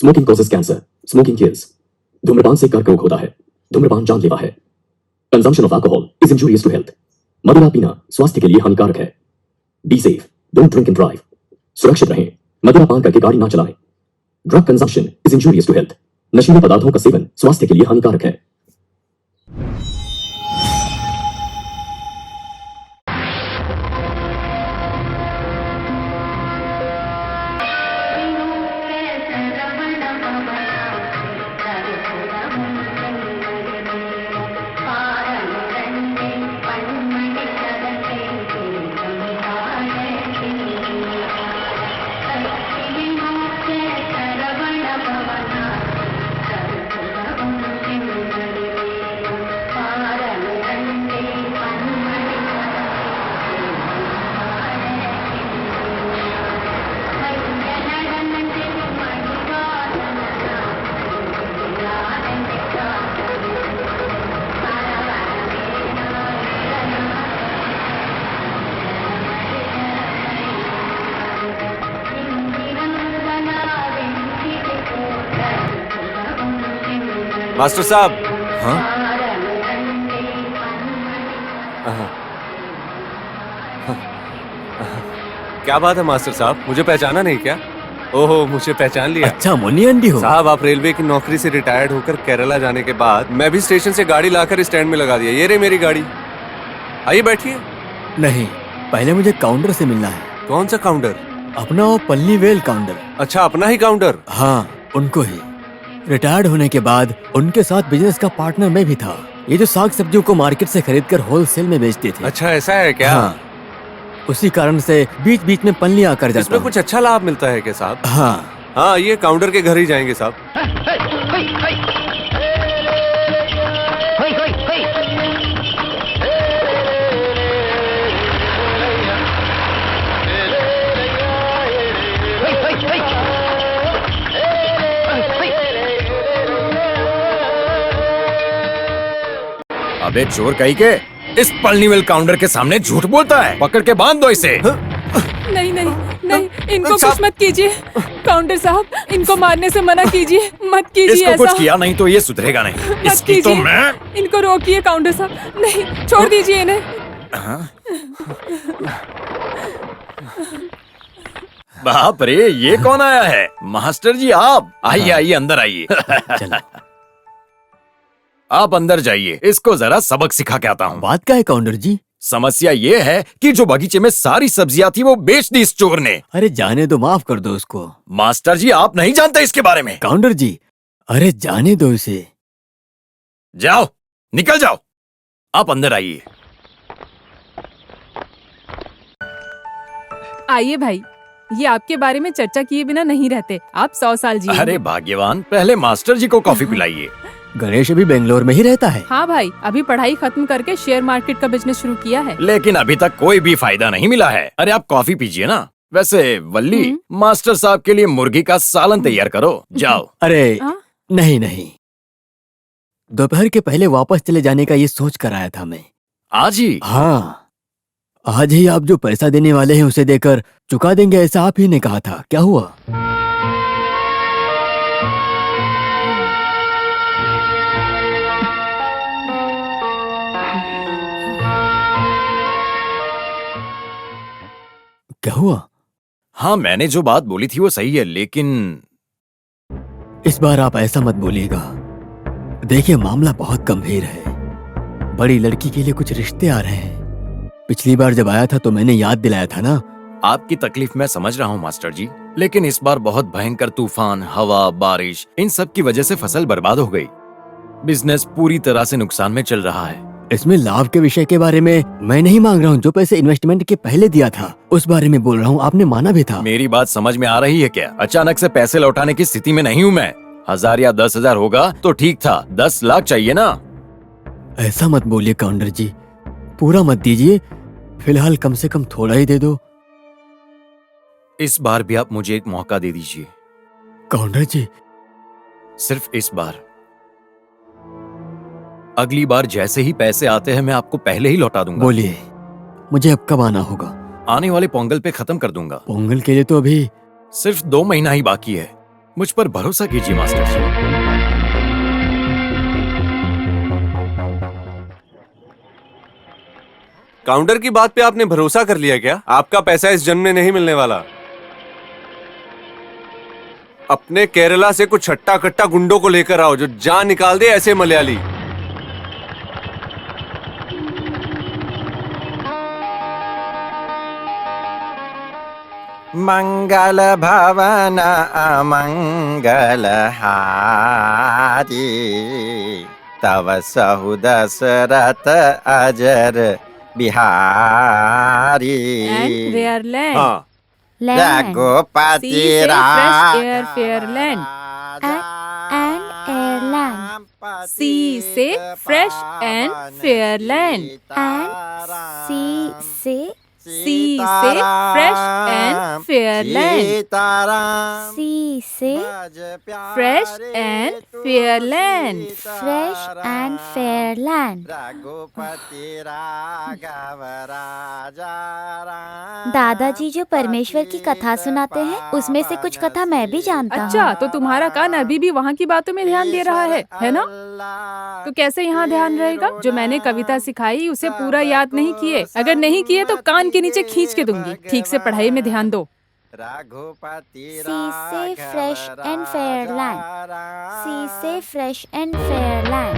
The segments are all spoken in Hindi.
Smoking causes cancer, smoking kills. धूम्रपान से कर्क रोग होता है, धूम्रपान जानलेवा है। Consumption of alcohol is injurious to health. मदिरा पीना स्वास्थ्य के लिए हानिकारक है। Be safe, don't drink and drive. सुरक्षित रहें, मदिरा पान करके गाड़ी ना चलाएं। Drug consumption is injurious to health. नशीले पदार्थों का सेवन स्वास्थ्य के लिए हानिकारक है। मास्टर साहब। हाँ? क्या बात है मास्टर साहब, मुझे पहचाना नहीं क्या? ओहो, मुझे पहचान लिया। अच्छा, मुनियंडी हो साहब, आप रेलवे की नौकरी से रिटायर्ड होकर केरला जाने के बाद मैं भी स्टेशन से गाड़ी लाकर स्टैंड में लगा दिया। ये रही मेरी गाड़ी, आइए बैठिए। नहीं, पहले मुझे काउंटर से मिलना है। कौन सा काउंटर? अपना वो पल्लीवेल काउंटर। अच्छा, अपना ही काउंटर? हाँ, उनको ही। रिटायर्ड होने के बाद उनके साथ बिजनेस का पार्टनर मैं भी था। ये जो साग सब्जियों को मार्केट से खरीदकर होलसेल में बेचते थे। अच्छा, ऐसा है क्या? हाँ, उसी कारण से बीच बीच में पल्ली आकर जाता इसमें हूँ। कुछ अच्छा लाभ मिलता है क्या साहब? हाँ, ये काउंटर के घर ही जाएंगे साहब। अबे चोर कहीं के, इस पलनीवेल काउंटर के सामने झूठ बोलता है। पकड़ के बांध दो इसे। नहीं नहीं नहीं, इनको कुछ मत कीजिए काउंटर साहब, इनको मारने से मना कीजिए, मत कीजिए इसको ऐसा। कुछ किया नहीं तो ये सुधरेगा नहीं। मत इसकी तो कीजिए, मैं। इनको रोकिए काउंटर साहब, नहीं, छोड़ दीजिए इन्हें। बाप रे, ये कौन आया है? मास्टर जी आप आइए आइए, अंदर आइए। चलो। आप अंदर जाइए, इसको जरा सबक सिखा के आता हूँ। बात क्या है काउंटर जी? समस्या ये है कि जो बगीचे में सारी सब्जियां थी वो बेच दी इस चोर ने। अरे जाने दो, माफ कर दो उसको। मास्टर जी आप नहीं जानते इसके बारे में। काउंटर जी, अरे जाने दो इसे। जाओ, निकल जाओ। आप अंदर आइए। आइए भाई, ये आपके बारे में चर्चा किए बिना नहीं रहते। आप 100 साल जिए। अरे भाग्यवान, पहले मास्टर जी को कॉफी पिलाइए। गणेश अभी बेंगलोर में ही रहता है। हाँ भाई, अभी पढ़ाई खत्म करके शेयर मार्केट का बिजनेस शुरू किया है। लेकिन अभी तक कोई भी फायदा नहीं मिला है। अरे आप कॉफी पीजिए ना। वैसे वल्ली, मास्टर साहब के लिए मुर्गी का सालन तैयार करो। जाओ। अरे हाँ? नहीं नहीं, दोपहर के पहले वापस चले जाने का ये सोच कर आया था मैं। आज ही? हाँ, आज ही आप जो पैसा देने वाले हैं उसे देकर चुका देंगे, ऐसा आप ही ने कहा था। क्या हुआ? क्या हुआ? हाँ, मैंने जो बात बोली थी वो सही है, लेकिन इस बार आप ऐसा मत बोलिएगा। देखिए, मामला बहुत गंभीर है। बड़ी लड़की के लिए कुछ रिश्ते आ रहे हैं। पिछली बार जब आया था तो मैंने याद दिलाया था ना। आपकी तकलीफ मैं समझ रहा हूँ मास्टर जी, लेकिन इस बार बहुत भयंकर तूफान, हवा, बारिश, इन सब की वजह से फसल बर्बाद हो गई। बिजनेस पूरी तरह से नुकसान में चल रहा है। इसमें लाभ के विषय के बारे में मैं नहीं मांग रहा हूँ। जो पैसे इन्वेस्टमेंट के पहले दिया था उस बारे में बोल रहा हूँ। आपने माना भी था। मेरी बात समझ में आ रही है क्या? अचानक से पैसे लौटाने की स्थिति में नहीं हूँ मैं। 1000 या 10,000 होगा तो ठीक था, 10 लाख चाहिए ना। ऐसा मत बोलिए काउंटर जी, पूरा मत दीजिए, फिलहाल कम से कम थोड़ा ही दे दो। इस बार भी आप मुझे एक मौका दे दीजिए। काउंटर जी, सिर्फ इस बार। अगली बार जैसे ही पैसे आते हैं मैं आपको पहले ही लौटा दूंगा। बोलिए, मुझे अब कब आना होगा? आने वाले पोंगल पे खत्म कर दूंगा। पोंगल के लिए तो अभी सिर्फ 2 महीना ही बाकी है। मुझ पर भरोसा कीजिए मास्टर जी। काउंटर की बात पे आपने भरोसा कर लिया क्या? आपका पैसा इस जन्म में नहीं मिलने वाला। अपने केरला से कुछ हट्टा कट्टा गुंडों को लेकर आओ जो जान निकाल दे ऐसे मलयाली। मंगल भवन अमंगल हारी, तव सहु दशरथ अजर बिहारी। And where land? हाँ, Raghupati Sea say fresh air, fair land. And airland. Sea say fresh and fair land. And sea say Sea say fresh and fair land. sea say Fresh and fair land. fresh and fair land. Raghupati Raghav राजा राम। दादाजी जो परमेश्वर की कथा सुनाते हैं उसमें से कुछ कथा मैं भी जानता हूँ। अच्छा, तो तुम्हारा कान अभी भी वहाँ की बातों में ध्यान दे रहा है ना? तो कैसे यहाँ ध्यान रहेगा? जो मैंने कविता सिखाई उसे पूरा याद नहीं किए। अगर नहीं किए तो कान के नीचे खींच के दूंगी। ठीक से पढ़ाई में ध्यान दो। Raghupati Sea say fresh and fair land. Sea say fresh and fair land.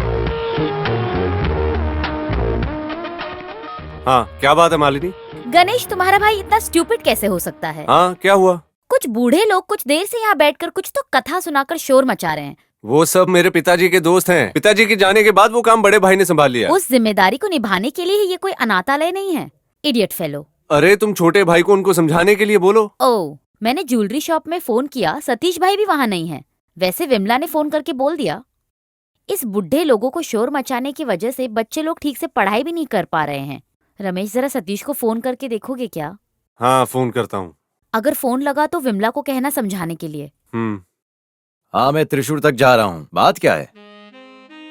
हाँ, क्या बात है मालिनी? गणेश, तुम्हारा भाई इतना स्टूपिड कैसे हो सकता है? हाँ, क्या हुआ? कुछ बूढ़े लोग कुछ देर से यहाँ बैठकर कुछ तो कथा सुनाकर शोर मचा रहे हैं। वो सब मेरे पिताजी के दोस्त हैं। पिताजी के जाने के बाद वो काम बड़े भाई ने संभाल लिया। उस जिम्मेदारी को निभाने के लिए ये कोई अनाथालय नहीं है। Idiot fellow. अरे तुम छोटे भाई को उनको समझाने के लिए बोलो। ओह, मैंने ज्वेलरी शॉप में फोन किया, सतीश भाई भी वहाँ नहीं है। वैसे विमला ने फोन करके बोल दिया। इस बुढ़े लोगों को शोर मचाने की वजह से बच्चे लोग ठीक से पढ़ाई भी नहीं कर पा रहे हैं। रमेश, जरा सतीश को फोन करके देखोगे क्या? हाँ, फोन करता हूँ। अगर फोन लगा तो विमला को कहना समझाने के लिए। हाँ, मैं त्रिशूर तक जा रहा हूँ। बात क्या है?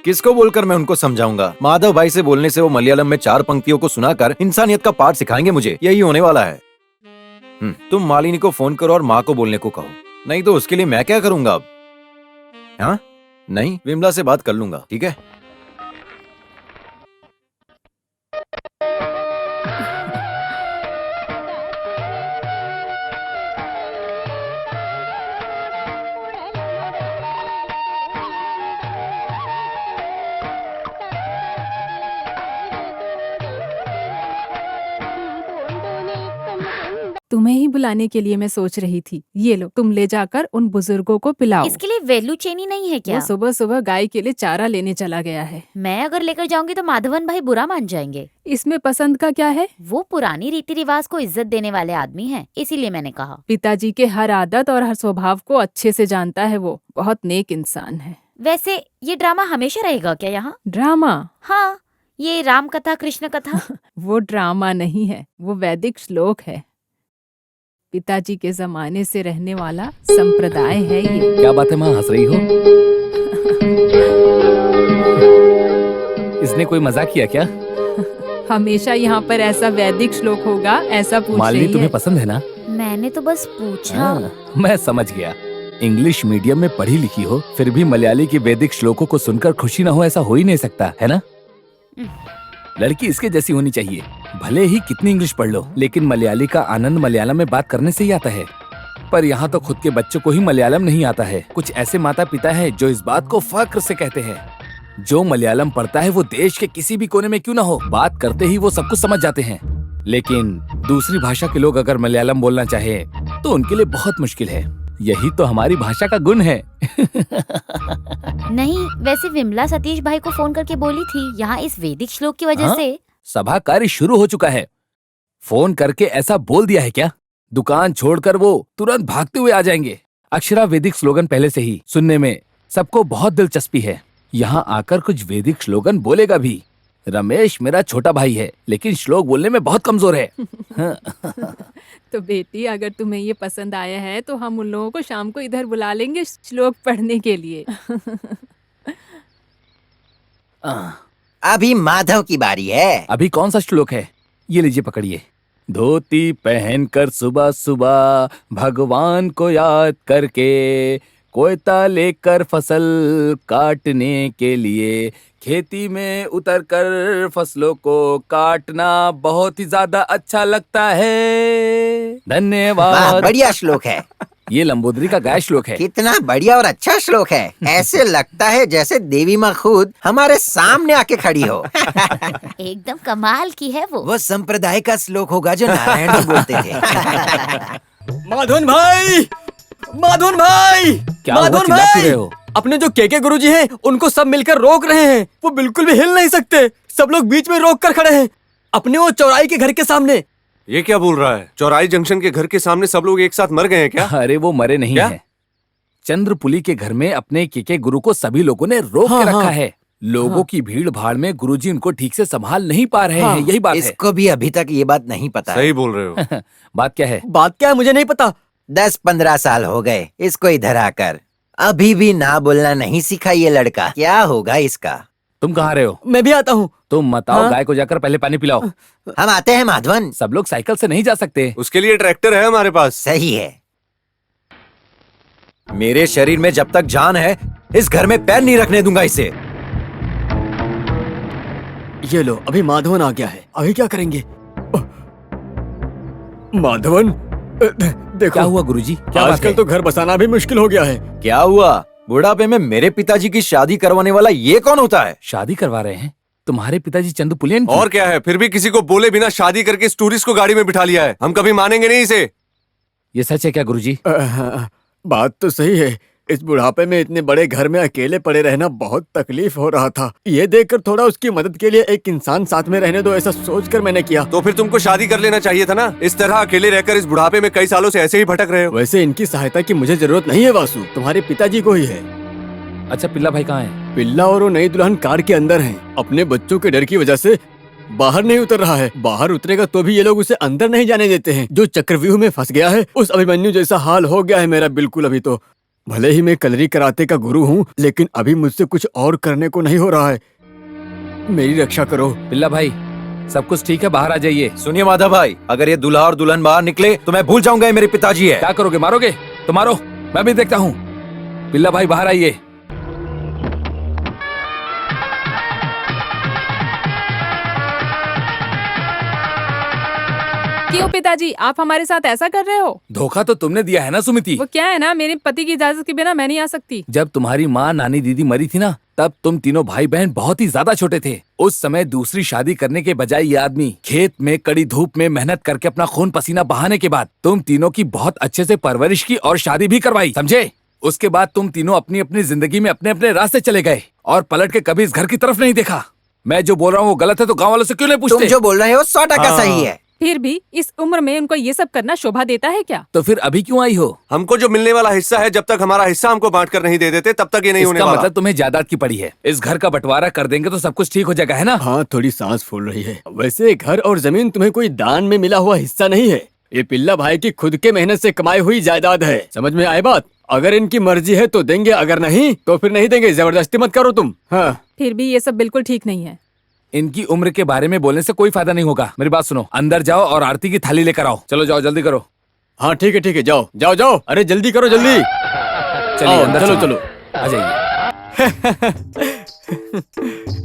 किसको बोलकर मैं उनको समझाऊंगा? माधव भाई से बोलने से वो मलयालम में 4 पंक्तियों को सुनाकर इंसानियत का पाठ सिखाएंगे मुझे। यही होने वाला है। तुम मालिनी को फोन करो और माँ को बोलने को कहो। नहीं तो उसके लिए मैं क्या करूंगा अब? हाँ, नहीं, विमला से बात कर लूंगा। ठीक है। तुम्हें ही बुलाने के लिए मैं सोच रही थी। ये लो, तुम ले जाकर उन बुजुर्गों को पिलाओ। इसके लिए वेलू चेनी नहीं है क्या? वो सुबह सुबह गाय के लिए चारा लेने चला गया है। मैं अगर लेकर जाऊंगी तो माधवन भाई बुरा मान जाएंगे। इसमें पसंद का क्या है? वो पुरानी रीति रिवाज को इज्जत देने वाले आदमी हैं, इसीलिए मैंने कहा। पिताजी के हर आदत और हर स्वभाव को अच्छे से जानता है। वो बहुत नेक इंसान है। वैसे ये ड्रामा हमेशा रहेगा क्या यहाँ? ड्रामा? हाँ, ये राम कथा कृष्ण कथा। वो ड्रामा नहीं है, वो वैदिक श्लोक है। पिताजी के जमाने से रहने वाला संप्रदाय है ये। क्या बात है माँ, हंस रही हो? इसने कोई मजाक किया क्या? हमेशा यहाँ पर ऐसा वैदिक श्लोक होगा, ऐसा पूछ मालिनी, रही है। तुम्हें पसंद है ना? मैंने तो बस पूछा। हाँ, मैं समझ गया। इंग्लिश मीडियम में पढ़ी लिखी हो, फिर भी मलयाली के वैदिक श्लोकों को सुनकर खुशी ना हो, ऐसा हो ही नहीं सकता, है ना? लड़की इसके जैसी होनी चाहिए। भले ही कितनी इंग्लिश पढ़ लो, लेकिन मलयाली का आनंद मलयालम में बात करने से ही आता है। पर यहाँ तो खुद के बच्चों को ही मलयालम नहीं आता है। कुछ ऐसे माता पिता हैं जो इस बात को फख्र से कहते हैं। जो मलयालम पढ़ता है वो देश के किसी भी कोने में क्यों ना हो, बात करते ही वो सब कुछ समझ जाते हैं। लेकिन दूसरी भाषा के लोग अगर मलयालम बोलना चाहे तो उनके लिए बहुत मुश्किल है। यही तो हमारी भाषा का गुण है। नहीं, वैसे विमला सतीश भाई को फोन करके बोली थी यहाँ इस वैदिक श्लोक की वजह हाँ? से। सभा कार्य शुरू हो चुका है। फोन करके ऐसा बोल दिया है क्या? दुकान छोड़कर वो तुरंत भागते हुए आ जाएंगे। अक्षरा वैदिक स्लोगन पहले से ही सुनने में सबको बहुत दिलचस्पी है। यहाँ आकर कुछ वैदिक स्लोगन बोलेगा भी। रमेश मेरा छोटा भाई है, लेकिन श्लोक बोलने में बहुत कमजोर है। तो बेटी, अगर तुम्हें ये पसंद आया है तो हम उन लोगों को शाम को इधर बुला लेंगे श्लोक पढ़ने के लिए। अभी माधव की बारी है। अभी कौन सा श्लोक है? ये लीजिए, पकड़िए। धोती पहनकर सुबह सुबह भगवान को याद करके कोयता लेकर फसल काटने के लिए खेती में उतरकर फसलों को काटना बहुत ही ज्यादा अच्छा लगता है। वाह, धन्यवाद। बढ़िया श्लोक है। ये लंबोदरी का गाय श्लोक है। कितना बढ़िया और अच्छा श्लोक है। ऐसे लगता है जैसे देवी माँ खुद हमारे सामने आके खड़ी हो। एकदम कमाल की है वो संप्रदाय का श्लोक होगा जो नारायण जी बोलते थे। माधवन भाई, माधवन भाई, क्या हुआ, चिल्ला क्यों रहे हो? अपने जो केके गुरुजी हैं, उनको सब मिलकर रोक रहे हैं। वो बिल्कुल भी हिल नहीं सकते। सब लोग बीच में रोक कर खड़े हैं, अपने वो चौराई के घर के सामने। ये क्या बोल रहा है? चौराई जंक्शन के घर के सामने सब लोग एक साथ मर गए हैं क्या? अरे वो मरे नहीं क्या? हैं। चंद्रपुली के घर में अपने केके गुरु को सभी लोगों ने रोक के रखा है। लोगों की भीड़ भाड़ में गुरुजी उनको ठीक से संभाल नहीं पा रहे हैं, यही बात है। इसको भी अभी तक ये बात नहीं पता है। सही बोल रहे हो। बात क्या है? बात क्या है मुझे नहीं पता। 10-15 साल हो गए इसको इधर आकर, अभी भी ना बोलना नहीं सीखा ये लड़का। क्या होगा इसका? तुम कहाँ रहे हो? मैं भी आता हूँ। तुम मत आओ, गाय को जाकर पहले पानी पिलाओ। हम आते हैं माधवन। सब लोग साइकिल से नहीं जा सकते। उसके लिए ट्रैक्टर है हमारे पास। सही है। मेरे शरीर में जब तक जान है, इस घर में पैर नहीं रखने दूंगा इसे। ये लो, अभी माधवन आ गया है। अभी क्या करेंगे? माधवन, देखो। क्या हुआ गुरुजी? क्या आजकल तो घर बसाना भी मुश्किल हो गया है। क्या हुआ? बुढ़ापे में मेरे पिताजी की शादी करवाने वाला ये कौन होता है? शादी करवा रहे हैं? तुम्हारे पिताजी चंदू पुलियन की? और क्या है, फिर भी किसी को बोले बिना शादी करके इस टूरिस्ट को गाड़ी में बिठा लिया है। हम कभी मानेंगे नहीं इसे। ये सच है क्या गुरुजी? बात तो सही है। इस बुढ़ापे में इतने बड़े घर में अकेले पड़े रहना बहुत तकलीफ हो रहा था। ये देखकर थोड़ा उसकी मदद के लिए एक इंसान साथ में रहने दो, ऐसा सोचकर मैंने किया। तो फिर तुमको शादी कर लेना चाहिए था ना। इस तरह अकेले रहकर इस बुढ़ापे में कई सालों से ऐसे ही भटक रहे हो। वैसे इनकी सहायता की मुझे जरूरत नहीं है वासु, तुम्हारे पिताजी को ही है। अच्छा, पिल्ला भाई कहाँ है? पिल्ला और वो नई दुल्हन कार के अंदर हैं। अपने बच्चों के डर की वजह से बाहर नहीं उतर रहा है। बाहर उतरेगा तो भी ये लोग उसे अंदर नहीं जाने देते हैं। जो चक्रव्यूह में फंस गया है, उस अभिमन्यु जैसा हाल हो गया है मेरा बिल्कुल। अभी तो भले ही मैं कलरी कराते का गुरु हूँ, लेकिन अभी मुझसे कुछ और करने को नहीं हो रहा है। मेरी रक्षा करो। पिल्ला भाई, सब कुछ ठीक है, बाहर आ जाइए। सुनिए माधव भाई, अगर ये दूल्हा और दुल्हन बाहर निकले तो मैं भूल जाऊंगा ये मेरे पिताजी है। क्या करोगे? मारोगे? तो मारो, मैं भी देखता हूँ। पिल्ला भाई बाहर आइए। क्यों पिताजी, आप हमारे साथ ऐसा कर रहे हो? धोखा तो तुमने दिया है ना सुमिति। वो क्या है ना, मेरे पति की इजाजत के बिना मैं नहीं आ सकती। जब तुम्हारी माँ, नानी, दीदी मरी थी ना, तब तुम तीनों भाई बहन बहुत ही ज्यादा छोटे थे। उस समय दूसरी शादी करने के बजाय ये आदमी खेत में कड़ी धूप में मेहनत करके अपना खून पसीना बहाने के बाद तुम तीनों की बहुत अच्छे से परवरिश की और शादी भी करवाई, समझे? उसके बाद तुम तीनों अपनी अपनी जिंदगी में अपने अपने रास्ते चले गए और पलट के कभी इस घर की तरफ नहीं देखा। मैं जो बोल रहा हूँ वो गलत है तो गाँव वालों से क्यों नहीं पूछते? तुम जो बोल रहे हो 100% सही है। फिर भी इस उम्र में उनको ये सब करना शोभा देता है क्या? तो फिर अभी क्यों आई हो? हमको जो मिलने वाला हिस्सा है, जब तक हमारा हिस्सा हमको बांट कर नहीं दे देते तब तक ये नहीं होने इसका वाला। मतलब तुम्हें जायदाद की पड़ी है। इस घर का बंटवारा कर देंगे तो सब कुछ ठीक हो जाएगा, है ना? हाँ, थोड़ी सांस फूल रही है। वैसे घर और जमीन तुम्हें कोई दान में मिला हुआ हिस्सा नहीं है। ये पिल्ला भाई की खुद के मेहनत से कमाई हुई जायदाद है। समझ में आई बात? अगर इनकी मर्जी है तो देंगे, अगर नहीं तो फिर नहीं देंगे। जबरदस्ती मत करो तुम। हाँ, फिर भी ये सब बिल्कुल ठीक नहीं है। इनकी उम्र के बारे में बोलने से कोई फायदा नहीं होगा। मेरी बात सुनो, अंदर जाओ और आरती की थाली लेकर आओ। चलो जाओ, जल्दी करो। हाँ ठीक है, जाओ जाओ जाओ। अरे जल्दी करो, जल्दी। चलिए अंदर, चलो चलो, आ जाइए।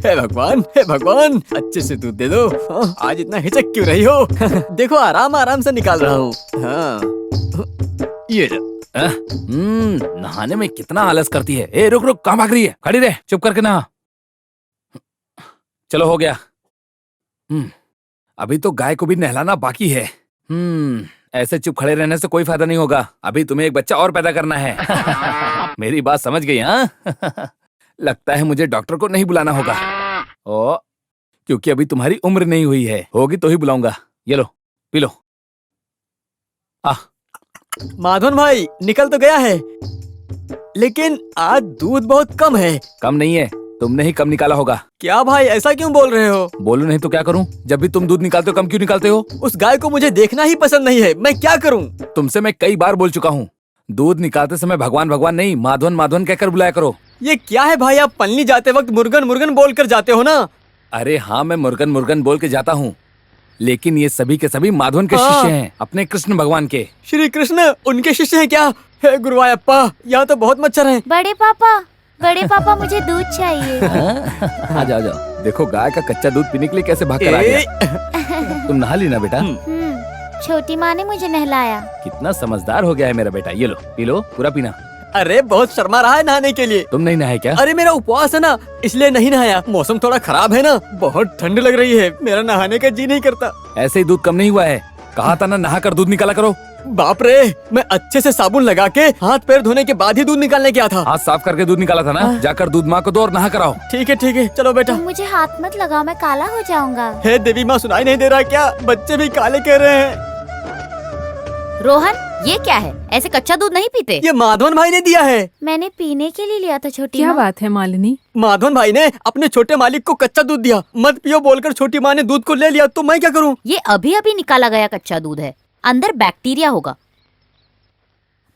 हे भगवान, हे भगवान, अच्छे से दूध दे दो। हाँ, आज इतना हिचक क्यों रही हो? देखो आराम आराम से निकाल रहा हूँ। हाँ, ये नहाने में कितना आलस करती है। ए रुक रुक, कहाँ भाग रही है? खड़ी रहे, चुप करके नहा। चलो हो गया। अभी तो गाय को भी नहलाना बाकी है। ऐसे चुप खड़े रहने से कोई फायदा नहीं होगा। अभी तुम्हें एक बच्चा और पैदा करना है। मेरी बात समझ गई? हाँ। लगता है मुझे डॉक्टर को नहीं बुलाना होगा। ओ, क्योंकि अभी तुम्हारी उम्र नहीं हुई है। होगी तो ही बुलाऊंगा। ये लो, पी लो। माधवन भाई निकल तो गया है, लेकिन आज दूध बहुत कम है। कम नहीं है, तुमने ही कम निकाला होगा। क्या भाई, ऐसा क्यों बोल रहे हो? बोलो नहीं तो क्या करूं? जब भी तुम दूध निकालते हो, कम क्यों निकालते हो? उस गाय को मुझे देखना ही पसंद नहीं है, मैं क्या करूं? तुमसे मैं कई बार बोल चुका हूं, दूध निकालते समय भगवान भगवान नहीं, माधवन माधवन कहकर बुलाया करो। ये क्या है भाई, आप पलनी जाते वक्त मुर्गन मुर्गन बोल कर जाते हो ना? अरे हाँ, मैं मुर्गन मुर्गन बोल के जाता हूँ, लेकिन ये सभी के सभी माधवन के हाँ। शिष्य हैं, अपने कृष्ण भगवान के। श्री कृष्ण उनके शिष्य हैं क्या? हे गुरुवायप्पा, यहाँ तो बहुत मच्छर हैं। बड़े पापा मुझे दूध चाहिए। आ जाओ जाओ, देखो गाय का कच्चा दूध पीने के लिए कैसे भाग कर आ गया। तुम नहा ली ना बेटा? छोटी माँ ने मुझे नहलाया। कितना समझदार हो गया है मेरा बेटा। ये लो पी लो, पूरा पीना। अरे बहुत शर्मा रहा है नहाने के लिए। तुम नहीं नहाए क्या? अरे मेरा उपवास है ना, इसलिए नहीं नहाया। मौसम थोड़ा खराब है ना, बहुत ठंड लग रही है, मेरा नहाने का जी नहीं करता। ऐसे ही दूध कम नहीं हुआ है, कहा था ना नहा कर दूध निकाला करो। बाप रे, मैं अच्छे से साबुन लगा के हाथ पैर धोने के बाद ही दूध निकालने गया था। हाथ साफ करके दूध निकाला था ना, जाकर दूध माँ को दो और नहा कर आओ। ठीक है, चलो बेटा। तुम मुझे हाथ मत लगाओ, मैं काला हो जाऊंगा। हे देवी माँ, सुनाई नहीं दे रहा क्या? बच्चे भी काले कह रहे हैं। रोहन, ये क्या है? ऐसे कच्चा दूध नहीं पीते। ये माधवन भाई ने दिया है। मैंने पीने के लिए लिया था छोटी क्या माँ। बात है मालिनी? माधवन भाई ने अपने छोटे मालिक को कच्चा दूध दिया, मत पियो बोलकर छोटी माँ ने दूध को ले लिया, तो मैं क्या करूँ? ये अभी अभी निकाला गया कच्चा दूध है, अंदर बैक्टीरिया होगा,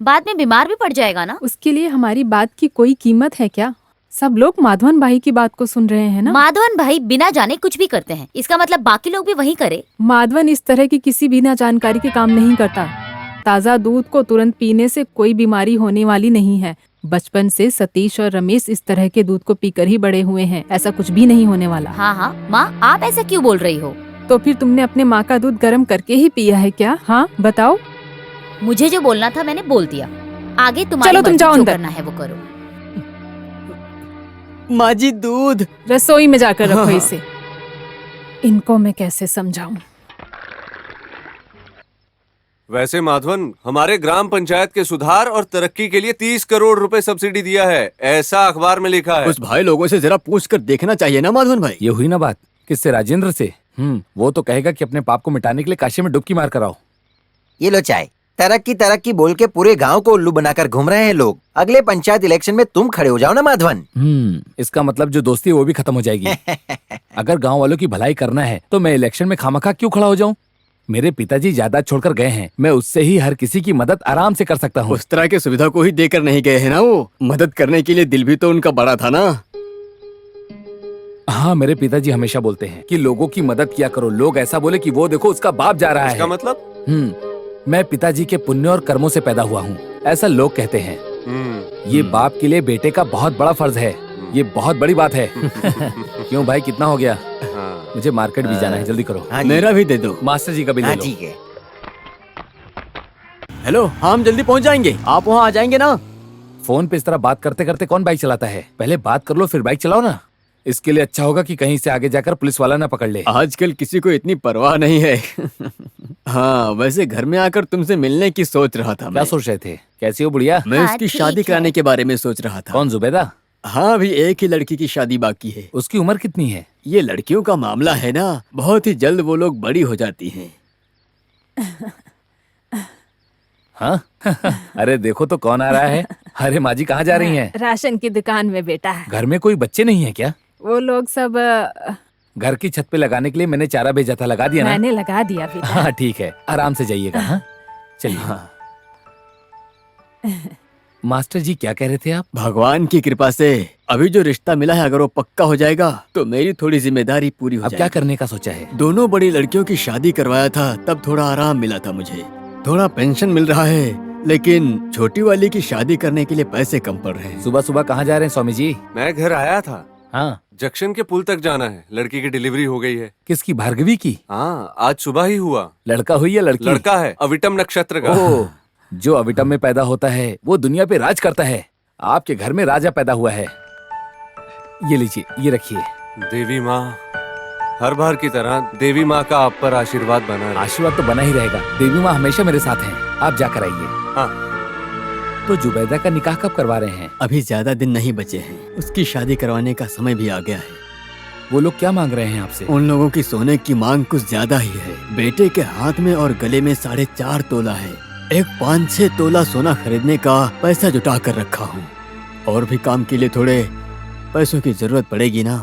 बाद में बीमार भी पड़ जाएगा ना। उसके लिए हमारी बात की कोई कीमत है क्या? सब लोग माधवन भाई की बात को सुन रहे हैं ना। माधवन भाई बिना जाने कुछ भी करते हैं, इसका मतलब बाकी लोग भी वही करे। माधवन इस तरह की किसी बिना जानकारी के काम नहीं करता। ताज़ा दूध को तुरंत पीने से कोई बीमारी होने वाली नहीं है। बचपन से सतीश और रमेश इस तरह के दूध को पीकर ही बड़े हुए हैं, ऐसा कुछ भी नहीं होने वाला। हाँ, माँ आप ऐसा क्यों बोल रही हो? तो फिर तुमने अपने माँ का दूध गर्म करके ही पिया है क्या? हाँ बताओ। मुझे जो बोलना था मैंने बोल दिया, आगे तुम्हारी चलो तुम मर्जी, जाओ जो अंदर। करना है वो करो। माँ जी दूध। रसोई में जाकर रखो हाँ। इसे। इनको मैं कैसे समझाऊं? वैसे माधवन, हमारे ग्राम पंचायत के सुधार और तरक्की के लिए 30 करोड़ रुपए सब्सिडी दिया है, ऐसा अखबार में लिखा है। उस भाई लोगों से जरा पूछ कर देखना चाहिए ना माधवन भाई। ये हुई ना बात। किससे? राजेंद्र से। वो तो कहेगा कि अपने पाप को मिटाने के लिए काशी में डुबकी मार कर आओ। ये लो चाय। तरक्की बोल के पूरे गांव को उल्लू बनाकर घूम रहे हैं लोग। अगले पंचायत इलेक्शन में तुम खड़े हो जाओ ना माधवन। इसका मतलब जो दोस्ती है वो भी खत्म हो जाएगी। अगर गांव वालों की भलाई करना है तो मैं इलेक्शन में खामखा क्यों खड़ा हो जाऊं? मेरे पिताजी जायदाद छोड़कर गए हैं, मैं उससे ही हर किसी की मदद आराम से कर सकता हूँ। उस तरह की सुविधा को ही देकर नहीं गए हैं ना वो। मदद करने के लिए दिल भी तो उनका बड़ा था ना। हाँ, मेरे पिताजी हमेशा बोलते हैं कि लोगों की मदद किया करो। लोग ऐसा बोले कि वो देखो उसका बाप जा रहा है। इसका मतलब? मैं पिताजी के पुण्य और कर्मों से पैदा हुआ हूँ, ऐसा लोग कहते हैं। ये बाप के लिए बेटे का बहुत बड़ा फर्ज है, ये बहुत बड़ी बात है। क्यों भाई, कितना हो गया? मुझे मार्केट भी जाना है, जल्दी करो। हाँ जी। मेरा भी दे दो। मास्टर जी का भी ले हाँ लो। ठीक है। हेलो, हम जल्दी पहुंच जाएंगे, आप वहाँ आ जाएंगे ना? फोन पे इस तरह बात करते करते कौन बाइक चलाता है? पहले बात कर लो फिर बाइक चलाओ ना। इसके लिए अच्छा होगा कि कहीं से आगे जाकर पुलिस वाला ना पकड़ ले। आजकल किसी को इतनी परवाह नहीं है। हाँ, वैसे घर में आकर तुमसे मिलने की सोच रहा था। क्या सोच रहे थे? कैसी हो बुढ़िया? मैं हाँ, उसकी ठीक शादी है। कराने के बारे में सोच रहा था। कौन, जुबैदा? हाँ, अभी एक ही लड़की की शादी बाकी है। उसकी उम्र कितनी है? ये लड़कियों का मामला है ना, बहुत ही जल्द वो लोग बड़ी हो जाती हैं। हाँ? अरे देखो तो कौन आ रहा है। अरे माँ जी कहाँ जा रही हैं? राशन की दुकान में बेटा है। घर में कोई बच्चे नहीं है क्या? वो लोग सब घर की छत पे लगाने के लिए मैंने चारा भेजा था, लगा दिया ना? मैंने लगा दिया बेटा। हाँ ठीक है, आराम से जाइएगा। हाँ चलिए। हाँ। मास्टर जी क्या कह रहे थे आप? भगवान की कृपा से अभी जो रिश्ता मिला है, अगर वो पक्का हो जाएगा तो मेरी थोड़ी जिम्मेदारी पूरी हो अब जाएगी। क्या करने का सोचा है? दोनों बड़ी लड़कियों की शादी करवाया था, तब थोड़ा आराम मिला था मुझे, थोड़ा पेंशन मिल रहा है, लेकिन छोटी वाली की शादी करने के लिए पैसे कम पड़ रहे हैं। सुबह सुबह कहाँ जा रहे हैं स्वामी जी? मैं घर आया था। हाँ, जंक्शन के पुल तक जाना है, लड़की की डिलीवरी हो गई है। किसकी? भार्गवी की? हाँ, आज सुबह ही हुआ। लड़का हुई या लड़की? लड़का है, अविटम नक्षत्र का। ओह, जो अविटम में पैदा होता है वो दुनिया पे राज करता है। आपके घर में राजा पैदा हुआ है। ये लीजिए, ये रखिए। देवी माँ, हर बार की तरह देवी माँ का आप पर आशीर्वाद बना रहे। आशीर्वाद तो बना ही रहेगा। देवी माँ हमेशा मेरे साथ हैं। आप जाकर आइए। हाँ। तो जुबैदा का निकाह कब करवा रहे हैं? अभी ज्यादा दिन नहीं बचे हैं, उसकी शादी करवाने का समय भी आ गया है। वो लोग क्या मांग रहे हैं आपसे? उन लोगों की सोने की मांग कुछ ज्यादा ही है। बेटे के हाथ में और गले में 4.5 तोला है। एक 5-6 तोला सोना खरीदने का पैसा जुटा कर रखा हूँ। और भी काम के लिए थोड़े पैसों की जरूरत पड़ेगी ना।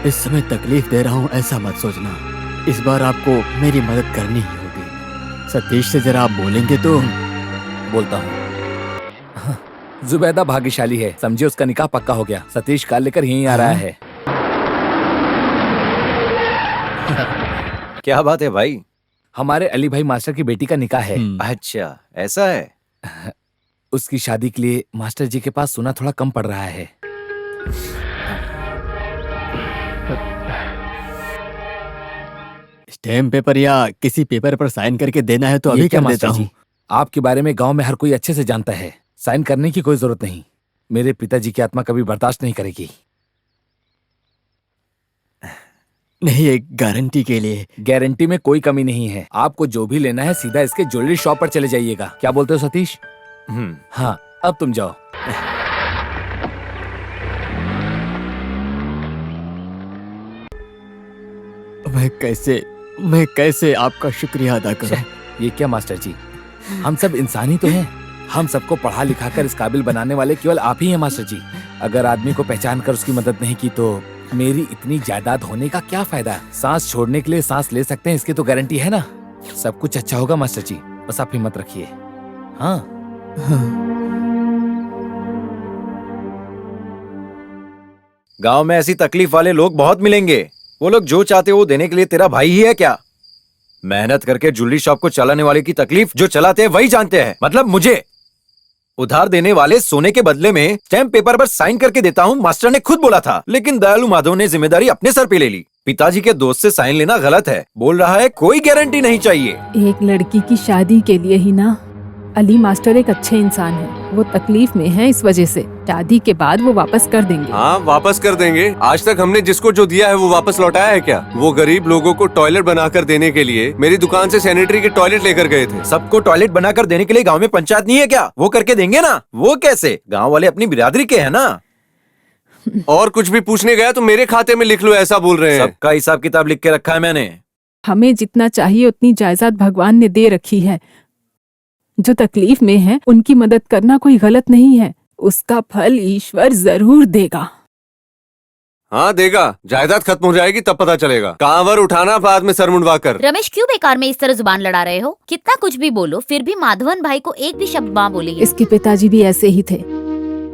इस समय तकलीफ दे रहा हूँ ऐसा मत सोचना। इस बार आपको मेरी मदद करनी ही होगी। सतीश से जरा आप बोलेंगे तो। बोलता हूँ। जुबैदा भाग्यशाली है, समझे, उसका निकाह पक्का हो गया। सतीश कार लेकर यहीं आ रहा है। क्या बात है भाई? हमारे अली भाई मास्टर की बेटी का निकाह है। अच्छा, ऐसा है। उसकी शादी के लिए मास्टर जी के पास सोना थोड़ा कम पड़ रहा है। स्टैम्प पेपर या किसी पेपर पर साइन करके देना है तो ये अभी क्या कर देता मास्टर हूँ। जी, आपके बारे में गांव में हर कोई अच्छे से जानता है। साइन करने की कोई जरूरत नहीं। मेरे पिताजी की आत्मा कभी बर्दाश्त नहीं करेगी। नहीं, एक गारंटी के लिए। गारंटी में कोई कमी नहीं है। आपको जो भी लेना है सीधा इसके ज्वेलरी शॉप पर चले जाइएगा। क्या बोलते हो सतीश? हाँ, अब तुम जाओ। मैं कैसे आपका शुक्रिया अदा करूं? ये क्या मास्टर जी, हम सब इंसान ही तो हैं। हम सबको पढ़ा लिखा कर इस काबिल बनाने वाले केवल आप ही हैं मास्टर जी। अगर आदमी को पहचान कर उसकी मदद नहीं की तो मेरी इतनी जायदाद होने का क्या फायदा? सांस छोड़ने के लिए सांस ले सकते हैं, इसकी तो गारंटी है ना। सब कुछ अच्छा होगा मास्टर जी, बस आप हिम्मत रखिए। हाँ, गांव में ऐसी तकलीफ वाले लोग बहुत मिलेंगे। वो लोग जो चाहते हो वो देने के लिए तेरा भाई ही है क्या? मेहनत करके ज्वेलरी शॉप को चलाने वाले की तकलीफ जो चलाते हैं वही जानते हैं। मतलब मुझे उधार देने वाले सोने के बदले में स्टैम्प पेपर पर साइन करके देता हूँ, मास्टर ने खुद बोला था। लेकिन दयालु माधव ने जिम्मेदारी अपने सर पे ले ली। पिताजी के दोस्त से साइन लेना गलत है। बोल रहा है कोई गारंटी नहीं चाहिए। एक लड़की की शादी के लिए ही ना। अली मास्टर एक अच्छे इंसान है। वो तकलीफ में है, इस वजह से शादी के बाद वो वापस कर देंगे। हाँ, वापस कर देंगे। आज तक हमने जिसको जो दिया है वो वापस लौटाया है क्या? वो गरीब लोगों को टॉयलेट बनाकर देने के लिए मेरी दुकान से सैनिटरी के टॉयलेट लेकर गए थे। सबको टॉयलेट बनाकर देने के लिए गांव में पंचायत नहीं है क्या? वो करके देंगे ना। वो कैसे? गांव वाले अपनी बिरादरी के हैं ना। और कुछ भी पूछने गया तो मेरे खाते में लिख लो, ऐसा बोल रहे हैं। सबका हिसाब किताब लिख के रखा है मैंने। हमें जितना चाहिए उतनी जायदाद भगवान ने दे रखी है। जो तकलीफ में है उनकी मदद करना कोई गलत नहीं है। उसका फल ईश्वर जरूर देगा। हाँ, देगा। जायदाद खत्म हो जाएगी तब पता चलेगा। कांवर उठाना, बाद में सर मुंडवा कर। रमेश, क्यों बेकार में इस तरह जुबान लड़ा रहे हो? कितना कुछ भी बोलो फिर भी माधवन भाई को एक भी शब्द माँ बोली है। इसके पिताजी भी ऐसे ही थे।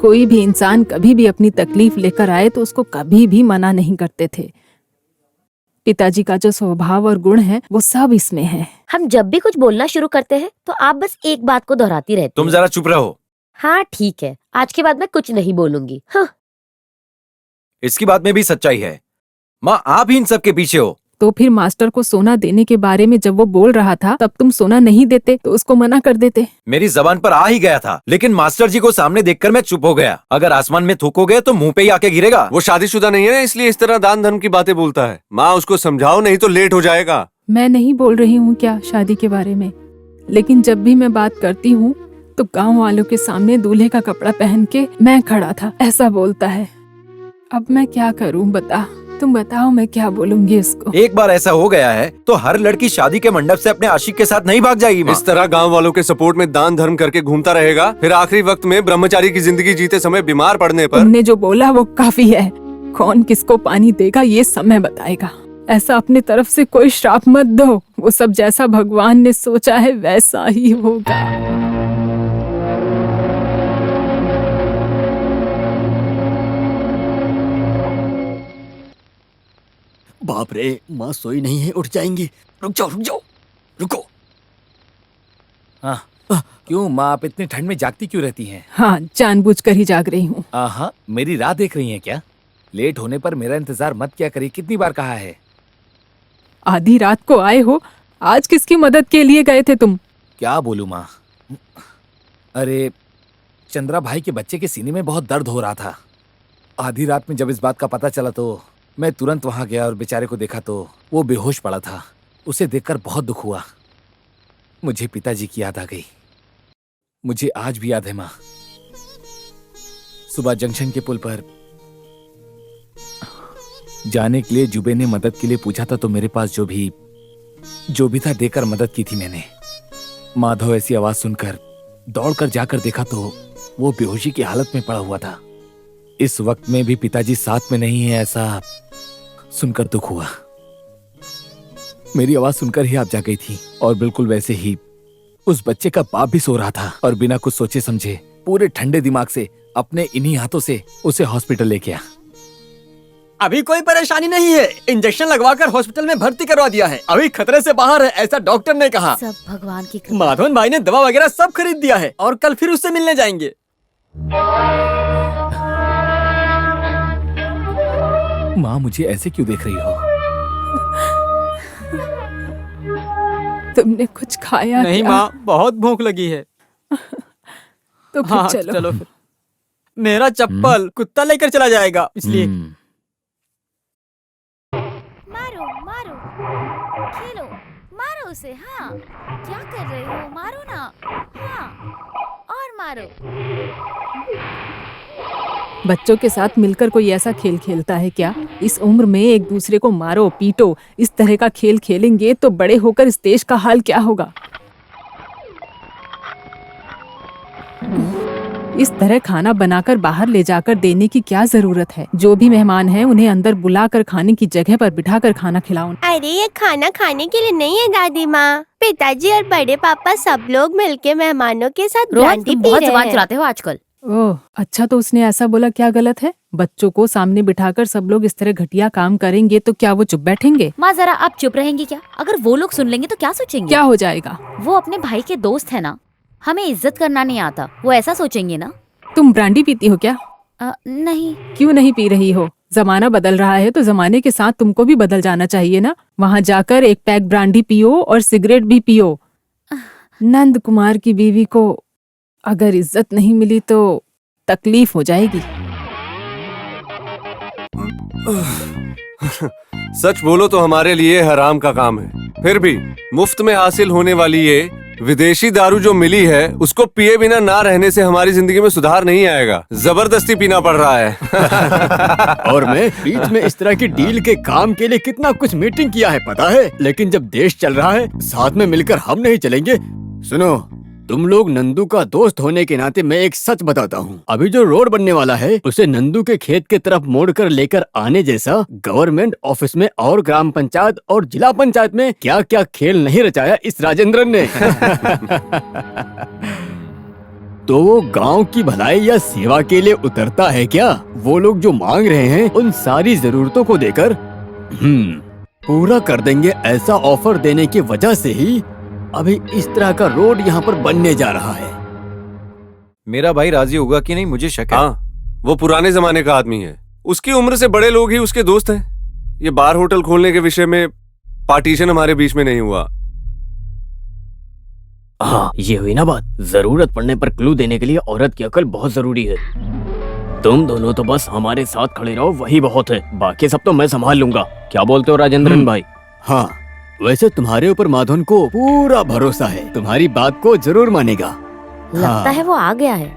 कोई भी इंसान कभी भी अपनी तकलीफ लेकर आए तो उसको कभी भी मना नहीं करते थे। पिताजी का जो स्वभाव और गुण है वो सब इसमें है। हम जब भी कुछ बोलना शुरू करते हैं तो आप बस एक बात को दोहराती रहती तुम हो। जरा चुप रहो। हाँ ठीक है, आज के बाद मैं कुछ नहीं बोलूंगी। हाँ। इसकी बात में भी सच्चाई है। माँ, आप ही इन सब के पीछे हो। तो फिर मास्टर को सोना देने के बारे में जब वो बोल रहा था तब तुम सोना नहीं देते तो उसको मना कर देते। मेरी जबान पर आ ही गया था, लेकिन मास्टर जी को सामने देखकर मैं चुप हो गया। अगर आसमान में थूकोगे तो मुंह पे ही आके गिरेगा। वो शादीशुदा नहीं है ना, इसलिए इस तरह दान धर्म की बातें बोलता है। माँ, उसको समझाओ, नहीं तो लेट हो जाएगा। मैं नहीं बोल रही हूँ क्या शादी के बारे में, लेकिन जब भी मैं बात करती हूँ तो गाँव वालों के सामने दूल्हे का कपड़ा पहन के मैं खड़ा था ऐसा बोलता है। अब मैं क्या करूँ बता, तुम बताओ मैं क्या बोलूंगी उसको। एक बार ऐसा हो गया है तो हर लड़की शादी के मंडप से अपने आशिक के साथ नहीं भाग जाएगी। इस तरह गांव वालों के सपोर्ट में दान धर्म करके घूमता रहेगा, फिर आखिरी वक्त में ब्रह्मचारी की जिंदगी जीते समय बीमार पड़ने पर। तुमने जो बोला वो काफी है। कौन किसको पानी देगा ये समय बताएगा। ऐसा अपने तरफ से कोई श्राप मत दो। वो सब जैसा भगवान ने सोचा है वैसा ही होगा। बाप रे, माँ सोई नहीं है, उठ जाएंगी। रुक जाओ रुको। हाँ, क्यों माँ, आप इतनी ठंड में जागती क्यों रहती हैं? हाँ, जानबूझकर ही जाग रही हूँ। हाँ, मेरी राह देख रही हैं क्या? लेट होने पर मेरा इंतजार मत किया करिए, कितनी बार कहा है। आधी रात को आए हो, आज किसकी मदद के लिए गए थे तुम? क्या बोलूं माँ, अरे चंद्रा भाई के बच्चे के सीने में बहुत दर्द हो रहा था। आधी रात में जब इस बात का पता चला तो मैं तुरंत वहां गया और बेचारे को देखा तो वो बेहोश पड़ा था। उसे देखकर बहुत दुख हुआ। मुझे पिताजी की याद आ गई। मुझे आज भी याद है माँ, सुबह जंक्शन के पुल पर जाने के लिए जुबे ने मदद के लिए पूछा था तो मेरे पास जो भी था देकर मदद की थी मैंने। माधव ऐसी आवाज सुनकर दौड़कर जाकर देखा तो वो बेहोशी की हालत में पड़ा हुआ था। इस वक्त में भी पिताजी साथ में नहीं है ऐसा सुनकर दुख हुआ। मेरी आवाज सुनकर ही आप जा गई थी और बिल्कुल वैसे ही उस बच्चे का बाप भी सो रहा था और बिना कुछ सोचे समझे पूरे ठंडे दिमाग से अपने इन्हीं हाथों से उसे हॉस्पिटल लेके आ। अभी कोई परेशानी नहीं है, इंजेक्शन लगवाकर हॉस्पिटल में भर्ती करवा दिया है, अभी खतरे से बाहर है, ऐसा डॉक्टर ने कहा। सब भगवान की कृपा। माधवन भाई ने दवा वगैरह सब खरीद दिया है और कल फिर उससे मिलने जाएंगे। माँ मुझे ऐसे क्यों देख रही हो? तुमने कुछ खाया नहीं क्या? माँ, बहुत भूख लगी है। तो फिर हाँ चलो। फिर। मेरा चप्पल कुत्ता लेकर चला जाएगा, इसलिए। मारो मारो, खेलो, मारो उसे। हाँ, क्या कर रहे हो? मारो ना। हाँ, और मारो। बच्चों के साथ मिलकर कोई ऐसा खेल खेलता है क्या? इस उम्र में एक दूसरे को मारो पीटो, इस तरह का खेल खेलेंगे तो बड़े होकर इस देश का हाल क्या होगा? इस तरह खाना बनाकर बाहर ले जाकर देने की क्या जरूरत है? जो भी मेहमान हैं उन्हें अंदर बुलाकर खाने की जगह पर बिठाकर खाना खिलाओ। अरे ये खाना खाने के लिए नहीं है दादी माँ, पिताजी और बड़े पापा सब लोग मिलके मेहमानों के साथ रोहन, ब्रांडी तुम पी बहुत रहे जुबान हैं। चलाते हो आजकल। ओह अच्छा, तो उसने ऐसा बोला, क्या गलत है? बच्चों को सामने बिठाकर सब लोग इस तरह घटिया काम करेंगे तो क्या वो चुप बैठेंगे? माँ जरा आप चुप रहेंगी क्या? अगर वो लोग सुन लेंगे तो क्या सोचेंगे? क्या हो जाएगा? वो अपने भाई के दोस्त है ना, हमें इज्जत करना नहीं आता, वो ऐसा सोचेंगे ना। तुम ब्रांडी पीती हो क्या? नहीं। क्यों नहीं पी रही हो? जमाना बदल रहा है तो जमाने के साथ तुमको भी बदल जाना चाहिए ना। वहाँ जाकर एक पैक ब्रांडी पियो और सिगरेट भी पियो। नंद कुमार की बीवी को अगर इज्जत नहीं मिली तो तकलीफ हो जाएगी। सच बोलो तो हमारे लिए हराम का काम है, फिर भी मुफ्त में हासिल होने वाली ये विदेशी दारू जो मिली है उसको पिए बिना ना रहने से हमारी जिंदगी में सुधार नहीं आएगा, जबरदस्ती पीना पड़ रहा है। और मैं बीच में इस तरह की डील के काम के लिए कितना कुछ मीटिंग किया है पता है, लेकिन जब देश चल रहा है साथ में मिलकर हम नहीं चलेंगे। सुनो, तुम लोग नंदू का दोस्त होने के नाते मैं एक सच बताता हूँ, अभी जो रोड बनने वाला है उसे नंदू के खेत के तरफ मोड़कर लेकर आने जैसा गवर्नमेंट ऑफिस में और ग्राम पंचायत और जिला पंचायत में क्या क्या खेल नहीं रचाया इस राजेंद्रन ने। तो वो गांव की भलाई या सेवा के लिए उतरता है क्या? वो लोग जो मांग रहे हैं उन सारी जरूरतों को देकर पूरा कर देंगे, ऐसा ऑफर देने की वजह से ही अभी इस तरह का रोड यहाँ पर बनने जा रहा है। मेरा भाई राजी होगा कि नहीं मुझे शक है। हाँ, वो पुराने जमाने का आदमी है, उसकी उम्र से बड़े लोग ही उसके दोस्त हैं। ये बार होटल खोलने के विषय में पार्टीशन हमारे बीच में नहीं हुआ। हाँ, ये हुई ना बात। जरूरत पड़ने पर क्लू देने के लिए औरत की अकल बहुत जरूरी है। तुम दोनों तो बस हमारे साथ खड़े रहो, वही बहुत है, बाकी सब तो मैं संभाल लूंगा। क्या बोलते हो राजेंद्रन भाई? हाँ, वैसे तुम्हारे ऊपर माधवन को पूरा भरोसा है, तुम्हारी बात को जरूर मानेगा। लगता है वो आ गया है।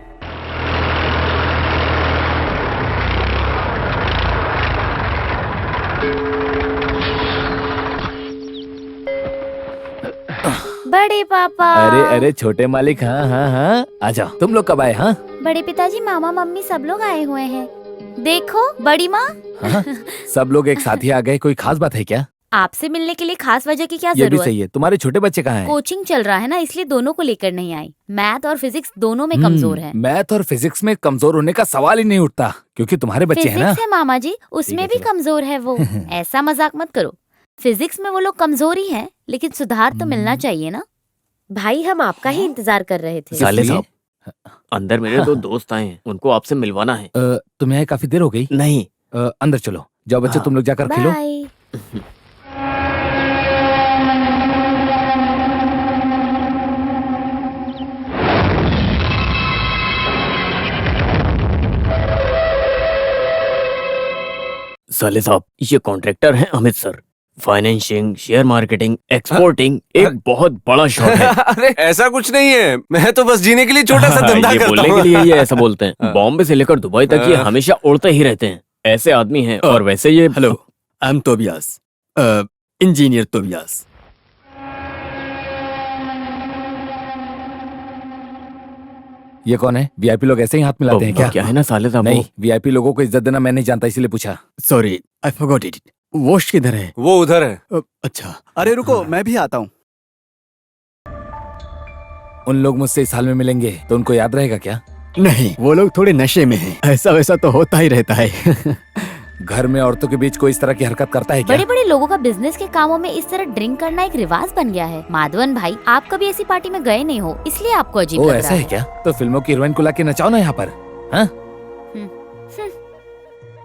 बड़े पापा। अरे अरे छोटे मालिक, हाँ हाँ हाँ, आजा। तुम लोग कब आए? हाँ बड़े पिताजी, मामा मम्मी सब लोग आए हुए हैं। देखो बड़ी माँ। हाँ, सब लोग एक साथ ही आ गए, कोई खास बात है क्या? आपसे मिलने के लिए खास वजह की क्या ये भी जरूरत? सही है। तुम्हारे छोटे बच्चे कहाँ हैं? कोचिंग चल रहा है ना, इसलिए दोनों को लेकर नहीं आई। मैथ और फिजिक्स दोनों में कमजोर है। मैथ और फिजिक्स में कमजोर होने का सवाल ही नहीं उठता, क्योंकि तुम्हारे बच्चे हैं ना। फिजिक्स है मामा जी, उसमें भी कमजोर है वो। ऐसा मजाक मत करो, फिजिक्स में वो लोग कमजोर ही हैं, लेकिन सुधार तो मिलना चाहिए ना। भाई हम आपका ही इंतजार कर रहे थे। साले साहब, अंदर मेरे दो दोस्त आए हैं, उनको आपसे मिलवाना है। तुम्हें आए काफी देर हो गई? नहीं। अंदर चलो, जाओ बच्चे, तुम लोग जाकर खेलो। बाय। साले साहब, ये कॉन्ट्रैक्टर हैं Amit sir. Financing, share marketing, exporting एक बहुत बड़ा शौक है। अरे ऐसा कुछ नहीं है, मैं तो बस जीने के लिए छोटा सा धंधा ये करता बोलने हूँ। के लिए ये ऐसा बोलते हैं। बॉम्बे से लेकर दुबई तक ये हमेशा उड़ते ही रहते हैं, ऐसे आदमी हैं। और वैसे ये hello, I am Tobias, engineer Tobias. ये कौन है? वीआईपी लोग ऐसे ही हाथ मिलाते हैं क्या? क्या है ना साले साहब, नहीं, वीआईपी लोगों को इज्जत देना मैं नहीं जानता, इसलिए पूछा। Sorry, I forgot it. Wash किधर है? वो उधर है। अच्छा। अरे रुको, मैं भी आता हूँ। उन लोग मुझसे इस हाल में मिलेंगे तो उनको याद रहेगा क्या? नहीं, वो लोग थोड़े नशे में हैं। ऐसा वैसा तो होता ही रहता है। घर में औरतों के बीच कोई इस तरह की हरकत करता है क्या? बड़े बड़े लोगों का बिजनेस के कामों में इस तरह ड्रिंक करना एक रिवाज बन गया है। माधवन भाई, आप कभी ऐसी पार्टी में गए नहीं हो, इसलिए आपको अजीब ओ लग ऐसा रहा है क्या? तो फिल्मों की हीरोइन को लाके नचाओ ना यहाँ पर। हाँ?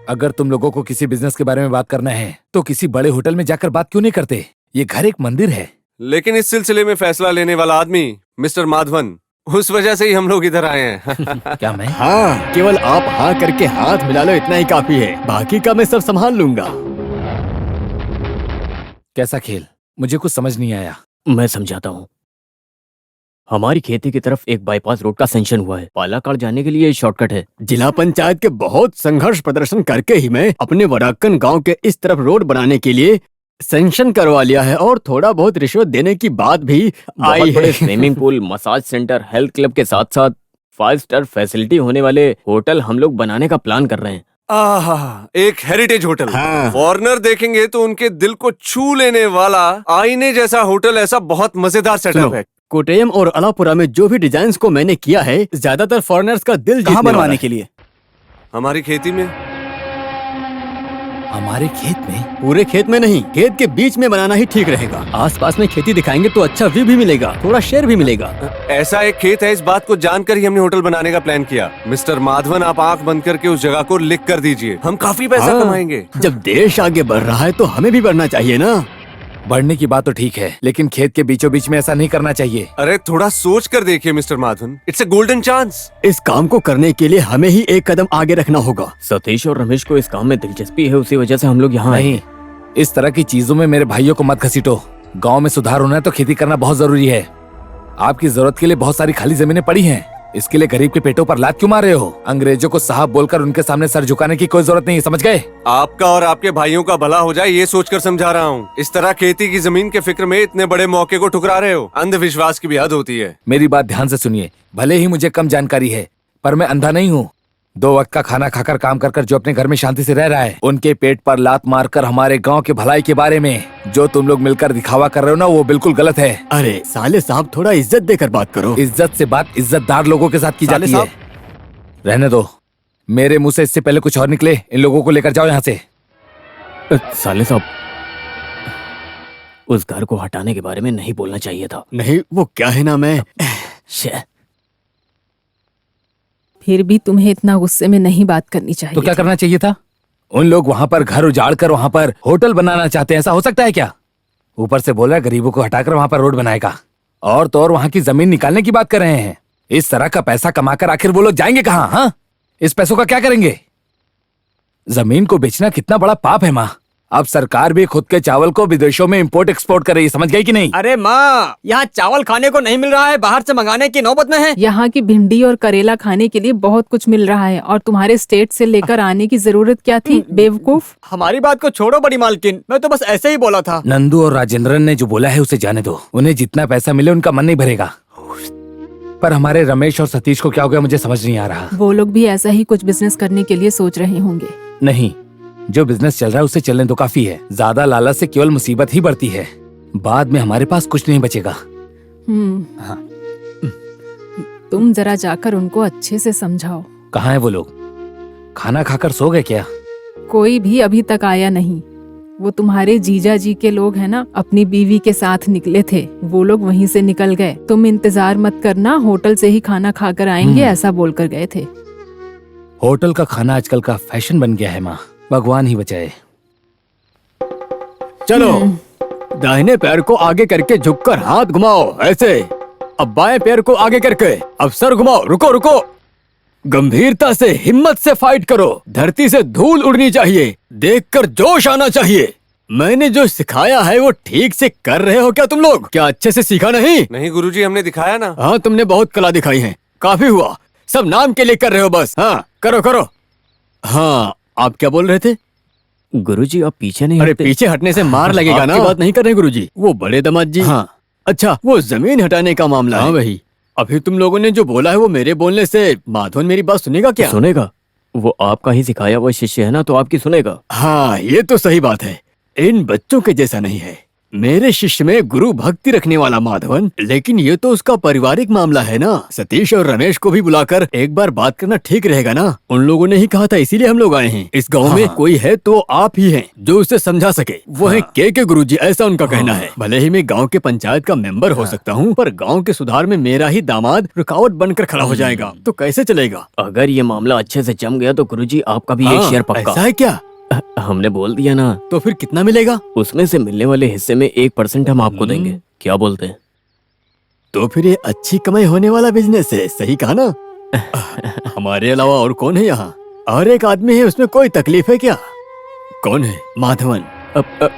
अगर तुम लोगों को किसी बिजनेस के बारे में बात करना है तो किसी बड़े होटल में जाकर बात क्यों नहीं करते? ये घर एक मंदिर है। लेकिन इस सिलसिले में फैसला लेने वाला आदमी मिस्टर माधवन, उस वजह से ही हम लोग इधर आए हैं। क्या मैं? हाँ, केवल आप हाँ करके हाथ मिला लो, इतना ही काफी है। बाकी का मैं सब संभाल लूंगा। कैसा खेल? मुझे कुछ समझ नहीं आया। मैं समझाता हूँ। हमारी खेती की तरफ एक बाईपास रोड का सेंक्शन हुआ है। पालाकाड़ जाने के लिए शॉर्टकट है। जिला पंचायत के बहुत संघर्ष प्रदर्शन करके ही मैं अपने वराकन गांव के इस तरफ रोड बनाने के लिए सेंक्शन करवा लिया है। और थोड़ा बहुत रिश्वत देने की बात भी आई है। Swimming pool, massage centre, health club के साथ साथ 5 स्टार फैसिलिटी होने वाले होटल हम लोग बनाने का प्लान कर रहे हैं। आहा, एक हेरिटेज होटल। हाँ। फॉरेनर देखेंगे तो उनके दिल को छू लेने वाला आईने जैसा होटल, ऐसा बहुत मजेदार सेटअप है। कोटयम और अलापुरा में जो भी डिजाइन्स को मैंने किया है, ज्यादातर फॉरेनर्स का दिल कहाँ जीतने बनवाने वाला के लिए? हमारी खेती में। हमारे खेत में? पूरे खेत में नहीं, खेत के बीच में बनाना ही ठीक रहेगा। आसपास में खेती दिखाएंगे तो अच्छा व्यू भी मिलेगा, थोड़ा शेयर भी मिलेगा। ऐसा एक खेत है, इस बात को जानकर ही हमने होटल बनाने का प्लान किया। मिस्टर माधवन, आप आंख बंद करके उस जगह को लिख कर दीजिए, हम काफी पैसा हाँ, कमाएंगे। जब देश आगे बढ़ रहा है तो हमें भी बढ़ना चाहिए ना। बढ़ने की बात तो ठीक है, लेकिन खेत के बीचों बीच में ऐसा नहीं करना चाहिए। अरे थोड़ा सोच कर देखिए mister Madhavan, it's a golden chance. इस काम को करने के लिए हमें ही एक कदम आगे रखना होगा। सतीश और रमेश को इस काम में दिलचस्पी है, उसी वजह से हम लोग यहाँ आए। नहीं, इस तरह की चीजों में मेरे भाइयों को मत घसीटो। गांव में सुधार होना है तो खेती करना बहुत जरूरी है। आपकी जरूरत के लिए बहुत सारी खाली जमीनें पड़ी हैं। इसके लिए गरीब के पेटों पर लात क्यों मार रहे हो? अंग्रेजों को साहब बोलकर उनके सामने सर झुकाने की कोई जरूरत नहीं, समझ गए? आपका और आपके भाइयों का भला हो जाए, ये सोचकर समझा रहा हूँ। इस तरह खेती की जमीन के फिक्र में इतने बड़े मौके को ठुकरा रहे हो। अंधविश्वास की भी हद होती है। मेरी बात ध्यान से सुनिए। भले ही मुझे कम जानकारी है, पर मैं अंधा नहीं हूँ। 2 वक्त का खाना खाकर काम कर जो अपने घर में शांति से रह रहा है, उनके पेट पर लात मारकर हमारे गांव के भलाई के बारे में जो तुम लोग मिलकर दिखावा कर रहे हो ना, वो बिल्कुल गलत है। अरे साले साहब, थोड़ा इज्जत देकर बात करो। इज्जत से बात इज्जतदार लोगों के साथ की जाती है। रहने दो, मेरे मुंह से इससे पहले कुछ और निकले। इन लोगों को लेकर जाओ यहाँ से। साले साहब, उस घर को हटाने के बारे में नहीं बोलना चाहिए था। नहीं, वो क्या है ना, मैं फिर भी तुम्हें इतना गुस्से में नहीं बात करनी चाहिए। तो क्या करना चाहिए था? उन लोग वहाँ पर घर उजाड़ कर वहाँ पर होटल बनाना चाहते हैं, ऐसा हो सकता है क्या? ऊपर से बोल रहा है गरीबों को हटाकर वहाँ पर रोड बनाएगा, और तो और वहाँ की जमीन निकालने की बात कर रहे हैं। इस तरह का पैसा कमाकर आखिर वो लोग जाएंगे कहाँ? हाँ, इस पैसों का क्या करेंगे? जमीन को बेचना कितना बड़ा पाप है माँ। अब सरकार भी खुद के चावल को विदेशों में इंपोर्ट एक्सपोर्ट कर रही है, समझ गई कि नहीं? अरे माँ, यहाँ चावल खाने को नहीं मिल रहा है, बाहर से मंगाने की नौबत में है। यहाँ की भिंडी और करेला खाने के लिए बहुत कुछ मिल रहा है, और तुम्हारे स्टेट से लेकर आने की जरूरत क्या थी, बेवकूफ? हमारी बात को छोड़ो बड़ी मालकिन, मैं तो बस ऐसे ही बोला था। नंदू और राजेंद्रन ने जो बोला है उसे जाने दो। उन्हें जितना पैसा मिले उनका मन नहीं भरेगा। पर हमारे रमेश और सतीश को क्या हो गया, मुझे समझ नहीं आ रहा। वो लोग भी ऐसा ही कुछ बिजनेस करने के लिए सोच रहे होंगे। नहीं, जो बिजनेस चल रहा है उसे चलने तो काफी है। ज्यादा लालच से केवल मुसीबत ही बढ़ती है, बाद में हमारे पास कुछ नहीं बचेगा। हाँ। तुम जरा जाकर उनको अच्छे से समझाओ। कहाँ है वो लोग? खाना खाकर सो गए क्या? कोई भी अभी तक आया नहीं। वो तुम्हारे जीजा जी के लोग हैं ना, अपनी बीवी के साथ निकले थे, वो लोग वहीं से निकल गए। तुम इंतजार मत करना, होटल से ही खाना खाकर आएंगे, ऐसा बोलकर गए थे। होटल का खाना आजकल का फैशन बन गया है माँ, भगवान ही बचाए। चलो, दाहिने पैर को आगे करके झुककर हाथ घुमाओ, ऐसे। अब बाएं पैर को आगे करके अब सर घुमाओ। रुको रुको, गंभीरता से, हिम्मत से फाइट करो। धरती से धूल उड़नी चाहिए, देखकर जोश आना चाहिए। मैंने जो सिखाया है वो ठीक से कर रहे हो क्या तुम लोग? क्या अच्छे से सीखा नहीं? नहीं गुरुजी, हमने दिखाया ना। हाँ, तुमने बहुत कला दिखाई है, काफी हुआ। सब नाम के लिए कर रहे हो बस। हाँ, करो करो। हाँ, आप क्या बोल रहे थे? गुरुजी आप पीछे नहीं अरे हटते? पीछे हटने से मार लगेगा ना। बात नहीं कर रहे गुरुजी, वो बड़े दामाद जी। हाँ, अच्छा, वो जमीन हटाने का मामला है। वही। अभी तुम लोगों ने जो बोला है वो मेरे बोलने से माधवन मेरी बात सुनेगा क्या? सुनेगा, वो आपका ही सिखाया हुआ शिष्य है ना, तो आपकी सुनेगा। हाँ, ये तो सही बात है। इन बच्चों के जैसा नहीं है। मेरे शिष्य में गुरु भक्ति रखने वाला माधवन, लेकिन ये तो उसका पारिवारिक मामला है ना। सतीश और रमेश को भी बुलाकर एक बार बात करना ठीक रहेगा ना। उन लोगों ने ही कहा था, इसीलिए हम लोग आए हैं। इस गांव में कोई है तो आप ही हैं जो उसे समझा सके। वो है के गुरुजी, ऐसा उनका कहना है। भले ही मैं गाँव के पंचायत का मेंबर हो सकता हूँ, पर गाँव के सुधार में मेरा ही दामाद रुकावट बनकर खड़ा हो जाएगा तो कैसे चलेगा। अगर ये मामला अच्छे से जम गया तो गुरुजी आपका भी एक शेयर पक्का। ऐसा है क्या? हमने बोल दिया ना। तो फिर कितना मिलेगा? उसमें से मिलने वाले हिस्से में 1% हम आपको देंगे। क्या बोलते हैं? तो फिर ये अच्छी कमाई होने वाला बिजनेस है, सही कहा ना? हमारे अलावा और कौन है यहाँ? और एक आदमी है, उसमें कोई तकलीफ है क्या? कौन है? माधवन।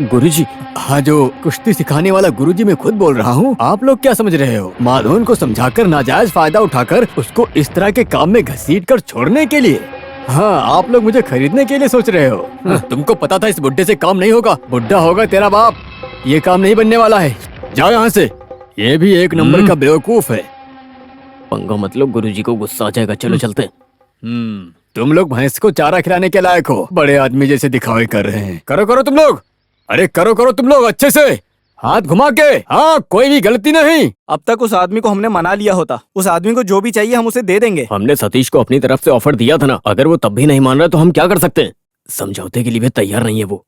गुरुजी। हाँ, जो कुश्ती सिखाने वाला गुरुजी मैं खुद बोल रहा हूँ। आप लोग क्या समझ रहे हो? माधवन को समझाकर नाजायज फायदा उठाकर उसको इस तरह के काम में घसीटकर छोड़ने के लिए? हाँ, आप लोग मुझे खरीदने के लिए सोच रहे हो। तुमको पता था इस बुड्ढे से काम नहीं होगा। बुड्ढा होगा तेरा बाप, ये काम नहीं बनने वाला है। जाओ यहाँ से। ये भी एक नंबर का बेवकूफ है। पंगा मतलब गुरुजी को गुस्सा आ जाएगा। चलो चलते हैं। तुम लोग भैंस को चारा खिलाने के लायक हो। बड़े आदमी जैसे दिखावे कर रहे हैं। करो तुम लोग। अरे करो तुम लोग अच्छे से, हाथ घुमा के। हाँ, कोई भी गलती नहीं। अब तक उस आदमी को हमने मना लिया होता। उस आदमी को जो भी चाहिए हम उसे दे देंगे। हमने सतीश को अपनी तरफ से ऑफर दिया था ना। अगर वो तब भी नहीं मान रहा तो हम क्या कर सकते हैं? समझौते के लिए भी तैयार नहीं है वो।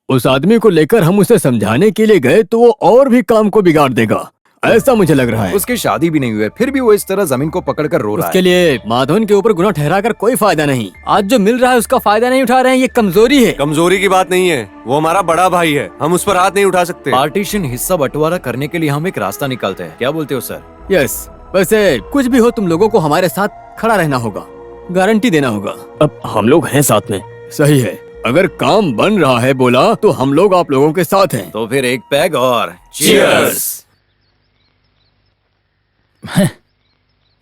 उस आदमी को लेकर हम उसे समझाने के लिए गए तो वो और भी काम को बिगाड़ देगा, ऐसा मुझे लग रहा है। उसकी शादी भी नहीं हुई है, फिर भी वो इस तरह जमीन को पकड़कर रो रहा है। उसके लिए माधवन के ऊपर गुनाह ठहराकर कोई फायदा नहीं। आज जो मिल रहा है उसका फायदा नहीं उठा रहे हैं, ये कमजोरी है। कमजोरी की बात नहीं है, वो हमारा बड़ा भाई है, हम उस पर हाथ नहीं उठा सकते। पार्टीशन हिस्सा बंटवारा करने के लिए हम एक रास्ता निकालते हैं। क्या बोलते हो सर? यस। वैसे कुछ भी हो तुम लोगों को हमारे साथ खड़ा रहना होगा, गारंटी देना होगा। अब हम लोग हैं साथ में। सही है। अगर काम बन रहा है बोला तो हम लोग आप लोगों के साथ हैं। तो फिर एक पैग और चीयर्स।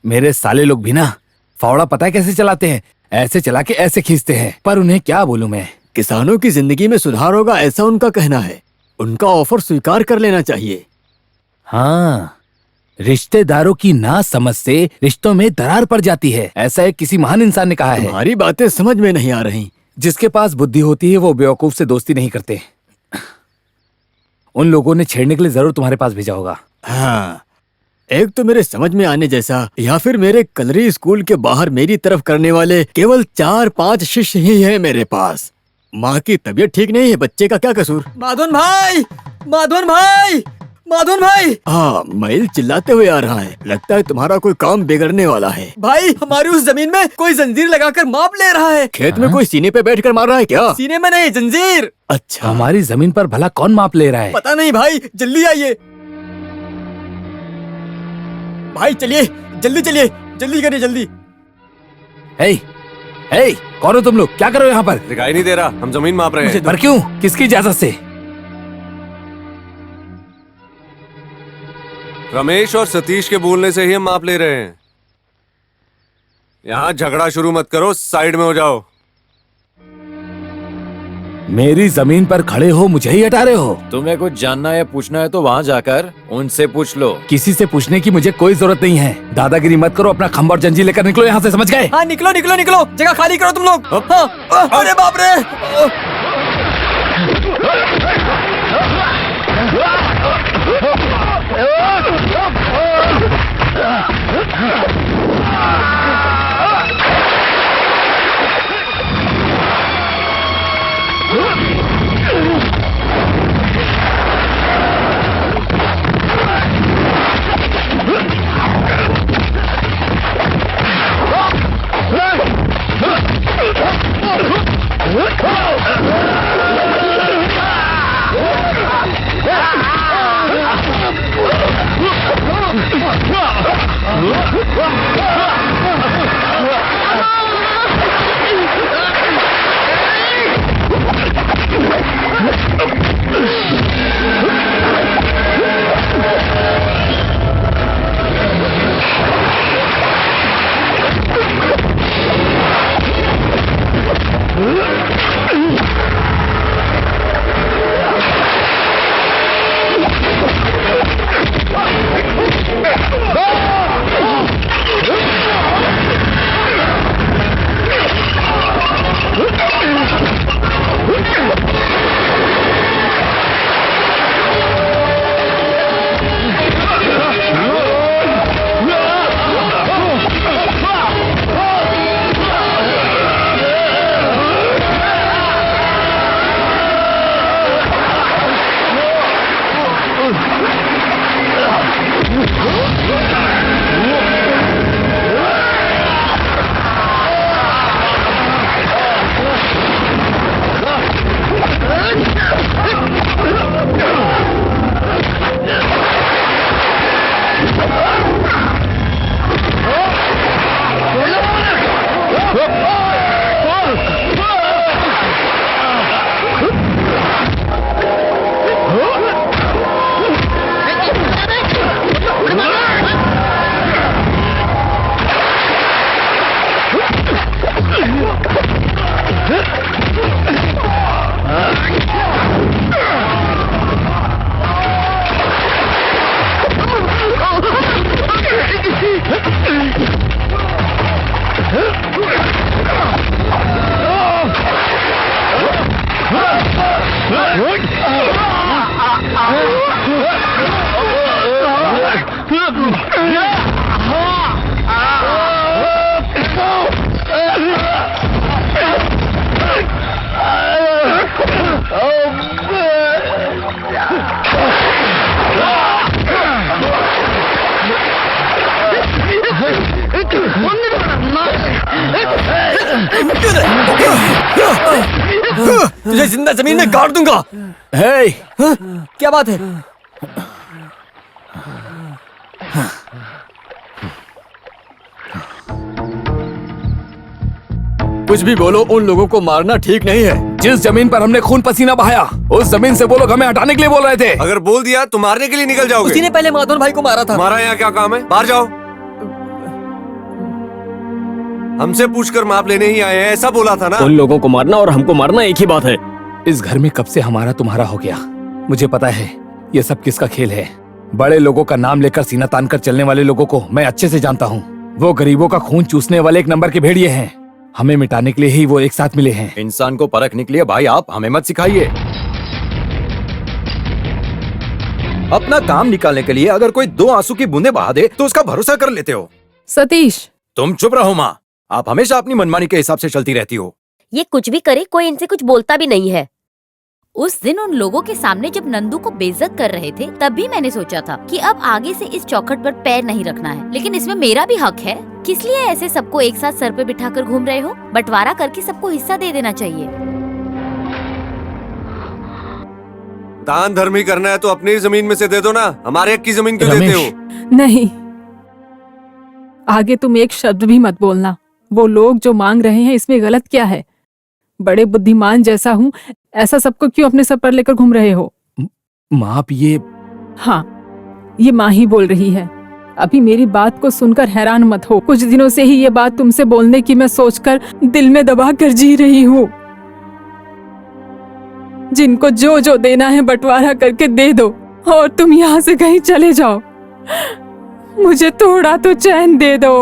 मेरे साले लोग भी ना फावड़ा पता है कैसे चलाते हैं? ऐसे चला के ऐसे खींचते हैं। पर उन्हें क्या बोलूं मैं? किसानों की जिंदगी में सुधार होगा ऐसा उनका कहना है। उनका ऑफर स्वीकार कर लेना चाहिए। हाँ, रिश्तेदारों की ना समझ से रिश्तों में दरार पड़ जाती है, ऐसा एक किसी महान इंसान ने कहा है। तुम्हारी बातें समझ में नहीं आ रही। जिसके पास बुद्धि होती है वो बेवकूफ से दोस्ती नहीं करते। उन लोगों ने छेड़ने के लिए जरूर तुम्हारे पास भेजा होगा। हाँ, एक तो मेरे समझ में आने जैसा, या फिर मेरे कलरी स्कूल के बाहर मेरी तरफ करने वाले केवल 4-5 शिष्य ही हैं मेरे पास। माँ की तबीयत ठीक नहीं है, बच्चे का क्या कसूर? माधवन भाई, माधवन भाई, माधवन भाई। हाँ, मैल चिल्लाते हुए आ रहा है। लगता है तुम्हारा कोई काम बिगड़ने वाला है। भाई, हमारी उस जमीन में कोई जंजीर लगाकर माप ले रहा है। खेत में कोई सीने पे बैठकर मार रहा है क्या? सीने में नहीं, जंजीर। अच्छा, हमारी जमीन पर भला कौन माप ले रहा है? पता नहीं भाई, जल्दी आइए भाई। चलिए जल्दी, चलिए जल्दी करिए, जल्दी। हे, कौन हो तुम लोग? क्या कर रहे हो यहाँ पर? दिखाई नहीं दे रहा, हम जमीन माप रहे हैं। पर क्यों? किसकी इजाजत से? रमेश और सतीश के बोलने से ही हम माप ले रहे हैं। यहाँ झगड़ा शुरू मत करो, साइड में हो जाओ। मेरी जमीन पर खड़े हो, मुझे ही हटा रहे हो? तुम्हें कुछ जानना या पूछना है तो वहाँ जाकर उनसे पूछ लो। किसी से पूछने की मुझे कोई जरूरत नहीं है। दादागिरी मत करो, अपना खंबा और जंजीर लेकर निकलो यहाँ से, समझ गए? हाँ, निकलो निकलो निकलो, जगह खाली करो तुम लोग। हाँ, अरे बाप रे। तुझे जिंदा जमीन में गाड़ दूंगा। हे, क्या बात है? कुछ भी बोलो, उन लोगों को मारना ठीक नहीं है। जिस जमीन पर हमने खून पसीना बहाया, उस जमीन से वो लोग हमें हटाने के लिए बोल रहे थे। अगर बोल दिया तो मारने के लिए निकल जाओगे। उसी ने पहले माधवन भाई को मारा था। हमारा यहाँ क्या काम है? बाहर जाओ। हमसे पूछकर माप लेने ही आए हैं, ऐसा बोला था ना। उन लोगों को मारना और हमको मारना एक ही बात है। इस घर में कब से हमारा तुम्हारा हो गया। मुझे पता है ये सब किसका खेल है। बड़े लोगों का नाम लेकर सीना तान कर चलने वाले लोगों को मैं अच्छे से जानता हूँ। वो गरीबों का खून चूसने वाले एक नंबर के भेड़िए हैं। हमें मिटाने के लिए ही वो एक साथ मिले हैं। इंसान को परखने के लिए भाई आप हमें मत सिखाइए। अपना काम निकालने के लिए अगर कोई 2 आंसू की बूंदें बहा दे तो उसका भरोसा कर लेते हो। सतीश, तुम चुप रहो माँ। आप हमेशा अपनी मनमानी के हिसाब से चलती रहती हो। ये कुछ भी करे, कोई इनसे कुछ बोलता भी नहीं है। उस दिन उन लोगों के सामने जब नंदू को बेइज्जत कर रहे थे, तब भी मैंने सोचा था कि अब आगे से इस चौखट पर पैर नहीं रखना है। लेकिन इसमें मेरा भी हक है। किस लिए ऐसे सबको एक साथ सर पे बिठाकर घूम रहे हो? बंटवारा करके सबको हिस्सा दे देना चाहिए। दान धर्म ही करना है तो अपनी जमीन में से दे दो ना। हमारे हक की जमीन क्यों देते हो? नहीं, आगे तुम एक शब्द भी मत बोलना। वो लोग जो मांग रहे हैं, इसमें गलत क्या है? बड़े बुद्धिमान जैसा हूँ, ऐसा सबको क्यों अपने सर पर लेकर घूम रहे हो? माँ आप ये... हाँ, ये माँ ही बोल रही है। अभी मेरी बात को सुनकर हैरान मत हो। कुछ दिनों से ही ये बात तुमसे बोलने की मैं सोचकर दिल में दबा कर जी रही हूँ। जिनको जो जो देना है बंटवारा करके दे दो और तुम यहाँ से कहीं चले जाओ। मुझे थोड़ा तो चैन दे दो।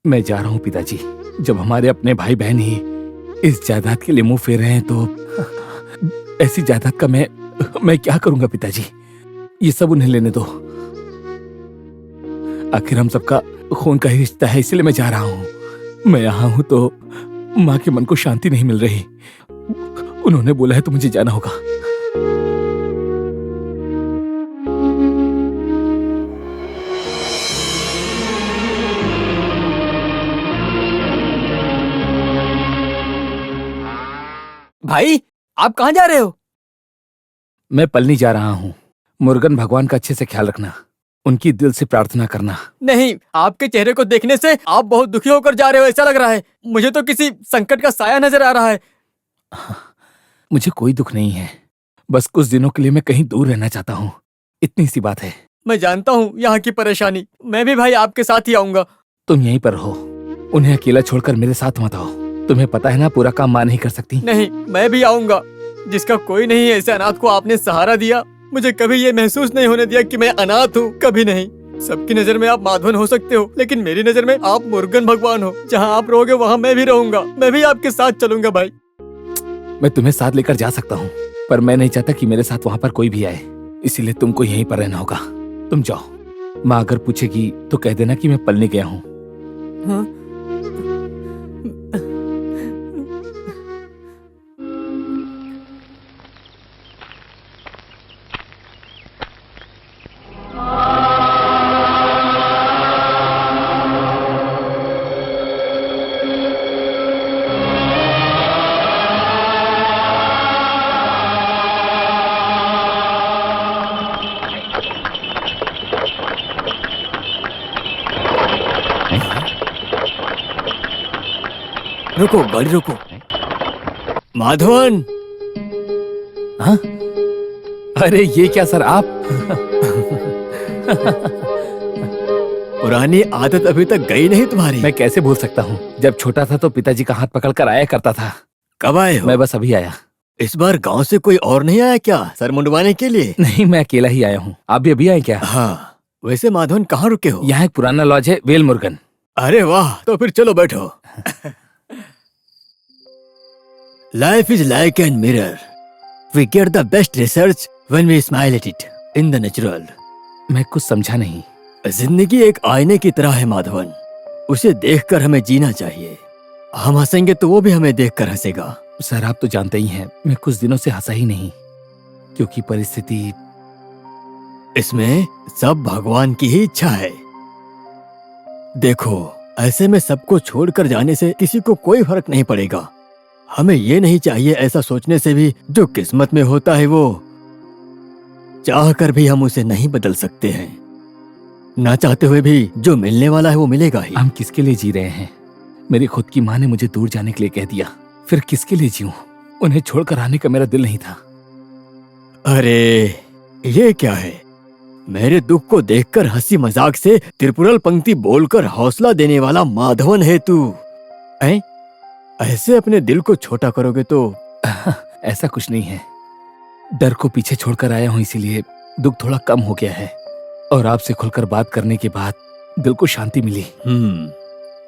मैं जा रहा हूँ पिताजी। जब हमारे अपने भाई बहन ही इस जायदाद के लिए मुंह फेर रहे हैं तो ऐसी जायदाद का मैं क्या करूंगा पिताजी? ये सब उन्हें लेने दो। आखिर हम सबका खून का ही रिश्ता है, इसलिए मैं जा रहा हूँ। मैं यहाँ हूँ तो माँ के मन को शांति नहीं मिल रही। उन्होंने बोला है तो मुझे जाना होगा। भाई, आप कहाँ जा रहे हो? मैं पलनी जा रहा हूँ। मुर्गन भगवान का अच्छे से ख्याल रखना, उनकी दिल से प्रार्थना करना। नहीं, आपके चेहरे को देखने से आप बहुत दुखी होकर जा रहे हो ऐसा लग रहा है। मुझे तो किसी संकट का साया नजर आ रहा है। मुझे कोई दुख नहीं है, बस कुछ दिनों के लिए मैं कहीं दूर रहना चाहता हूँ, इतनी सी बात है। मैं जानता हूँ यहाँ की परेशानी। मैं भी भाई आपके साथ ही आऊंगा। तुम यहीं पर रहो, उन्हें अकेला छोड़कर मेरे साथ मत आओ। तुम्हें पता है ना, पूरा काम माँ नहीं कर सकती। नहीं, मैं भी आऊंगा। जिसका कोई नहीं है ऐसे अनाथ को आपने सहारा दिया। मुझे कभी ये महसूस नहीं होने दिया कि मैं अनाथ हूँ, कभी नहीं। सबकी नजर में आप माधवन हो सकते हो, लेकिन मेरी नजर में आप मुर्गन भगवान हो। जहाँ आप रहोगे वहाँ मैं भी रहूंगा। मैं भी आपके साथ चलूंगा भाई। मैं तुम्हें साथ लेकर जा सकता हूँ, पर मैं नहीं चाहता कि मेरे साथ वहाँ पर कोई भी आए, इसीलिए तुमको यहीं पर रहना होगा। तुम जाओ। माँ अगर पूछेगी तो कह देना कि मैं पलने गया हूँ। हाँ? रुको, गाड़ी रुको। माधवन! हाँ? अरे ये क्या सर, आप? पुरानी आदत अभी तक गई नहीं तुम्हारी? मैं कैसे भूल सकता हूँ? जब छोटा था तो पिताजी का हाथ पकड़कर आया करता था। कब आए हो? मैं बस अभी आया। इस बार गांव से कोई और नहीं आया क्या सर मुंडवाने के लिए? नहीं, मैं अकेला ही आया हूँ। आप भी अभी आए क्या? हाँ। वैसे माधवन कहाँ रुके हो? यहाँ एक पुराना लॉज है, वेल मुर्गन। अरे वाह, तो फिर चलो बैठो। Life is like a mirror. We get the best research when we smile at it in the natural. मैं कुछ समझा नहीं। जिंदगी एक आईने की तरह है माधवन, उसे देखकर हमें जीना चाहिए। हम हंसेंगे तो वो भी हमें देखकर हंसेगा। सर आप तो जानते ही हैं मैं कुछ दिनों से हंसा ही नहीं, क्योंकि परिस्थिति। इसमें सब भगवान की ही इच्छा है। देखो, ऐसे में सबको छोड़कर जाने से किसी को कोई फर्क नहीं पड़ेगा। हमें ये नहीं चाहिए ऐसा सोचने से भी जो किस्मत में होता है वो चाह कर भी हम उसे नहीं बदल सकते हैं। ना चाहते हुए भी जो मिलने वाला है वो मिलेगा ही। हम किसके लिए जी रहे हैं? मेरी खुद की माँ ने मुझे दूर जाने के लिए कह दिया, फिर किसके लिए जीऊं? उन्हें छोड़कर आने का मेरा दिल नहीं था। अरे ये क्या है? मेरे दुख को देखकर हंसी मजाक से त्रिपुरल पंक्ति बोलकर हौसला देने वाला माधवन है तू। ऐसे अपने दिल को छोटा करोगे तो ऐसा कुछ नहीं है। डर को पीछे छोड़कर आया हूँ, इसीलिए दुख थोड़ा कम हो गया है। और आपसे खुलकर बात करने के बाद दिल को शांति मिली।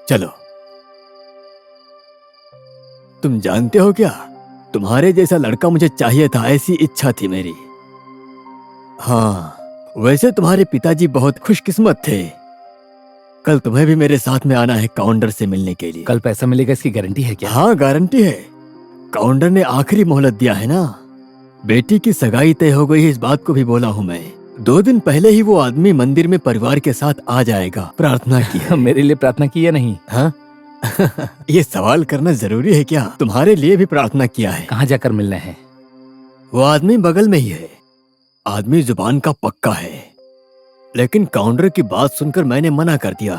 चलो, तुम जानते हो क्या, तुम्हारे जैसा लड़का मुझे चाहिए था, ऐसी इच्छा थी मेरी। हाँ, वैसे तुम्हारे पिताजी बहुत खुशकिस्मत थे। कल तुम्हें भी मेरे साथ में आना है काउंटर से मिलने के लिए। कल पैसा मिलेगा, इसकी गारंटी है क्या? हाँ, गारंटी है। काउंटर ने आखिरी मोहलत दिया है ना। बेटी की सगाई तय हो गई है, इस बात को भी बोला हूँ मैं। 2 दिन पहले ही वो आदमी मंदिर में परिवार के साथ आ जाएगा। प्रार्थना की है। मेरे लिए प्रार्थना की या नहीं? हाँ? ये सवाल करना जरूरी है क्या? तुम्हारे लिए भी प्रार्थना किया है। कहाँ जाकर मिलना है? वो आदमी बगल में ही है। आदमी जुबान का पक्का है, लेकिन काउंटर की बात सुनकर मैंने मना कर दिया।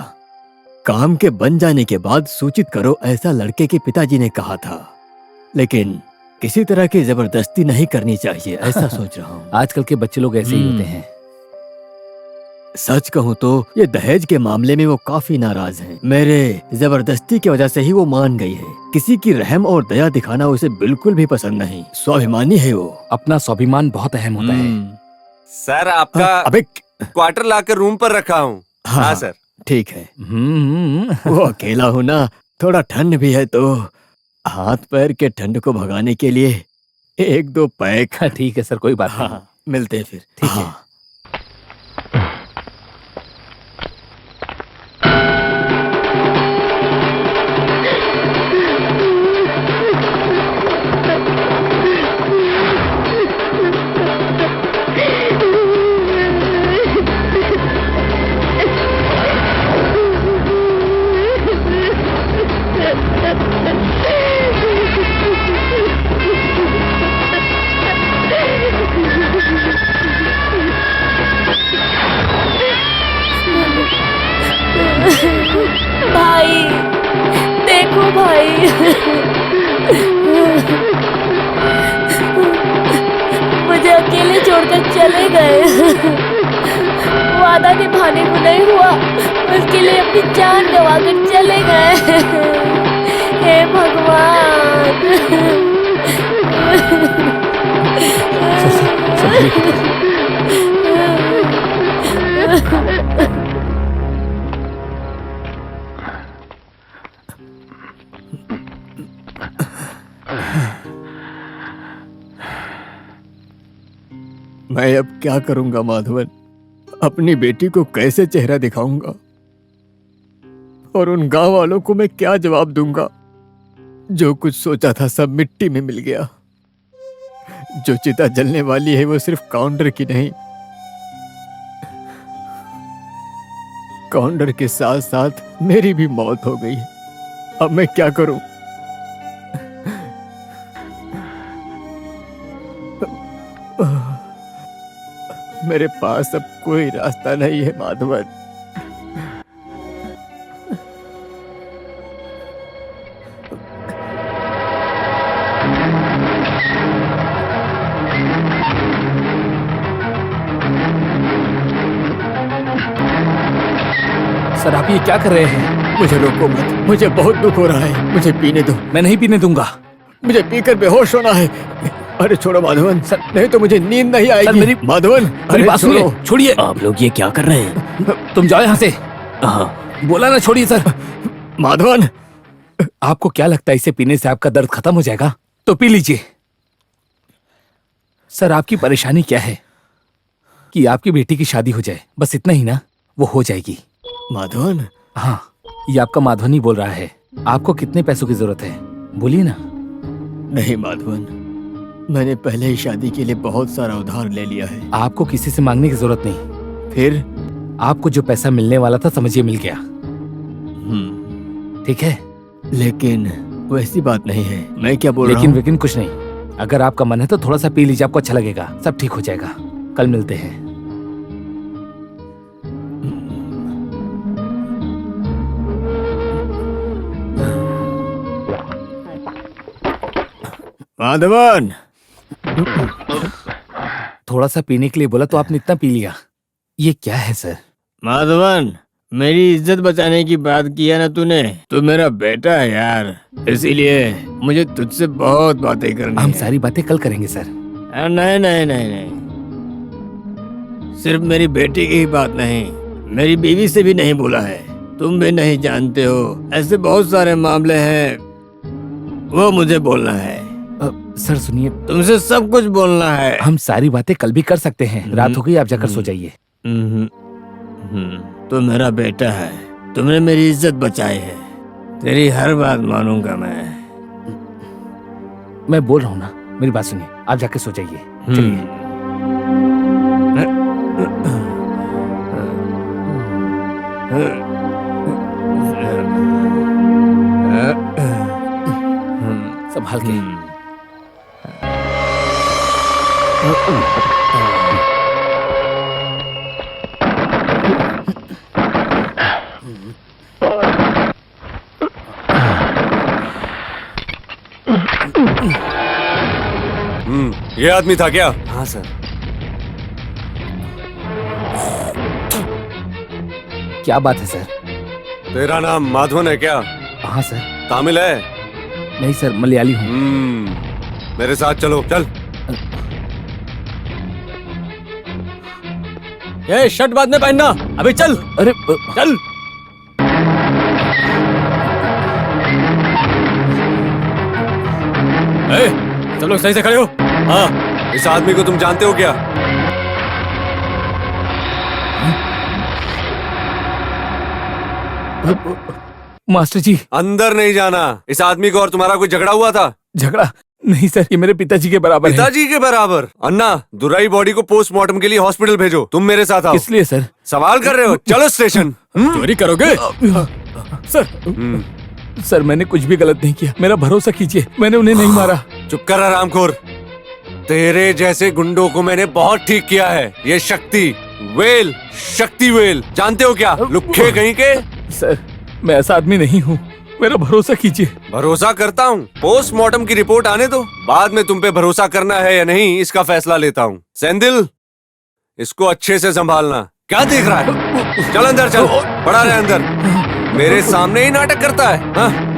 काम के बन जाने के बाद सूचित करो, ऐसा लड़के के पिताजी ने कहा था। लेकिन किसी तरह की जबरदस्ती नहीं करनी चाहिए, ऐसा सोच रहा हूँ। आजकल के बच्चे लोग ऐसे ही होते हैं। सच कहूँ तो ये दहेज के मामले में वो काफी नाराज हैं। मेरे जबरदस्ती की वजह से ही वो मान गई है। किसी की रहम और दया दिखाना उसे बिल्कुल भी पसंद नहीं। स्वाभिमानी है वो। अपना स्वाभिमान बहुत अहम होता है। सर आपका अबे क्वार्टर लाकर रूम पर रखा हूँ। हाँ सर, ठीक है। वो अकेला हूँ ना, थोड़ा ठंड भी है तो हाथ पैर के ठंड को भगाने के लिए 1-2 पैक। ठीक है सर, कोई बात नहीं। हाँ, मिलते हैं फिर। ठीक है। भाई देखो भाई, मुझे अकेले छोड़कर चले गए। वादा निभाने को नहीं हुआ, उसके लिए अपनी जान गंवाकर चले गए। हे भगवान। मैं अब क्या करूंगा माधवन? अपनी बेटी को कैसे चेहरा दिखाऊंगा? और उन गांव वालों को मैं क्या जवाब दूंगा? जो कुछ सोचा था सब मिट्टी में मिल गया। जो चिता जलने वाली है वो सिर्फ काउंटर की नहीं, काउंटर के साथ साथ मेरी भी मौत हो गई। अब मैं क्या करूं? मेरे पास अब कोई रास्ता नहीं है माधवन। सर आप ये क्या कर रहे हैं? मुझे रोको मत, मुझे बहुत दुख हो रहा है। मुझे पीने दो। मैं नहीं पीने दूंगा। मुझे पीकर बेहोश होना है। अरे छोड़ो माधवन, सर नहीं तो मुझे नींद नहीं आएगी। सर मेरी माधवन, मेरी बात सुनिए। छोड़िए। आप लोग ये क्या कर रहे हैं? तुम जाओ यहाँ से। हाँ। बोला ना छोड़िए सर। माधवन, आपको क्या लगता है इसे पीने से आपका दर्द खत्म हो जाएगा? तो पी लीजिए। सर आपकी परेशानी क्या है? कि आपकी बेटी की शादी हो जाए, बस इतना ही ना? वो हो जाएगी। माधवन? हाँ, ये आपका माधवन ही बोल रहा है। आपको कितने पैसों की जरूरत है, बोलिए ना। नहीं माधवन, मैंने पहले ही शादी के लिए बहुत सारा उधार ले लिया है। आपको किसी से मांगने की जरूरत नहीं। फिर आपको जो पैसा मिलने वाला था समझिए मिल गया। ठीक है, लेकिन वैसी बात नहीं है। मैं क्या बोल रहा लेकिन हूँ? वेकिन कुछ नहीं। अगर आपका मन है तो थोड़ा सा पी लीजिए, आपको अच्छा लगेगा। सब ठीक हो जाएगा। कल मिलते हैं। माधवन! थोड़ा सा पीने के लिए बोला तो आपने इतना पी लिया। ये क्या है सर? माधवन, मेरी इज्जत बचाने की बात किया ना तूने, तो मेरा बेटा है यार, इसीलिए मुझे तुझसे बहुत बातें करनी हम है। सारी बातें कल करेंगे सर। नहीं नहीं नहीं नहीं, सिर्फ मेरी बेटी की ही बात नहीं, मेरी बीवी से भी नहीं बोला है। तुम भी नहीं जानते हो, ऐसे बहुत सारे मामले हैं, वो मुझे बोलना है। सर सुनिए, तुमसे सब कुछ बोलना है। हम सारी बातें कल भी कर सकते हैं। रात हो गई, आप जाकर सो जाइए। तो मेरा बेटा है, तुमने मेरी इज्जत बचाई है, तेरी हर बात मानूंगा मैं बोल रहा हूँ ना, मेरी बात सुनिए, आप जाके सो जाइए। चलिए। संभाल के। ये आदमी था क्या? हाँ सर। क्या बात है सर? तेरा नाम माधवन है क्या? हाँ सर। तामिल है? नहीं सर, मलयाली हूँ। मेरे साथ चलो, चल। ये शर्ट बाद में पहनना, अभी चल। अरे चल। सब लोग सही से खड़े हो। हाँ। इस आदमी को तुम जानते हो क्या? मास्टर जी, अंदर नहीं जाना। इस आदमी को और तुम्हारा कोई झगड़ा हुआ था? झगड़ा नहीं सर, ये मेरे पिताजी के बराबर है। पिताजी के बराबर? अन्ना, दुराई बॉडी को पोस्टमार्टम के लिए हॉस्पिटल भेजो। तुम मेरे साथ आओ। किस लिए सर? सवाल कर रहे हो? चलो स्टेशन। चोरी करोगे? सर सर, मैंने कुछ भी गलत नहीं किया, मेरा भरोसा कीजिए, मैंने उन्हें नहीं मारा। चुप कर हरामखोर। तेरे जैसे गुंडों को मैंने बहुत ठीक किया है। ये शक्ति वेल जानते हो क्या? लुक्खे कहीं के। सर, मैं ऐसा आदमी नहीं हूँ, मेरा भरोसा कीजिए। भरोसा करता हूँ? पोस्टमार्टम की रिपोर्ट आने दो, बाद में तुम पे भरोसा करना है या नहीं इसका फैसला लेता हूँ। सेंदिल, इसको अच्छे से संभालना। क्या देख रहा है? चल अंदर चल, पड़ा रहे अंदर। मेरे सामने ही नाटक करता है। हाँ?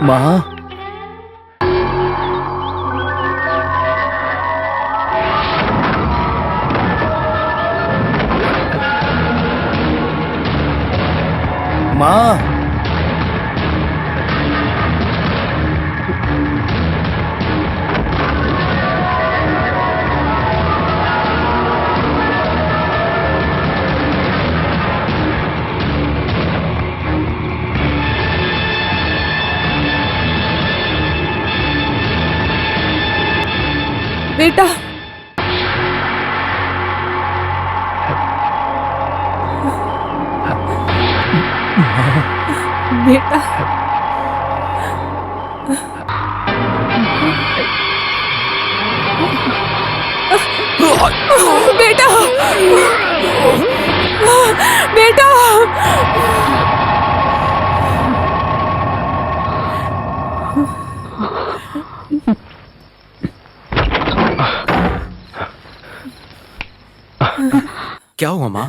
माँ, माँ, बेटा, बेटा, बेटा, बेटा, क्या हुआ माँ?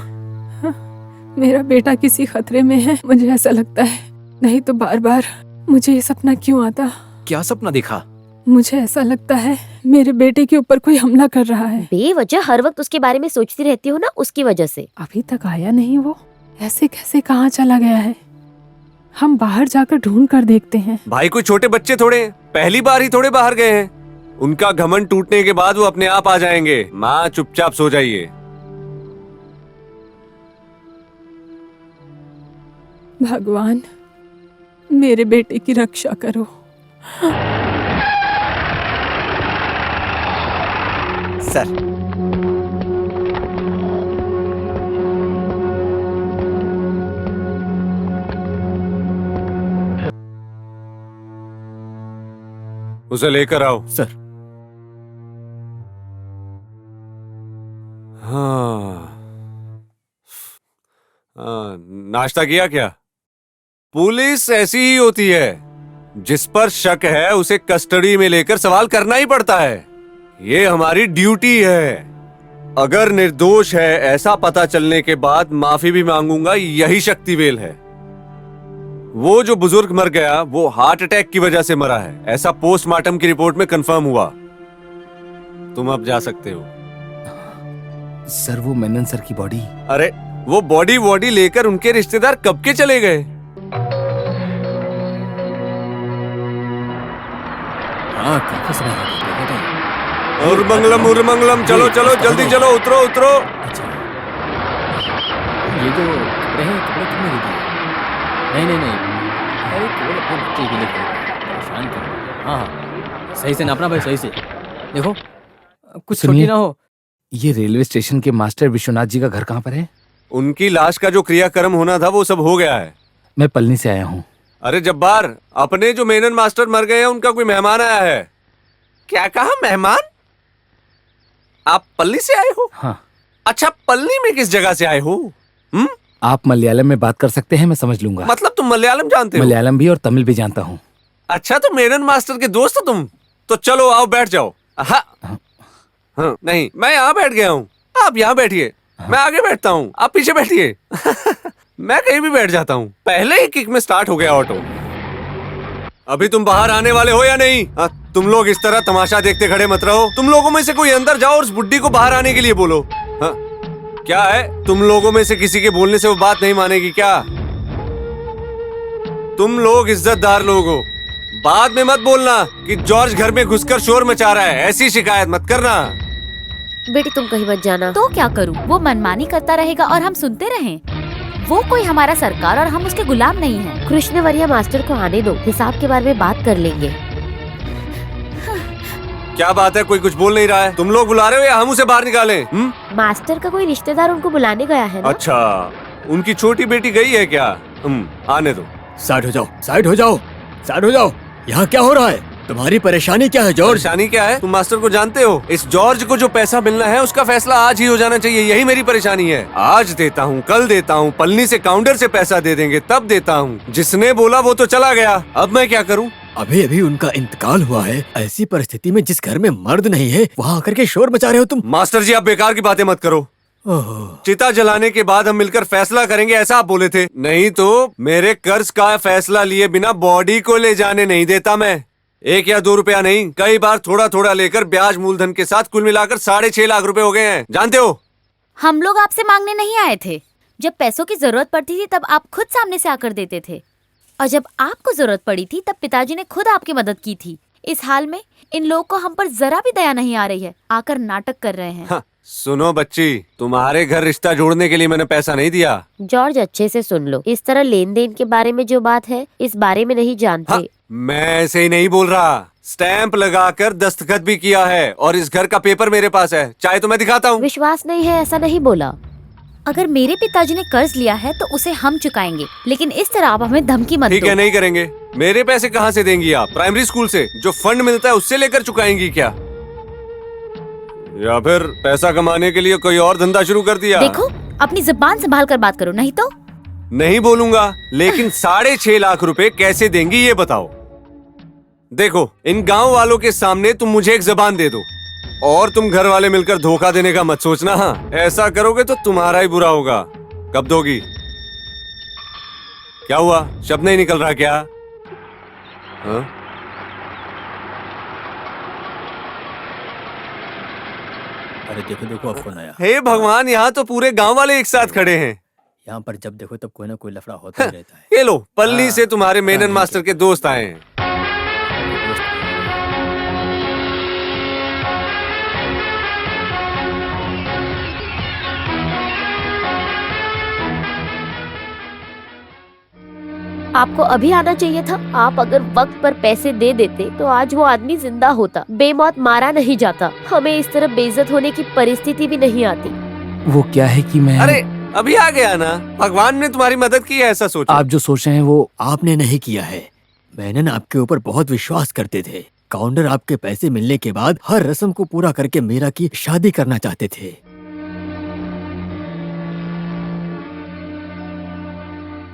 मेरा बेटा किसी खतरे में है, मुझे ऐसा लगता है। नहीं तो बार बार मुझे ये सपना क्यों आता? क्या सपना देखा? मुझे ऐसा लगता है मेरे बेटे के ऊपर कोई हमला कर रहा है। बेवजह हर वक्त उसके बारे में सोचती रहती हो ना, उसकी वजह से। अभी तक आया नहीं वो, ऐसे कैसे कहाँ चला गया है? हम बाहर जाकर ढूंढ कर देखते हैं। भाई कोई छोटे बच्चे थोड़े हैं, पहली बार ही थोड़े बाहर गए हैं। उनका घमंड टूटने के बाद वो अपने आप आ जाएंगे। माँ चुपचाप सो जाइए। भगवान मेरे बेटे की रक्षा करो। सर, उसे लेकर आओ। सर। नाश्ता किया क्या? पुलिस ऐसी ही होती है, जिस पर शक है उसे कस्टडी में लेकर सवाल करना ही पड़ता है। ये हमारी ड्यूटी है। अगर निर्दोष है ऐसा पता चलने के बाद माफी भी मांगूंगा, यही शक्तिवेल है। वो जो बुजुर्ग मर गया वो हार्ट अटैक की वजह से मरा है, ऐसा पोस्टमार्टम की रिपोर्ट में कंफर्म हुआ। तुम अब जा सकते हो। सर वो मेनन सर की बॉडी। अरे वो बॉडी लेकर उनके रिश्तेदार कब के चले गए? हाँ काफी समय हो गया। उर्मंगलम, चलो चलो जल्दी चलो, उतरो उतरो। अच्छा ये जो कपड़े हैं, कपड़े कितने दे दिए? नहीं अरे केवल अपने बच्चे के लिए परेशान कर रहे हैं। हाँ सही से नापना भाई, सही से देखो कुछ छोटी ना हो। ये रेलवे स्टेशन के मास्टर विश्वनाथ जी का घर कहाँ पर है? उनकी लाश का जो क्रियाक्रम होना था वो सब हो गया है। मैं पलनी से आया हूँ। अरे जब्बार, अपने जो मेनन मास्टर मर गए हैं उनका कोई मेहमान आया है। क्या कहा? मेहमान? आप पल्ली से आए हो? हाँ। अच्छा, पल्ली में किस जगह से आए हो? आप मलयालम में बात कर सकते हैं, मैं समझ लूंगा। मतलब तुम मलयालम जानते हो? मलयालम भी और तमिल भी जानता हूँ। अच्छा, तो मेनन मास्टर के दोस्त हो तुम? तो चलो आओ बैठ जाओ। हाँ, नहीं मैं यहाँ बैठ गया हूँ, आप यहाँ बैठिए। मैं आगे बैठता हूँ, आप पीछे बैठिए। मैं कहीं भी बैठ जाता हूँ। पहले ही किक में स्टार्ट हो गया ऑटो। अभी तुम बाहर आने वाले हो या नहीं? तुम लोग इस तरह तमाशा देखते खड़े मत रहो। तुम लोगों में से कोई अंदर जाओ और उस बुड्ढी को बाहर आने के लिए बोलो। हाँ, क्या है? तुम लोगों में से किसी के बोलने से वो बात नहीं मानेगी क्या? तुम लोग इज्जतदार लोग हो। बाद में मत बोलना कि जॉर्ज घर में घुसकर शोर मचा रहा है, ऐसी शिकायत मत करना। बेटी तुम कहीं मत जाना। तो क्या करूं? वो मनमानी करता रहेगा और हम सुनते रहें? वो कोई हमारा सरकार और हम उसके गुलाम नहीं हैं। कृष्णवर्या मास्टर को आने दो, हिसाब के बारे में बात कर लेंगे। क्या बात है, कोई कुछ बोल नहीं रहा है? तुम लोग बुला रहे हो या हम उसे बाहर निकालें? मास्टर का कोई रिश्तेदार उनको बुलाने गया है ना? अच्छा, उनकी छोटी बेटी गई है क्या? आने दो। साइड हो जाओ, साइड हो जाओ, साइड हो जाओ। यहाँ क्या हो रहा है? तुम्हारी परेशानी क्या है जॉर्ज? परेशानी क्या है? तुम मास्टर को जानते हो? इस जॉर्ज को जो पैसा मिलना है उसका फैसला आज ही हो जाना चाहिए, यही मेरी परेशानी है। आज देता हूँ, कल देता हूँ, पलनी से काउंटर से पैसा दे देंगे तब देता हूँ। जिसने बोला वो तो चला गया, अब मैं क्या करूँ? अभी अभी उनका इंतकाल हुआ है। ऐसी परिस्थिति में जिस घर में मर्द नहीं है वहाँ आकर के शोर मचा रहे हो तुम। मास्टर जी, आप बेकार की बातें मत करो। चिता जलाने के बाद हम मिलकर फैसला करेंगे, ऐसा आप बोले थे। नहीं तो मेरे कर्ज का फैसला लिए बिना बॉडी को ले जाने नहीं देता मैं। 1 या 2 रुपया नहीं, कई बार थोड़ा थोड़ा लेकर ब्याज मूलधन के साथ कुल मिलाकर 6.5 लाख रुपए हो गए हैं, जानते हो? हम लोग आपसे मांगने नहीं आए थे। जब पैसों की जरूरत पड़ती थी तब आप खुद सामने से आकर देते थे, और जब आपको जरूरत पड़ी थी तब पिताजी ने खुद आपकी मदद की थी। इस हाल में इन लोगों को हम पर जरा भी दया नहीं आ रही है, आकर नाटक कर रहे हैं। हाँ, सुनो बच्ची, तुम्हारे घर रिश्ता जोड़ने के लिए मैंने पैसा नहीं दिया। जॉर्ज अच्छे से सुन लो, इस तरह लेन देन के बारे में जो बात है इस बारे में नहीं जानते। हाँ, मैं ऐसे ही नहीं बोल रहा। स्टैंप लगाकर दस्तखत भी किया है और इस घर का पेपर मेरे पास है, चाहे तो मैं दिखाता हूँ। विश्वास नहीं है ऐसा नहीं बोला। अगर मेरे पिताजी ने कर्ज लिया है तो उसे हम चुकाएंगे, लेकिन इस तरह आप हमें धमकी मत दो। ठीक है, नहीं करेंगे। मेरे पैसे कहाँ से देंगी आप? प्राइमरी स्कूल से जो फंड मिलता है उससे लेकर चुकाएंगी क्या? या फिर पैसा कमाने के लिए कोई और धंधा शुरू कर दिया। देखो, अपनी जुबान संभाल कर बात करो, नहीं तो। नहीं बोलूंगा, लेकिन 6.5 लाख रुपए कैसे देंगी ये बताओ। देखो, इन गांव वालों के सामने तुम मुझे एक जबान दे दो और तुम घर वाले मिलकर धोखा देने का मत सोचना। हाँ, ऐसा करोगे तो तुम्हारा ही बुरा होगा। कब दोगी? क्या हुआ, शब्द नहीं निकल रहा क्या? हाँ? अरे देखो देखो, अब फोन आया। हे भगवान, यहाँ तो पूरे गांव वाले एक साथ खड़े हैं। यहाँ पर जब देखो तब कोई ना कोई लफड़ा होता ही रहता है। ये लो, पल्ली से तुम्हारे मेनन मास्टर के दोस्त आए हैं। आपको अभी आना चाहिए था। आप अगर वक्त पर पैसे दे देते तो आज वो आदमी जिंदा होता, बेमौत मारा नहीं जाता, हमें इस तरह बेइज्जत होने की परिस्थिति भी नहीं आती। वो क्या है कि मैं अरे अभी आ गया ना, भगवान ने तुम्हारी मदद की है ऐसा सोचो। आप जो सोच रहे हैं वो आपने नहीं किया है। मैंने आपके ऊपर बहुत विश्वास करते थे। काउंटर आपके पैसे मिलने के बाद हर रस्म को पूरा करके मीरा की शादी करना चाहते थे।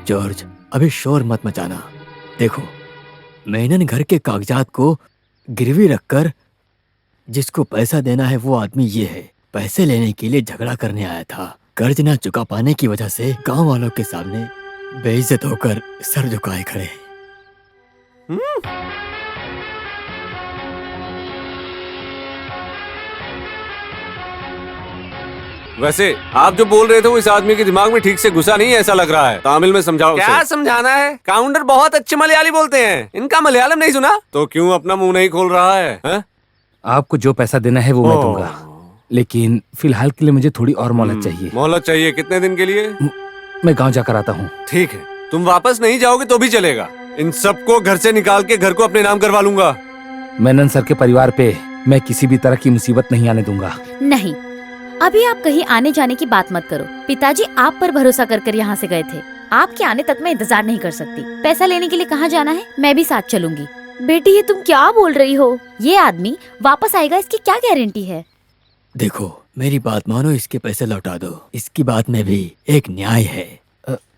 जॉर्ज, अभी शोर मत मचाना। देखो, मेनन घर के कागजात को गिरवी रखकर जिसको पैसा देना है वो आदमी ये है। पैसे लेने के लिए झगड़ा करने आया था। कर्ज ना चुका पाने की वजह से गांव वालों के सामने बेइज्जत होकर सर झुकाए खड़े। वैसे आप जो बोल रहे थे वो इस आदमी के दिमाग में ठीक से घुसा नहीं है, ऐसा लग रहा है। तामिल में समझाओ। क्या समझाना है? काउंटर बहुत अच्छे मलयाली बोलते हैं। इनका मलयालम नहीं सुना तो क्यों अपना मुंह नहीं खोल रहा है? आपको जो पैसा देना है वो मैं दूंगा, लेकिन फिलहाल के लिए मुझे थोड़ी और मोहलत चाहिए। मोहलत चाहिए? कितने दिन के लिए? मैं गांव जाकर आता हूँ। ठीक है, तुम वापस नहीं जाओगे तो भी चलेगा। इन सबको घर से निकाल के घर को अपने नाम करवा लूंगा। मेनन सर के परिवार पे मैं किसी भी तरह की मुसीबत नहीं आने दूंगा। नहीं, अभी आप कहीं आने जाने की बात मत करो। पिताजी आप पर भरोसा कर यहाँ से गए थे। आपके आने तक मैं इंतजार नहीं कर सकती। पैसा लेने के लिए कहाँ जाना है, मैं भी साथ चलूंगी। बेटी, ये तुम क्या बोल रही हो? ये आदमी वापस आएगा, इसकी क्या गारंटी है? देखो, मेरी बात मानो, इसके पैसे लौटा दो। इसकी बात में भी एक न्याय है।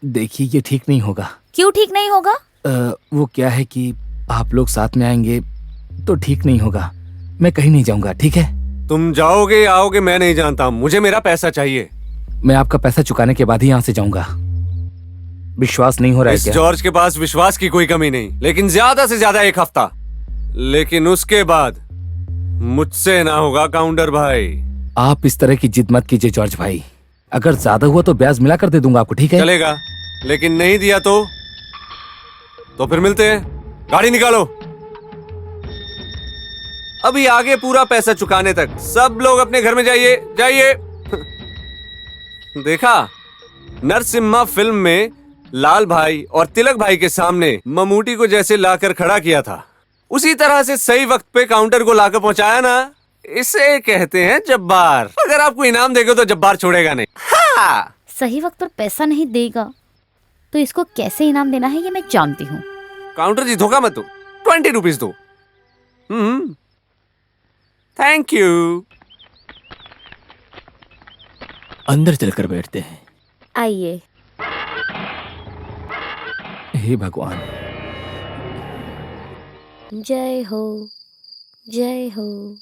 देखिए, ये ठीक नहीं होगा। क्यों ठीक नहीं होगा? वो क्या है कि आप लोग साथ में आएंगे तो ठीक नहीं होगा। मैं कहीं नहीं जाऊंगा, ठीक है? तुम जाओगे या आओगे मैं नहीं जानता, मुझे मेरा पैसा चाहिए। मैं आपका पैसा चुकाने के बाद ही यहाँ से जाऊंगा। विश्वास नहीं हो रहा है क्या? जॉर्ज के पास विश्वास की कोई कमी नहीं, लेकिन ज्यादा से ज्यादा 1 हफ्ता, लेकिन उसके बाद मुझसे ना होगा काउंटर भाई। आप इस तरह की जिद मत कीजिए जॉर्ज भाई। अगर ज्यादा हुआ तो ब्याज मिला कर दे दूंगा आपको, ठीक है? चलेगा, लेकिन नहीं दिया तो फिर मिलते हैं। गाड़ी निकालो। अभी आगे पूरा पैसा चुकाने तक सब लोग अपने घर में जाइए, जाइए। देखा, नरसिम्हा फिल्म में लाल भाई और तिलक भाई के सामने ममूटी को जैसे लाकर खड़ा किया था, उसी तरह से सही वक्त पे काउंटर को लाकर पहुंचाया ना, इसे कहते हैं जब्बार। अगर आपको इनाम देगा तो जब्बार छोड़ेगा नहीं। हाँ। सही वक्त पर पैसा नहीं देगा तो इसको कैसे इनाम देना है ये मैं जानती हूँ। काउंटर जी, धोखा मत दो, 20 रुपीज दो। Thank you. अंदर चलकर बैठते हैं। आइए। हे भगवान। जय हो, जय हो।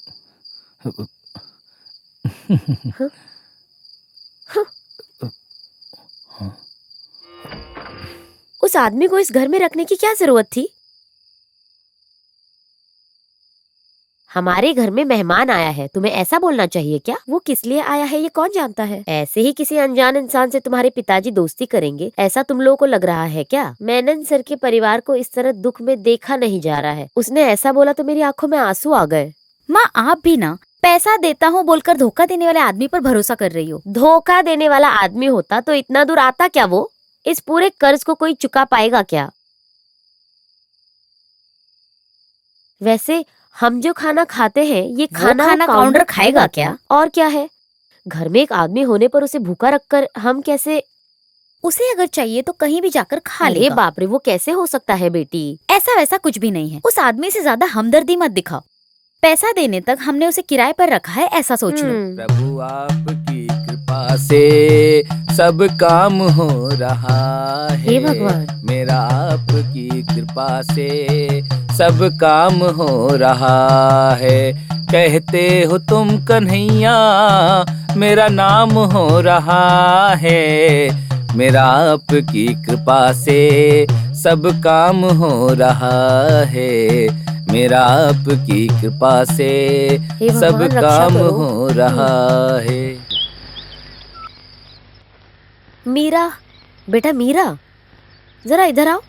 उस आदमी को इस घर में रखने की क्या जरूरत थी? हमारे घर में मेहमान आया है, तुम्हें ऐसा बोलना चाहिए क्या? वो किस लिए आया है ये कौन जानता है? ऐसे ही किसी अनजान इंसान से तुम्हारे पिताजी दोस्ती करेंगे, ऐसा तुम लोगों को लग रहा है क्या? मेनन सर के परिवार को इस तरह दुख में देखा नहीं जा रहा है। उसने ऐसा बोला तो मेरी आंखों में आंसू आ गए। माँ, आप भी ना पैसा देता हूँ बोलकर धोखा देने वाले आदमी पर भरोसा कर रही हो। धोखा देने वाला आदमी होता तो इतना दूर आता क्या? वो इस पूरे कर्ज को कोई चुका पाएगा क्या? वैसे हम जो खाना खाते हैं ये खाना काउंटर खाएगा क्या? और क्या है, घर में एक आदमी होने पर उसे भूखा रखकर हम कैसे? उसे अगर चाहिए तो कहीं भी जाकर खा अरे लेगा। बाप रे, वो कैसे हो सकता है बेटी? ऐसा वैसा कुछ भी नहीं है। उस आदमी से ज्यादा हमदर्दी मत दिखाओ। पैसा देने तक हमने उसे किराए पर रखा है, ऐसा सोच लो। प्रभु आपकी कृपा से सब काम हो रहा है। हे भगवान। मेरा आपकी कृपा से सब काम हो रहा है। कहते हो तुम कन्हैया, मेरा नाम हो रहा है। मेरा आपकी कृपा से सब काम हो रहा है। मेरा आपकी कृपा से हे भगवान, सब रक्षा काम करो। हो रहा है। मीरा, बेटा मीरा, जरा इधर आओ।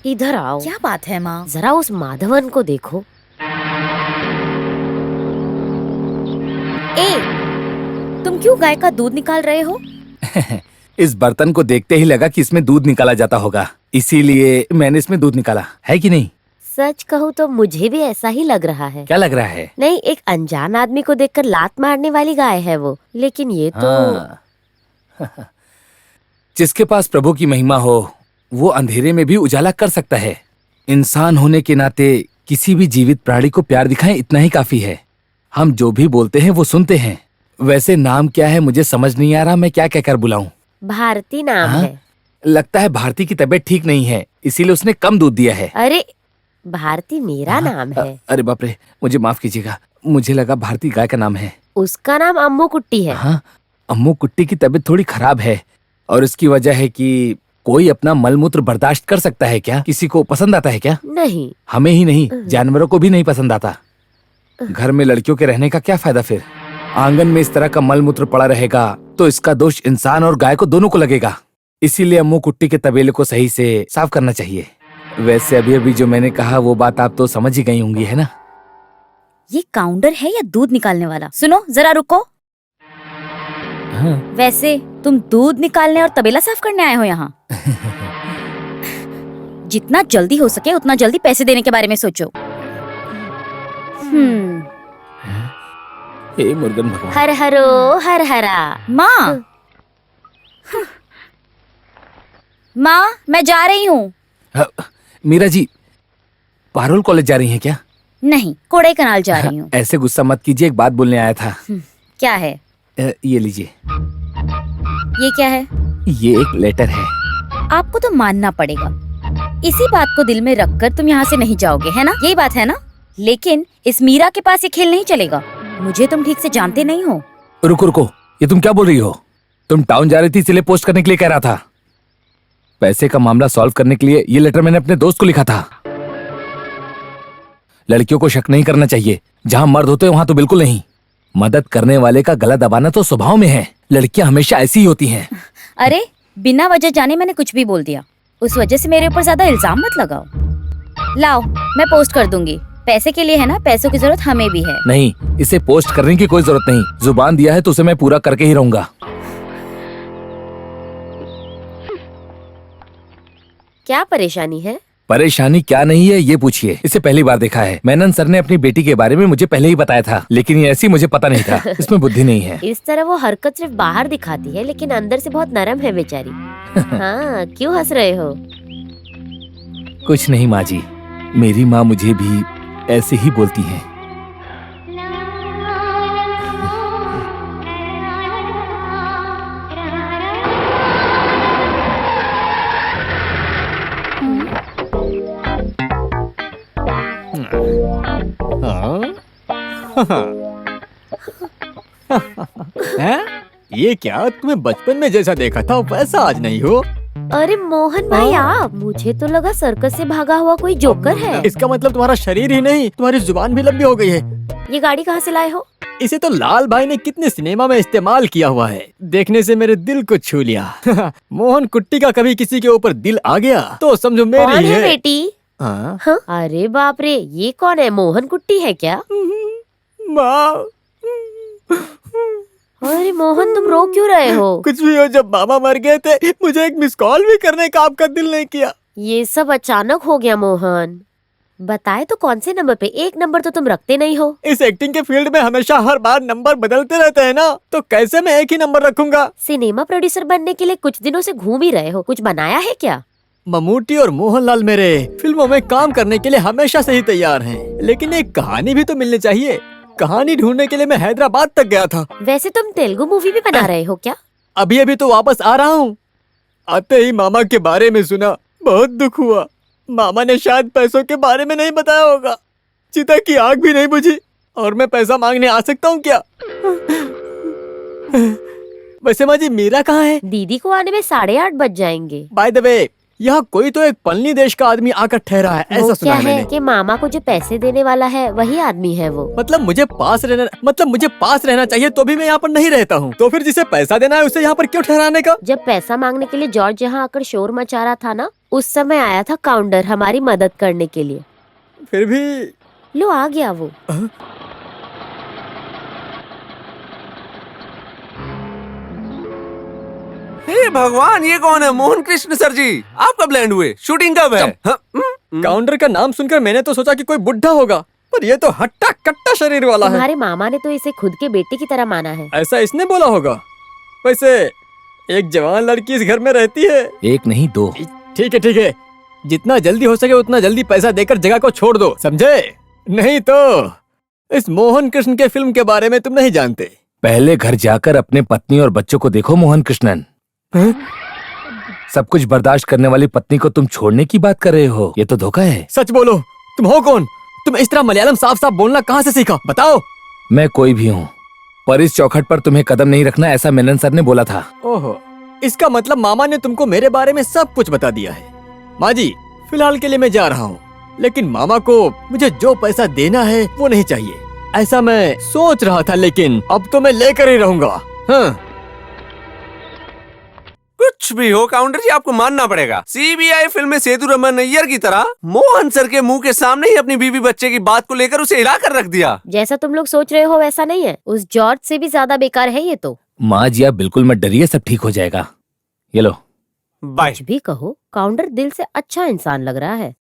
इधर आओ। क्या बात है माँ? जरा उस माधवन को देखो। ए, तुम क्यों गाय का दूध निकाल रहे हो? इस बर्तन को देखते ही लगा कि इसमें दूध निकाला जाता होगा, इसीलिए मैंने इसमें दूध निकाला, है कि नहीं? सच कहूँ तो मुझे भी ऐसा ही लग रहा है। क्या लग रहा है? नहीं, एक अनजान आदमी को देखकर लात मारने वाली गाय है वो, लेकिन ये तो हाँ। जिसके पास प्रभु की महिमा हो वो अंधेरे में भी उजाला कर सकता है। इंसान होने के नाते किसी भी जीवित प्राणी को प्यार दिखाएं, इतना ही काफी है। हम जो भी बोलते हैं वो सुनते हैं। वैसे नाम क्या है मुझे समझ नहीं आ रहा, मैं क्या कहकर बुलाऊं? भारती नाम हाँ? है। लगता है भारती की तबीयत ठीक नहीं है, इसीलिए उसने कम दूध दिया है। अरे भारती मेरा नाम है। अरे बाप रे, मुझे माफ कीजिएगा, मुझे लगा भारती गाय का नाम है। उसका नाम अम्मू कुट्टी है। हाँ, अम्मू कुट्टी की तबीयत थोड़ी खराब है और इसकी वजह है कि कोई अपना मलमूत्र बर्दाश्त कर सकता है क्या? किसी को पसंद आता है क्या? नहीं। हमें ही नहीं, जानवरों को भी नहीं पसंद आता। घर में लड़कियों के रहने का क्या फायदा फिर? आंगन में इस तरह का मलमूत्र पड़ा रहेगा तो इसका दोष इंसान और गाय को दोनों को लगेगा। इसीलिए अम्मू कुट्टी के तबेले को सही से साफ करना चाहिए। वैसे अभी अभी जो मैंने कहा वो बात आप तो समझ ही गई होंगी, है ना? ये काउंटर है या दूध निकालने वाला? सुनो जरा रुको। हाँ। वैसे तुम दूध निकालने और तबेला साफ करने आए हो यहाँ? जितना जल्दी हो सके उतना जल्दी पैसे देने के बारे में सोचो। हे मुर्गन भगवान। हर हरो हर हरा। माँ, माँ मैं जा रही हूँ। हाँ, मीरा जी पारुल कॉलेज जा रही हैं क्या? नहीं, कोड़े कनाल जा रही हूँ। ऐसे गुस्सा मत कीजिए, एक बात बोलने आया था। क्या है? ये लीजिए। ये क्या है? ये एक लेटर है। आपको तो मानना पड़ेगा, इसी बात को दिल में रखकर तुम यहाँ से नहीं जाओगे, है ना? यही बात है ना? लेकिन इस मीरा के पास ये खेल नहीं चलेगा। मुझे तुम ठीक से जानते नहीं हो। रुको रुको, ये तुम क्या बोल रही हो? तुम टाउन जा रही थी इसलिए पोस्ट करने के लिए कह रहा था। पैसे का मामला सॉल्व करने के लिए ये लेटर मैंने अपने दोस्त को लिखा था। लड़कियों को शक नहीं करना चाहिए, जहाँ मर्द होते हैं वहाँ तो बिल्कुल नहीं। मदद करने वाले का गला दबाना तो स्वभाव में है। लड़कियां हमेशा ऐसी ही होती हैं। अरे बिना वजह जाने मैंने कुछ भी बोल दिया, उस वजह से मेरे ऊपर ज्यादा इल्जाम मत लगाओ। लाओ मैं पोस्ट कर दूंगी। पैसे के लिए है ना, पैसों की जरूरत हमें भी है। नहीं, इसे पोस्ट करने की कोई जरूरत नहीं। जुबान दिया है तो उसे मैं पूरा करके ही रहूंगा। क्या परेशानी है? परेशानी क्या नहीं है ये पूछिए। इसे पहली बार देखा है। मेनन सर ने अपनी बेटी के बारे में मुझे पहले ही बताया था, लेकिन ये ऐसी मुझे पता नहीं था। इसमें बुद्धि नहीं है। इस तरह वो हरकत सिर्फ बाहर दिखाती है, लेकिन अंदर से बहुत नरम है बेचारी। हाँ, क्यों हंस रहे हो? कुछ नहीं माँ जी, मेरी माँ मुझे भी ऐसे ही बोलती है। हैं? ये क्या, तुम्हें बचपन में जैसा देखा था वैसा आज नहीं हो? अरे मोहन भाई आप, मुझे तो लगा सर्कस से भागा हुआ कोई जोकर है। इसका मतलब तुम्हारा शरीर ही नहीं, तुम्हारी जुबान भी लंबी हो गई है। ये गाड़ी कहाँ से लाए हो? इसे तो लाल भाई ने कितने सिनेमा में इस्तेमाल किया हुआ है, देखने से मेरे दिल को छू लिया। मोहन कुट्टी का कभी किसी के ऊपर दिल आ गया तो समझो कौन मेरी है है। बेटी? हाँ? हाँ? अरे बाप रे, ये कौन है? मोहन कुट्टी है क्या? माँ, अरे मोहन तुम रो क्यों रहे हो? कुछ भी हो, जब मामा मर गए थे मुझे एक मिस कॉल भी करने का आपका दिल नहीं किया। ये सब अचानक हो गया मोहन। बताए तो कौन से नंबर पे? एक नंबर तो तुम रखते नहीं हो। इस एक्टिंग के फील्ड में हमेशा हर बार नंबर बदलते रहते हैं ना, तो कैसे मैं एक ही नंबर रखूंगा? सिनेमा प्रोड्यूसर बनने के लिए कुछ दिनों से घूम ही रहे हो, कुछ बनाया है क्या? ममूटी और मोहनलाल मेरे फिल्मों में काम करने के लिए हमेशा से ही तैयार हैं, लेकिन एक कहानी भी तो मिलनी चाहिए। कहानी ढूंढने के लिए मैं हैदराबाद तक गया था। वैसे तुम तेलुगु मूवी भी बना रहे हो क्या? अभी अभी तो वापस आ रहा हूँ। आते ही मामा के बारे में सुना, बहुत दुख हुआ। मामा ने शायद पैसों के बारे में नहीं बताया होगा। चिता की आग भी नहीं बुझी और मैं पैसा मांगने आ सकता हूँ क्या? वैसे माँ जी मीरा कहाँ है? दीदी को आने में 8:30 बज जाएंगे। बाय द वे, यहाँ कोई तो एक पलनी देश का आदमी आकर ठहरा है, ऐसा वो सुना क्या है मैंने। है कि मामा को जो पैसे देने वाला है वही आदमी है वो। मतलब मुझे पास रहना चाहिए तो भी मैं यहाँ पर नहीं रहता हूँ। तो फिर जिसे पैसा देना है उसे यहाँ पर क्यों ठहराने का? जब पैसा मांगने के लिए जॉर्ज यहाँ आकर शोर मचा रहा था ना, उस समय आया था काउंटर हमारी मदद करने के लिए। फिर भी लो आ गया वो। हे भगवान, ये कौन है? मोहन कृष्ण सर जी, आप कब लैंड हुए? शूटिंग कब है? काउंटर का नाम सुनकर मैंने तो सोचा कि कोई बुढ़ा होगा, पर ये तो हट्टा कट्टा शरीर वाला है। तुम्हारे मामा ने तो इसे खुद के बेटे की तरह माना है। ऐसा इसने बोला होगा। वैसे एक जवान लड़की इस घर में रहती है। एक नहीं 2। ठीक है, जितना जल्दी हो सके उतना जल्दी पैसा देकर जगह को छोड़ दो, समझे? नहीं तो इस मोहन कृष्ण के फिल्म के बारे में तुम नहीं जानते। पहले घर जाकर अपने पत्नी और बच्चों को देखो मोहन कृष्णन। सब कुछ बर्दाश्त करने वाली पत्नी को तुम छोड़ने की बात कर रहे हो, ये तो धोखा है। सच बोलो, तुम हो कौन? तुम इस तरह मलयालम साफ साफ बोलना कहाँ से सीखा, बताओ? मैं कोई भी हूँ, पर इस चौखट पर तुम्हें कदम नहीं रखना, ऐसा मेनन सर ने बोला था। ओहो, इसका मतलब मामा ने तुमको मेरे बारे में सब कुछ बता दिया है। माँ जी, फिलहाल के लिए मैं जा रहा हूँ, लेकिन मामा को मुझे जो पैसा देना है वो नहीं चाहिए, ऐसा मैं सोच रहा था, लेकिन अब तो मैं लेकर ही रहूंगा। हाँ। कुछ भी हो काउंटर जी, आपको मानना पड़ेगा। सीबीआई फिल्म में सेतु रमन नैयर की तरह मोहन सर के मुंह के सामने ही अपनी बीवी बच्चे की बात को लेकर उसे हिला कर रख दिया। जैसा तुम लोग सोच रहे हो वैसा नहीं है, उस जॉर्ज से भी ज्यादा बेकार है ये तो। माँ जी आप बिल्कुल मत डरिए, सब ठीक हो जाएगा। ये लो। बाय। कुछ भी कहो, काउंटर दिल से अच्छा इंसान लग रहा है।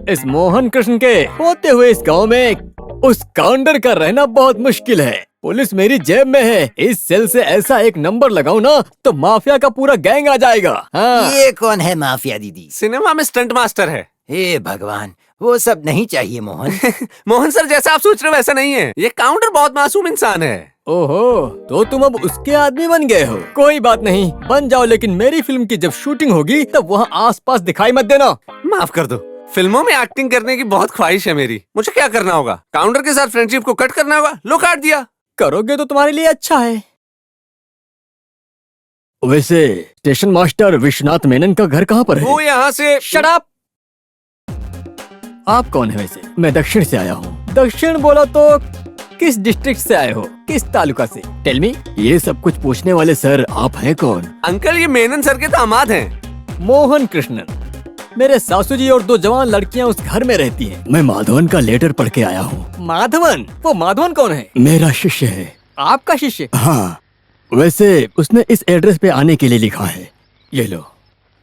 इस मोहन कृष्ण के होते हुए इस गांव में उस काउंटर का रहना बहुत मुश्किल है। पुलिस मेरी जेब में है, इस सेल से ऐसा एक नंबर लगाऊं ना तो माफिया का पूरा गैंग आ जाएगा। हाँ। ये कौन है माफिया दीदी? सिनेमा में स्टंट मास्टर है। हे भगवान, वो सब नहीं चाहिए मोहन। मोहन सर जैसा आप सोच रहे हो वैसा नहीं है, ये काउंटर बहुत मासूम इंसान है। ओहो, तो तुम अब उसके आदमी बन गए हो। कोई बात नहीं, बन जाओ, लेकिन मेरी फिल्म की जब शूटिंग होगी तब वहाँ आसपास दिखाई मत देना। माफ कर दो, फिल्मों में एक्टिंग करने की बहुत ख्वाहिश है मेरी। मुझे क्या करना होगा? काउंटर के साथ फ्रेंडशिप को कट करना होगा। लो काट दिया। करोगे तो तुम्हारे लिए अच्छा है। वैसे स्टेशन मास्टर विश्वनाथ मेनन का घर कहाँ पर है? वो यहाँ से। Shut up! आप कौन है वैसे? मैं दक्षिण से आया हूँ। दक्षिण बोला तो किस डिस्ट्रिक्ट से आए हो, किस तालुका से? Tell me. ये सब कुछ पूछने वाले सर आप हैं कौन? अंकल, ये मेनन सर के दामाद हैं। मोहन कृष्णन। मेरे सासू जी और 2 जवान लड़कियां उस घर में रहती हैं। मैं माधवन का लेटर पढ़ के आया हूँ। माधवन? वो माधवन कौन है? मेरा शिष्य है। आपका शिष्य? हाँ। वैसे उसने इस एड्रेस पे आने के लिए लिखा है। ये लो।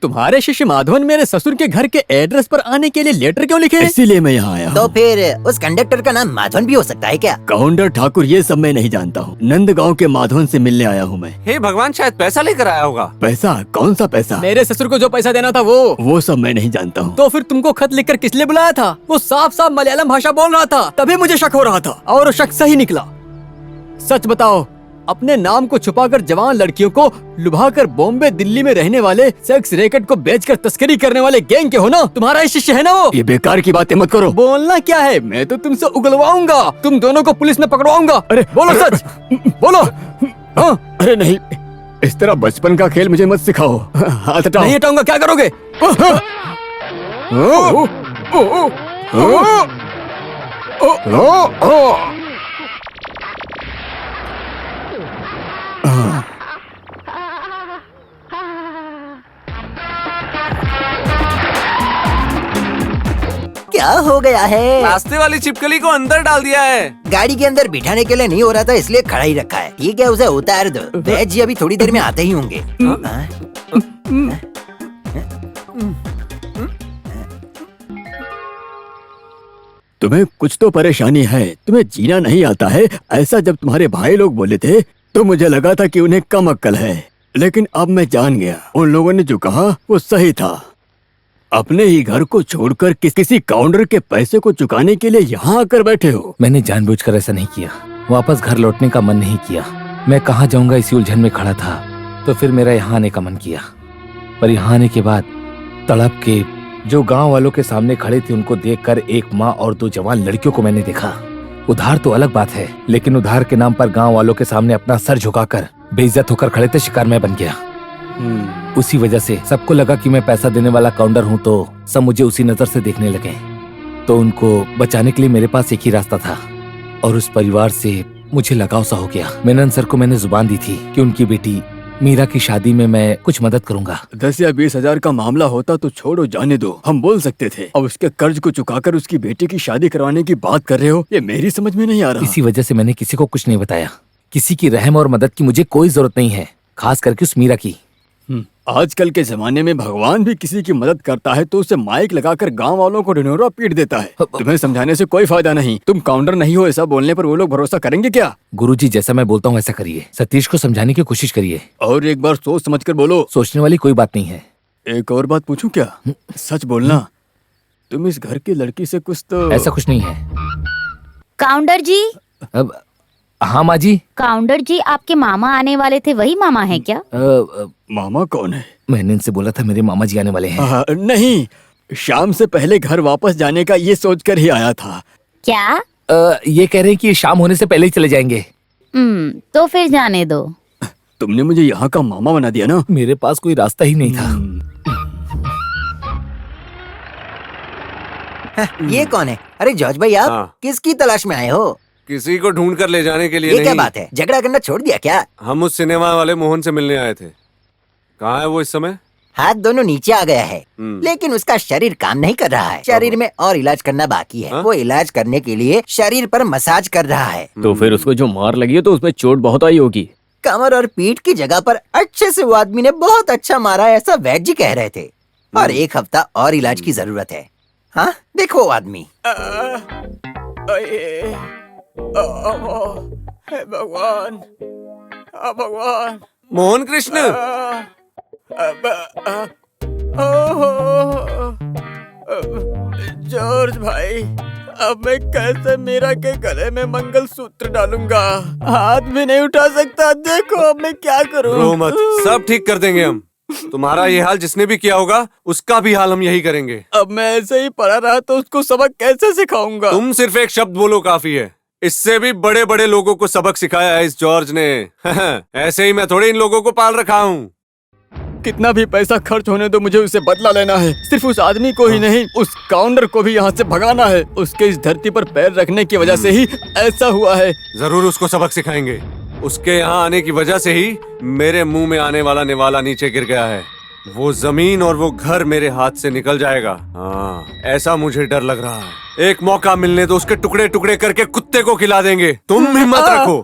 तुम्हारे शिष्य माधवन मेरे ससुर के घर के एड्रेस पर आने के लिए लेटर क्यों लिखे? इसीलिए मैं यहाँ आया हूँ। तो फिर उस कंडक्टर का नाम माधवन भी हो सकता है क्या? काउंटर ठाकुर ये सब मैं नहीं जानता हूँ। नंदगांव के माधवन से मिलने आया हूँ मैं। हे भगवान, शायद पैसा लेकर आया होगा। पैसा? कौन सा पैसा? मेरे ससुर को जो पैसा देना था वो सब मैं नहीं जानता हूँ। तो फिर तुमको खत लिखकर किस लिए बुलाया था? वो साफ साफ मलयालम भाषा बोल रहा था, तभी मुझे शक हो रहा था, और शक सही निकला। सच बताओ, अपने नाम को छुपाकर जवान लड़कियों को लुभाकर बॉम्बे दिल्ली में रहने वाले सेक्स रैकेट को बेचकर तस्करी करने वाले गैंग के हो ना? तुम्हारा ही शिष्य है ना वो? ये बेकार की बातें मत करो। बोलना क्या है, मैं तो तुमसे उगलवाऊंगा, तुम दोनों को पुलिस में पकड़वाऊंगा। अरे बोलो सच, बोलो। हाँ? अरे नहीं, इस तरह बचपन का खेल मुझे मत सिखाओ। हाथ हटाओ। नहीं हटाऊंगा, क्या करोगे? क्या हो गया है? रास्ते वाली छिपकली को अंदर डाल दिया है। गाड़ी के अंदर बिठाने के लिए नहीं हो रहा था, इसलिए खड़ा ही रखा है। ठीक है, उसे उतार दो। वैद जी अभी थोड़ी देर में आते ही होंगे। तुम्हें कुछ तो परेशानी है, तुम्हें जीना नहीं आता है, ऐसा जब तुम्हारे भाई लोग बोले थे तो मुझे लगा था कि उन्हें कम अक्ल है, लेकिन अब मैं जान गया, उन लोगों ने जो कहा वो सही था। अपने ही घर को छोड़कर किसी काउंटर के पैसे को चुकाने के लिए यहाँ आकर बैठे हो। मैंने जानबूझकर ऐसा नहीं किया। वापस घर लौटने का मन नहीं किया। मैं कहाँ जाऊंगा इसी उलझन में खड़ा था, तो फिर मेरा यहाँ आने का मन किया। पर यहाँ आने के बाद तड़प के जो गांव वालों के सामने खड़े थे उनको देखकर एक माँ और 2 जवान लड़कियों को मैंने देखा। उधार तो अलग बात है, लेकिन उधार के नाम पर गांव वालों के सामने अपना सर झुकाकर बेइज्जत होकर खड़े थे, शिकार मैं बन गया। उसी वजह से सबको लगा कि मैं पैसा देने वाला काउंटर हूँ, तो सब मुझे उसी नजर से देखने लगे। तो उनको बचाने के लिए मेरे पास एक ही रास्ता था, और उस परिवार से मुझे लगाव सा हो गया। मेनन सर को मैंने जुबान दी थी कि उनकी बेटी मीरा की शादी में मैं कुछ मदद करूंगा। 10 या 20 हजार का मामला होता तो छोड़ो, जाने दो, हम बोल सकते थे। अब उसके कर्ज को चुकाकर उसकी बेटी की शादी करवाने की बात कर रहे हो, ये मेरी समझ में नहीं आ रहा। इसी वजह से मैंने किसी को कुछ नहीं बताया। किसी की रहम और मदद की मुझे कोई जरूरत नहीं है, खास करके उस मीरा की। आजकल के जमाने में भगवान भी किसी की मदद करता है तो उसे माइक लगाकर गांव वालों को ढिंढोरा पीट देता है। तुम्हें समझाने से कोई फायदा नहीं। तुम काउंटर नहीं हो ऐसा बोलने पर वो लोग भरोसा करेंगे क्या? गुरुजी, जैसा मैं बोलता हूँ ऐसा करिए। सतीश को समझाने की कोशिश करिए। और एक बार सोच समझ कर बोलो। सोचने वाली कोई बात नहीं है। एक और बात पूछूं क्या? सच बोलना, तुम इस घर की लड़की से कुछ तो... ऐसा कुछ नहीं है। काउंटर जी। अब हाँ माँ जी। काउंटर जी, आपके मामा आने वाले थे, वही मामा है क्या? मामा कौन है? मैंने इनसे बोला था मेरे मामा जी आने वाले हैं। नहीं, शाम से पहले घर वापस जाने का ये सोचकर ही आया था। क्या? ये कह रहे हैं कि शाम होने से पहले ही चले जाएंगे। तो फिर जाने दो। तुमने मुझे यहाँ का मामा बना दिया ना। मेरे पास कोई रास्ता ही नहीं था। ये कौन है? अरे जॉर्ज भाई, आप हाँ। किसकी तलाश में आए हो? किसी को ढूंढ कर ले जाने के लिए ये नहीं। क्या बात है? झगड़ा करना छोड़ दिया क्या? हम उस सिनेमा वाले मोहन से मिलने आए थे। कहाँ है वो इस समय? हाथ दोनों नीचे आ गया है, लेकिन उसका शरीर काम नहीं कर रहा है। शरीर में और इलाज करना बाकी है। वो इलाज करने के लिए शरीर पर मसाज कर रहा है। तो फिर उसको जो मार लगी है तो उसमें चोट बहुत आई होगी। कमर और पीठ की जगह पर अच्छे से वो आदमी ने बहुत अच्छा मारा है, ऐसा वैद्य जी कह रहे थे। और 1 हफ्ता और इलाज की जरूरत है। हाँ, देखो वो आदमी। हे भगवान, भगवान। मोहन कृष्ण। जॉर्ज भाई, अब मैं कैसे मीरा के गले में मंगलसूत्र डालूंगा? हाथ भी नहीं उठा सकता। देखो अब मैं क्या करूं? रो मत, सब ठीक कर देंगे हम। तुम्हारा ये हाल जिसने भी किया होगा उसका भी हाल हम यही करेंगे। अब मैं ऐसे ही पड़ा रहा तो उसको सबक कैसे सिखाऊंगा? तुम सिर्फ एक शब्द बोलो काफी है। इससे भी बड़े बड़े लोगों को सबक सिखाया है इस जॉर्ज ने। ऐसे ही मैं थोड़े इन लोगों को पाल रखा हूँ। कितना भी पैसा खर्च होने दो, मुझे उसे बदला लेना है। सिर्फ उस आदमी को ही नहीं, उस काउंटर को भी यहाँ से भगाना है। उसके इस धरती पर पैर रखने की वजह से ही ऐसा हुआ है। जरूर उसको सबक सिखाएंगे। उसके यहाँ आने की वजह से ही मेरे मुंह में आने वाला निवाला नीचे गिर गया है। वो जमीन और वो घर मेरे हाथ से निकल जाएगा। हाँ, ऐसा मुझे डर लग रहा है। एक मौका मिलने तो उसके टुकड़े टुकड़े करके कुत्ते को खिला देंगे। तुम हिम्मत रखो।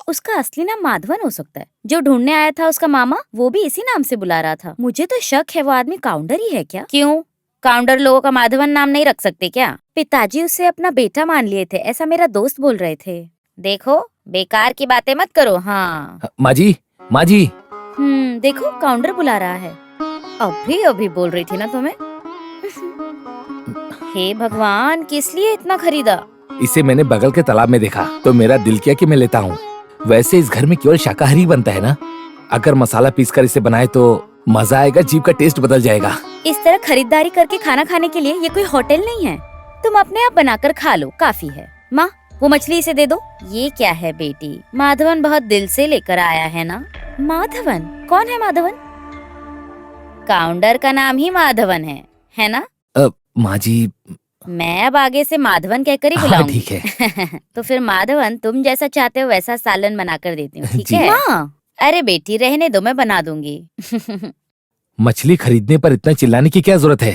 उसका असली नाम माधवन हो सकता है। जो ढूंढने आया था उसका मामा, वो भी इसी नाम से बुला रहा था। मुझे तो शक है वो आदमी काउंटर ही है क्या? क्यों? काउंटर लोगों का माधवन नाम नहीं रख सकते क्या? पिताजी उसे अपना बेटा मान लिए थे, ऐसा मेरा दोस्त बोल रहे थे। देखो, बेकार की बातें मत करो। हाँ माँ जी, माँ जी। देखो काउंटर बुला रहा है। अभी बोल रही थी ना तुम्हें। हे भगवान, किस लिए इतना खरीदा? इसे मैंने बगल के तालाब में देखा तो मेरा दिल किया कि मैं लेता हूँ। वैसे इस घर में केवल शाकाहारी बनता है ना। अगर मसाला पीसकर इसे बनाए तो मजा आएगा, जीभ का टेस्ट बदल जाएगा। इस तरह खरीदारी करके खाना खाने के लिए ये कोई होटल नहीं है। तुम अपने आप बनाकर खा लो, काफी है। माँ, वो मछली इसे दे दो। ये क्या है बेटी? माधवन बहुत दिल से लेकर आया है ना। माधवन? कौन है माधवन? काउंटर का नाम ही माधवन है ना? माँ जी, मैं अब आगे से माधवन कहकर ही हाँ, बुलाऊंगी। ठीक है। तो फिर माधवन, तुम जैसा चाहते हो वैसा सालन बनाकर देती हूँ, ठीक जी। है? हाँ। अरे बेटी, रहने दो, मैं बना दूंगी। मछली खरीदने पर इतना चिल्लाने की क्या जरूरत है?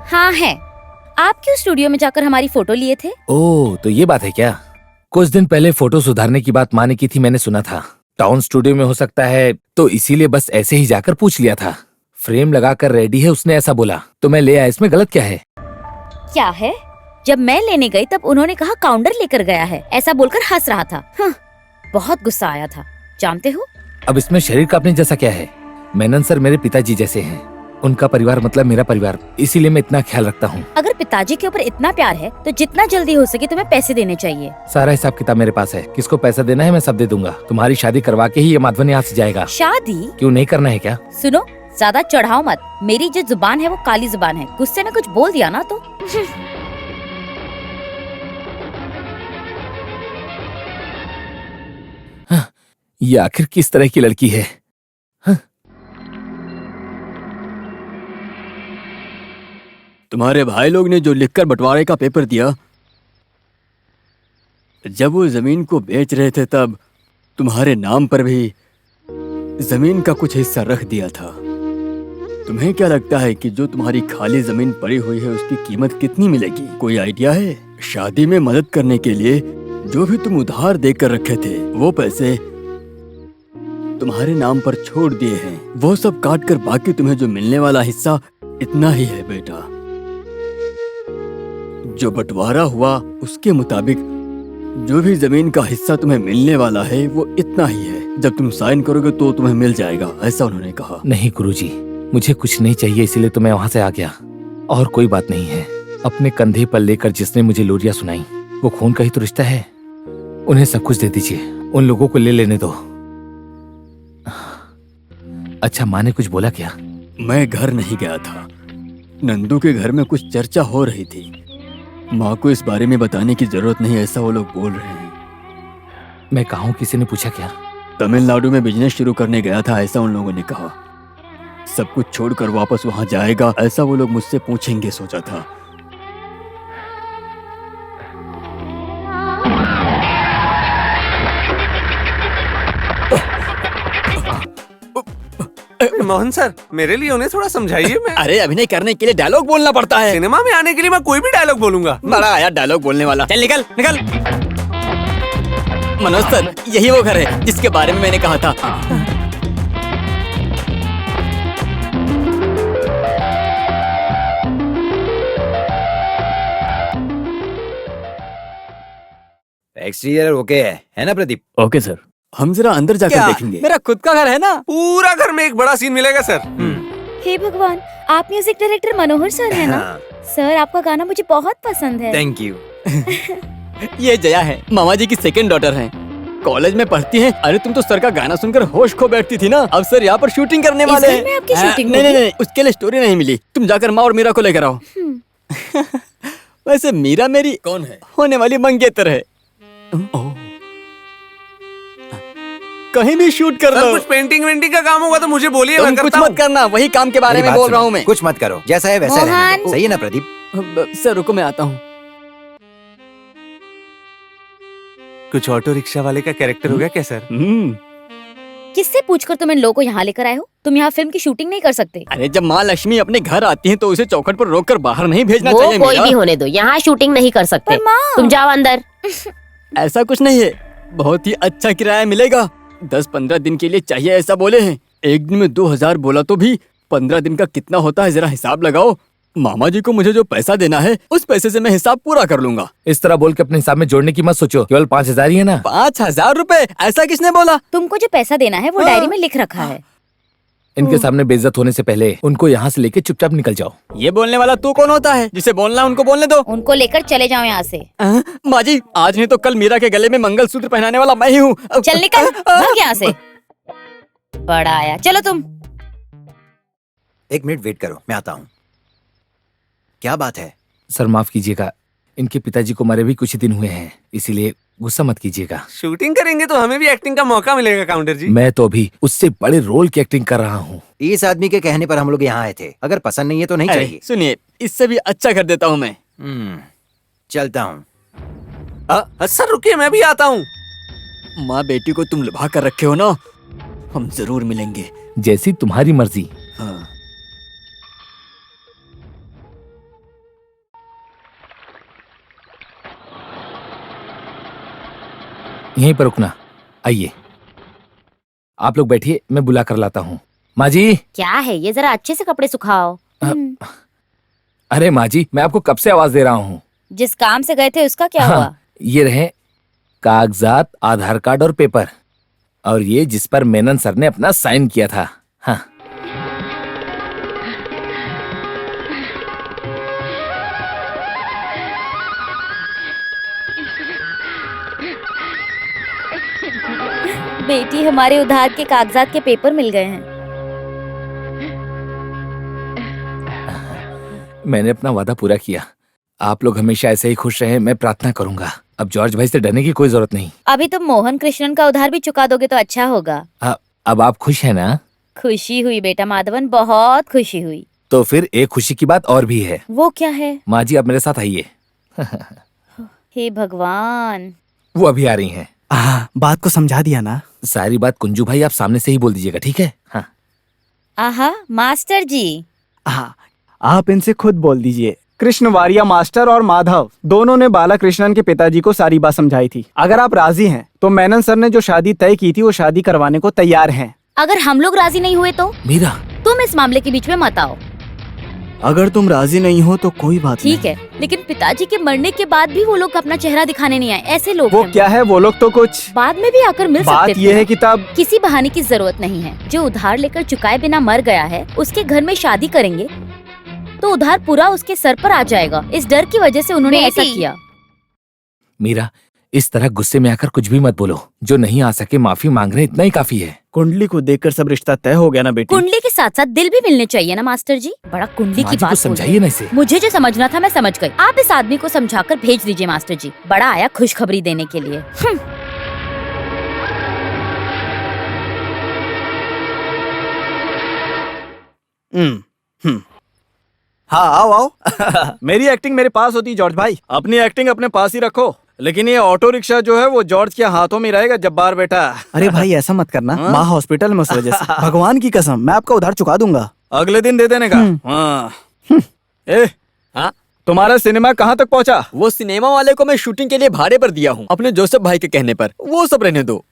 हाँ है। आप क्यों स्टूडियो में जाकर हमारी फोटो लिए थे? ओह, तो ये बात है क्या? कुछ दिन पहले फोटो सुधारने की बात माँ ने की थी, मैंने सुना था। टाउन स्टूडियो में हो सकता है, तो इसीलिए बस ऐसे ही जाकर पूछ लिया था। फ्रेम लगाकर रेडी है, उसने ऐसा बोला तो मैं ले आया। इसमें गलत क्या है? क्या है? जब मैं लेने गई तब उन्होंने कहा काउंटर लेकर गया है, ऐसा बोलकर हंस रहा था। बहुत गुस्सा आया था, जानते हो? अब इसमें शरीर कांपने जैसा क्या है? मेनन सर मेरे पिताजी जैसे हैं। उनका परिवार मतलब मेरा परिवार, इसीलिए मैं इतना ख्याल रखता हूँ। अगर पिताजी के ऊपर इतना प्यार है तो जितना जल्दी हो सके तुम्हें पैसे देने चाहिए। सारा हिसाब किताब मेरे पास है, किसको पैसा देना है मैं सब दे दूंगा। तुम्हारी शादी करवा के ही ये माधवन यहाँ से जाएगा। शादी क्यों नहीं करना है क्या? सुनो, ज्यादा चढ़ाओ मत। मेरी जो जुबान है वो काली जुबान है, गुस्से में कुछ बोल दिया ना तो ये आखिर किस तरह की लड़की है? तुम्हारे भाई लोग ने जो लिखकर बंटवारे का पेपर दिया, जब वो जमीन को बेच रहे थे तब तुम्हारे नाम पर भी जमीन का कुछ हिस्सा रख दिया था। तुम्हें क्या लगता है कि जो तुम्हारी खाली जमीन पड़ी हुई है उसकी कीमत कितनी मिलेगी? कोई आइडिया है? शादी में मदद करने के लिए जो भी तुम उधार देकर रखे थे वो पैसे तुम्हारे नाम पर छोड़ दिए हैं। वो सब काट कर बाकी तुम्हें जो मिलने वाला हिस्सा इतना ही है बेटा। जो बंटवारा हुआ उसके मुताबिक जो भी जमीन का हिस्सा तुम्हें मिलने वाला है वो इतना ही है। जब तुम साइन करोगे तो तुम्हें मिल जाएगा, ऐसा उन्होंने कहा। नहीं गुरुजी, मुझे कुछ नहीं चाहिए, इसीलिए तो मैं वहाँ से आ गया। और कोई बात नहीं है। अपने कंधे पर लेकर जिसने मुझे लोरियां सुनाई वो खून का ही तो रिश्ता है। उन्हें सब कुछ दे दीजिए, उन लोगों को ले लेने दो। अच्छा, माँ ने कुछ बोला क्या? मैं घर नहीं गया था। नंदू के घर में कुछ चर्चा हो रही थी। माँ को इस बारे में बताने की जरूरत नहीं, ऐसा वो लोग बोल रहे हैं। मैं कहूँ, किसी ने पूछा क्या? तमिलनाडु में बिजनेस शुरू करने गया था, ऐसा उन लोगों ने कहा। सब कुछ छोड़कर वापस वहां जाएगा, ऐसा वो लोग मुझसे पूछेंगे सोचा था। मोहन सर, मेरे लिए उन्हें थोड़ा समझाइए। मैं अरे अभिनय करने के लिए डायलॉग बोलना पड़ता है। सिनेमा में आने के लिए मैं कोई भी डायलॉग बोलूंगा। बड़ा आया डायलॉग बोलने वाला। चल निकल निकल। मनोज सर, यही वो घर है जिसके बारे में मैंने कहा था। एक्सटीरियर ओके है ना प्रदीप? ओके सर, हम जरा अंदर जाकर देखेंगे। मेरा खुद का घर है ना। पूरा घर में एक बड़ा सीन मिलेगा सर। हे भगवान, आप म्यूजिक डायरेक्टर मनोहर सर है ना? सर, आपका गाना मुझे बहुत पसंद है। Thank you. ये जया है, मामा जी की सेकंड डॉटर है, कॉलेज में पढ़ती है। अरे तुम तो सर का गाना सुनकर होश खो बैठती थी ना। अब सर यहाँ पर शूटिंग करने वाले हैं। में आपकी शूटिंग नहीं नहीं नहीं, उसके लिए स्टोरी नहीं मिली। तुम जाकर माँ और मीरा को लेकर आओ। वैसे मीरा मेरी कौन है? होने वाली मंगेतर है। कहीं भी शूट कर लो। कुछ पेंटिंग वेंटिंग का काम होगा तो मुझे बोलिए, मैं तुम कुछ करता मत करना, वही काम के बारे में बोल रहा हूँ मैं। कुछ मत करो, जैसा है वैसा रहने दो। सही है ना प्रदीप? सर रुको, मैं आता हूँ। कुछ ऑटो रिक्शा वाले का कैरेक्टर हो गया क्या सर? किससे पूछकर तुम इन लोगों को यहाँ लेकर आए हो? तुम यहाँ फिल्म की शूटिंग नहीं कर सकते। अरे जब माँ लक्ष्मी अपने घर आती है तो उसे चौखट पर रोककर बाहर नहीं भेजना वो चाहिए। कोई मीरा। भी होने दो, यहाँ शूटिंग नहीं कर सकते। पर माँ। तुम जाओ अंदर। ऐसा कुछ नहीं है, बहुत ही अच्छा किराया मिलेगा। 10-15 दिन के लिए चाहिए ऐसा बोले हैं। एक दिन में 2000 बोला तो भी 15 दिन का कितना होता है जरा हिसाब लगाओ। मामा जी को मुझे जो पैसा देना है उस पैसे से मैं हिसाब पूरा कर लूंगा। इस तरह बोल के अपने हिसाब में जोड़ने की मत सोचो, केवल 5000 ही है ना। 5000 रुपए? ऐसा किसने बोला? तुमको जो पैसा देना है वो डायरी में लिख रखा है। इनके सामने बेइज्जत होने से पहले उनको यहाँ से लेके चुपचाप निकल जाओ। ये बोलने वाला तू कौन होता है? जिसे बोलना है उनको बोलने दो। उनको लेकर चले जाओ यहाँ से। माँ जी, आज नहीं तो कल मीरा के गले में मंगलसूत्र पहनाने वाला मैं ही हूँ। चल निकल, भाग यहाँ से। बड़ा आया, चलो तुम। 1 मिनट वेट करो, मैं आता हूँ। क्या बात है? सर माफ कीजिएगा, इनके पिताजी को मरे भी कुछ ही दिन हुए हैं, इसीलिए गुस्सा मत कीजिएगा। शूटिंग करेंगे तो हमें भी एक्टिंग का मौका मिलेगा काउंटर जी। मैं तो अभी उससे बड़े रोल की एक्टिंग कर रहा हूँ। इस आदमी के कहने पर हम लोग यहाँ आए थे। अगर पसंद नहीं है तो नहीं चाहिए। सुनिए, इससे भी अच्छा कर देता हूँ मैं। चलता हूँ। सर रुकिए, मैं भी आता हूँ। माँ बेटी को तुम लुभा कर रखे हो ना, हम जरूर मिलेंगे। जैसी तुम्हारी मर्जी। हाँ। यहीं पर रुकना। आइए, आप लोग बैठिए, मैं बुला कर लाता हूँ। माँ जी। क्या है ये? जरा अच्छे से कपड़े सुखाओ। अरे माँ जी, मैं आपको कब से आवाज दे रहा हूँ। जिस काम से गए थे उसका क्या हुआ? ये रहे कागजात, आधार कार्ड और पेपर, और ये जिस पर मेनन सर ने अपना साइन किया था। हाँ। बेटी, हमारे उधार के कागजात के पेपर मिल गए हैं। मैंने अपना वादा पूरा किया। आप लोग हमेशा ऐसे ही खुश रहे, मैं प्रार्थना करूंगा। अब जॉर्ज भाई से डरने की कोई जरूरत नहीं। अभी तुम मोहन कृष्णन का उधार भी चुका दोगे तो अच्छा होगा। अब आप खुश हैं ना? खुशी हुई बेटा माधवन, बहुत खुशी हुई। तो फिर एक खुशी की बात और भी है। वो क्या है? माँ जी, आप मेरे साथ आइए। हे भगवान। वो अभी आ रही हैं। बात को समझा दिया ना? सारी बात कुंजू भाई आप सामने से ही बोल दीजिएगा, ठीक है? हाँ। आहा, मास्टर जी। हाँ, आप इनसे खुद बोल दीजिए। कृष्ण वारिया मास्टर और माधव दोनों ने बालाकृष्णन के पिताजी को सारी बात समझाई थी। अगर आप राजी हैं तो मेनन सर ने जो शादी तय की थी वो शादी करवाने को तैयार हैं। अगर हम लोग राजी नहीं हुए तो? मीरा, तुम इस मामले के बीच में मत आओ। अगर तुम राजी नहीं हो तो कोई बात ठीक है, लेकिन पिताजी के मरने के बाद भी वो लोग अपना चेहरा दिखाने नहीं आए। ऐसे लोग वो क्या है, वो लोग तो कुछ बाद में भी आकर मिल सकते बात थे। ये है कि तब किसी बहाने की जरूरत नहीं है। जो उधार लेकर चुकाए बिना मर गया है, उसके घर में शादी करेंगे तो उधार पूरा उसके सर पर आ जाएगा। इस डर की वजह से उन्होंने ऐसा किया। मीरा, इस तरह गुस्से में आकर कुछ भी मत बोलो। जो नहीं आ सके माफी मांग रहे, इतना ही काफी है। कुंडली को देखकर सब रिश्ता तय हो गया ना बेटी? कुंडली के साथ साथ दिल भी मिलने चाहिए ना मास्टर जी। बड़ा कुंडली की बात समझाइए ना इसे। मुझे जो समझना था मैं समझ गई। आप इस आदमी को समझाकर भेज दीजिए मास्टर जी। बड़ा आया खुशखबरी देने के लिए। हाँ, आओ आओ। मेरी एक्टिंग मेरे पास होती जॉर्ज भाई, अपनी एक्टिंग अपने पास ही रखो। लेकिन ये ऑटो रिक्शा जो है वो जॉर्ज के हाथों में रहेगा, जब्बार बेटा। अरे भाई ऐसा मत करना, माँ हॉस्पिटल में उस वजह से। भगवान की कसम, मैं आपका उधार चुका दूंगा। अगले दिन दे देने का। हाँ, तुम्हारा सिनेमा कहाँ तक पहुँचा? वो सिनेमा वाले को मैं शूटिंग के लिए भाड़े पर दिया हूँ, अपने जोसेफ भाई के कहने पर। वो सब रहने दो।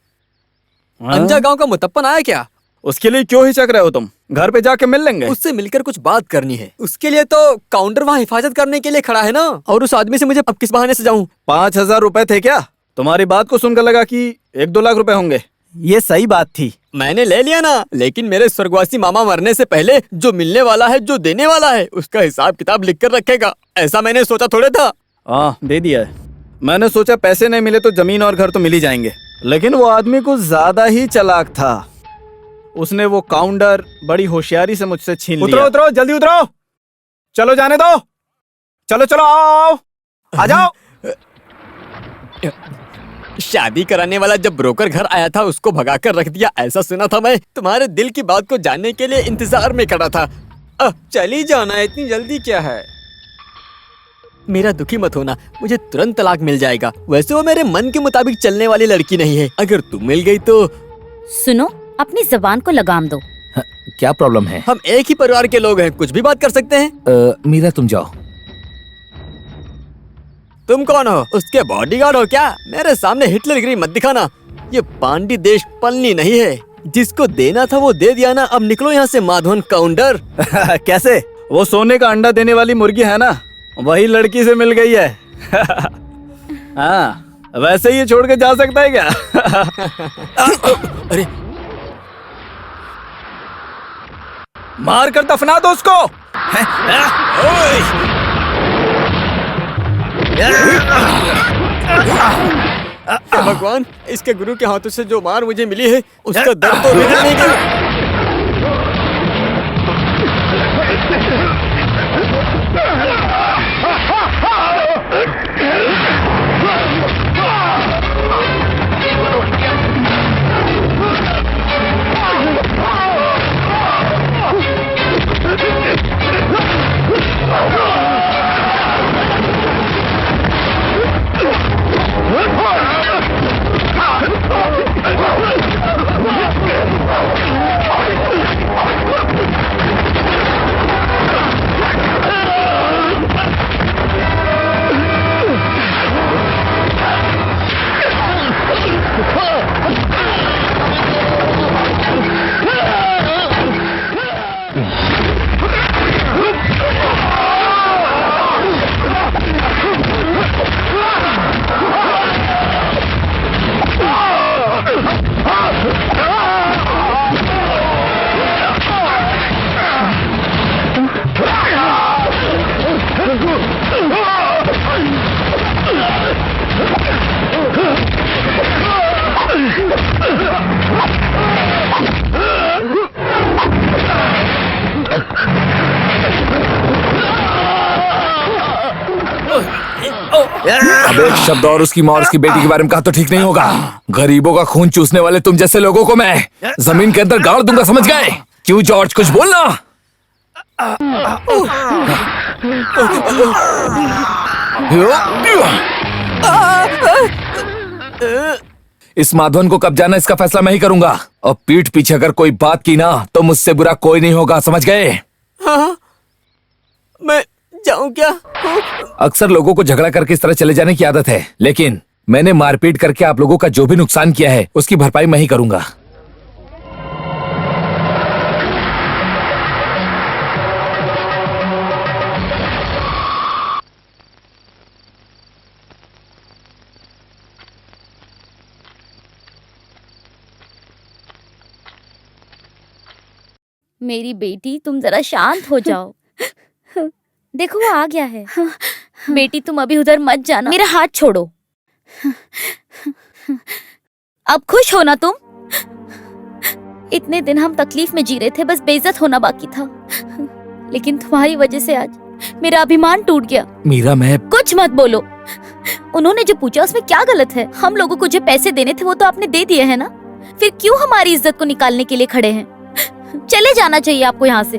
अंजा गांव का मुतप्पन आया क्या? उसके लिए क्यों हिचक रहे हो तुम? घर पे जाके मिल लेंगे। उससे मिलकर कुछ बात करनी है। उसके लिए तो काउंटर वहाँ हिफाजत करने के लिए खड़ा है ना। और उस आदमी से मुझे अब किस बहाने से जाऊँ? 5,000 रुपए थे क्या? तुम्हारी बात को सुनकर लगा कि 1-2 लाख रुपए होंगे। ये सही बात थी। मैंने ले लिया ना, लेकिन मेरे स्वर्गवासी मामा मरने से पहले जो मिलने वाला है, जो देने वाला है, उसका हिसाब किताब लिख कर रखेगा। ऐसा मैंने सोचा थोड़े था। हाँ, दे दिया है। मैंने सोचा पैसे नहीं मिले तो जमीन और घर तो मिल ही जाएंगे, लेकिन वो आदमी कुछ ज्यादा ही चालाक था। उसने वो काउंटर बड़ी होशियारी से मुझसे छीन लिया। उतरो उतरो, जल्दी उतरो। चलो जाने दो। चलो चलो, आओ आ जाओ। शादी कराने वाला जब ब्रोकर घर आया था उसको भगाकर रख दिया, ऐसा सुना था मैं। तुम्हारे दिल की बात को जानने के लिए इंतजार में खड़ा था। चली जाना, इतनी जल्दी क्या है? मेरा दुखी मत होना, मुझे तुरंत तलाक मिल जाएगा। वैसे वो मेरे मन के मुताबिक चलने वाली लड़की नहीं है। अगर तुम मिल गई तो। सुनो, अपनी जबान को लगाम दो। क्या प्रॉब्लम है? हम एक ही परिवार के लोग हैं, कुछ भी बात कर सकते हैं। मीरा, तुम जाओ। तुम कौन हो? उसके बॉडीगार्ड हो क्या? मेरे सामने हिटलरगिरी मत दिखाना। ये पांडी देश पलनी नहीं है। जिसको देना था वो दे दिया ना, अब निकलो यहाँ से माधवन काउंटर। कैसे? वो सोने का अंडा देने वाली मुर्गी है ना, वही लड़की से मिल गई है। हाँ, वैसे ये छोड़ के जा सकता है क्या? अरे, मार कर दफना दो उसको। भगवान, इसके गुरु के हाथों से जो मार मुझे मिली है उसका दर्द तो नहीं गया। अब एक शब्द और उसकी माँ और उसकी बेटी के बारे में कहा तो ठीक नहीं होगा। गरीबों का खून चूसने वाले तुम जैसे लोगों को मैं जमीन के अंदर गाड़ दूंगा, समझ गए? क्यों जॉर्ज, कुछ बोलना? इस माधवन को कब जाना इसका फैसला मैं ही करूंगा, और पीठ पीछे अगर कोई बात की ना तो मुझसे बुरा कोई नहीं होगा, समझ गए? हाँ, मैं जाऊं क्या? अक्सर लोगों को झगड़ा करके इस तरह चले जाने की आदत है, लेकिन मैंने मारपीट करके आप लोगों का जो भी नुकसान किया है उसकी भरपाई मैं ही करूंगा। मेरी बेटी, तुम जरा शांत हो जाओ। देखो वो आ गया है। बेटी तुम अभी उधर मत जाना, मेरा हाथ छोड़ो। अब खुश हो ना तुम? इतने दिन हम तकलीफ में जी रहे थे, बस बेइज्जत होना बाकी था, लेकिन तुम्हारी वजह से आज मेरा अभिमान टूट गया। मीरा, मैं कुछ मत बोलो। उन्होंने जो पूछा उसमें क्या गलत है? हम लोगों को जो पैसे देने थे वो तो आपने दे दिए है ना, फिर क्यों हमारी इज्जत को निकालने के लिए खड़े हैं? चले जाना चाहिए आपको यहाँ से।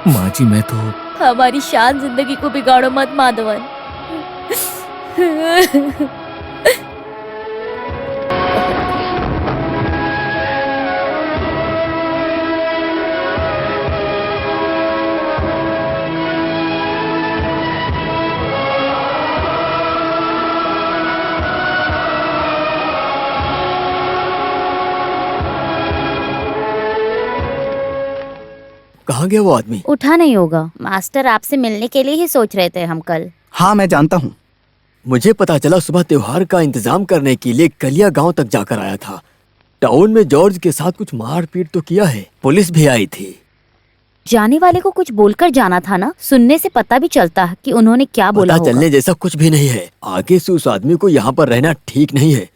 माँ जी, मैं तो हमारी शान जिंदगी को बिगाड़ो मत माधवन। कहाँ गया वो आदमी? उठा नहीं होगा। मास्टर आपसे मिलने के लिए ही सोच रहे थे हम कल। हाँ, मैं जानता हूँ। मुझे पता चला सुबह त्योहार का इंतजाम करने के लिए कलिया गांव तक जाकर आया था। टाउन में जॉर्ज के साथ कुछ मारपीट तो किया है, पुलिस भी आई थी। जाने वाले को कुछ बोलकर जाना था ना, सुनने से पता भी चलता है कि उन्होंने क्या बोला पता चलने जैसा कुछ भी नहीं है। आगे से उस आदमी को यहाँ पर रहना ठीक नहीं है।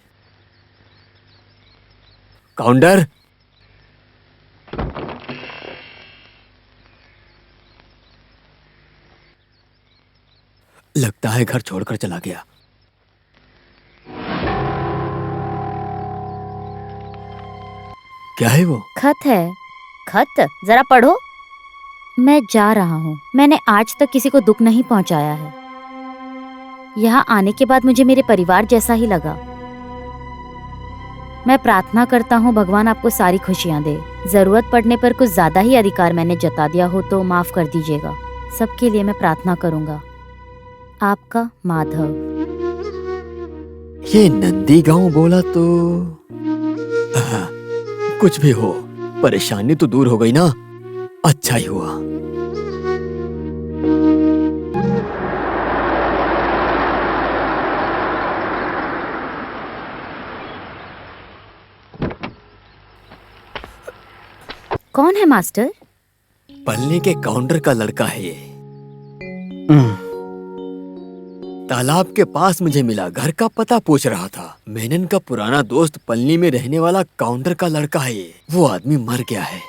काउंटर, लगता है घर छोड़कर चला गया। क्या है वो? खत है। खत जरा पढ़ो। मैं जा रहा हूँ। मैंने आज तक किसी को दुख नहीं पहुँचाया है। यहाँ आने के बाद मुझे मेरे परिवार जैसा ही लगा। मैं प्रार्थना करता हूँ भगवान आपको सारी खुशियाँ दे। जरूरत पड़ने पर कुछ ज्यादा ही अधिकार मैंने जता दिया हो तो माफ कर दीजिएगा। सबके लिए मैं प्रार्थना करूँगा। आपका माधव। ये नंदी गांव बोला तो कुछ भी हो, परेशानी तो दूर हो गई ना। अच्छा ही हुआ। कौन है मास्टर? पलने के काउंटर का लड़का है ये। तालाब के पास मुझे मिला, घर का पता पूछ रहा था। मेनन का पुराना दोस्त पलनी में रहने वाला काउंटर का लड़का है ये। वो आदमी मर गया है।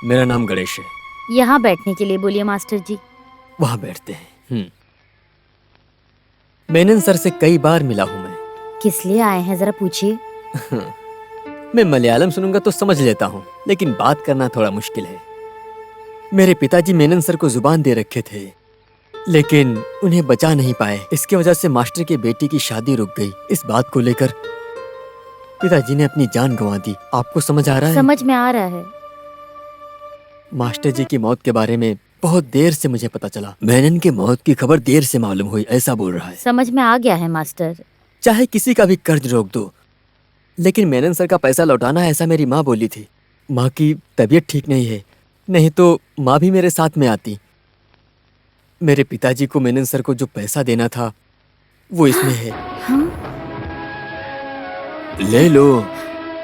मेरा नाम गणेश है। यहाँ बैठने के लिए बोलिए मास्टर जी। वहाँ बैठते हैं। मेनन सर से कई बार मिला हूँ मैं। किस लिए आए हैं जरा पूछिए। मैं मलयालम सुनूंगा तो समझ लेता हूँ, लेकिन बात करना थोड़ा मुश्किल है। मेरे पिताजी मेनन सर को जुबान दे रखे थे, लेकिन उन्हें बचा नहीं पाए। इसकी वजह से मास्टर की बेटी की शादी रुक गई। इस बात को लेकर पिताजी ने अपनी जान गंवा दी। आपको समझ आ रहा है? समझ में आ रहा है। मास्टर जी की मौत के बारे में बहुत देर से मुझे पता चला। मेनन की मौत की खबर देर से मालूम हुई, ऐसा बोल रहा है। समझ में आ गया है मास्टर। चाहे किसी का भी कर्ज रोक दो, लेकिन मेनन सर का पैसा लौटाना, ऐसा मेरी माँ बोली थी। माँ की तबीयत ठीक नहीं है, नहीं तो माँ भी मेरे साथ में आती। मेरे पिताजी को मेनन सर को जो पैसा देना था वो इसमें है। ले लो।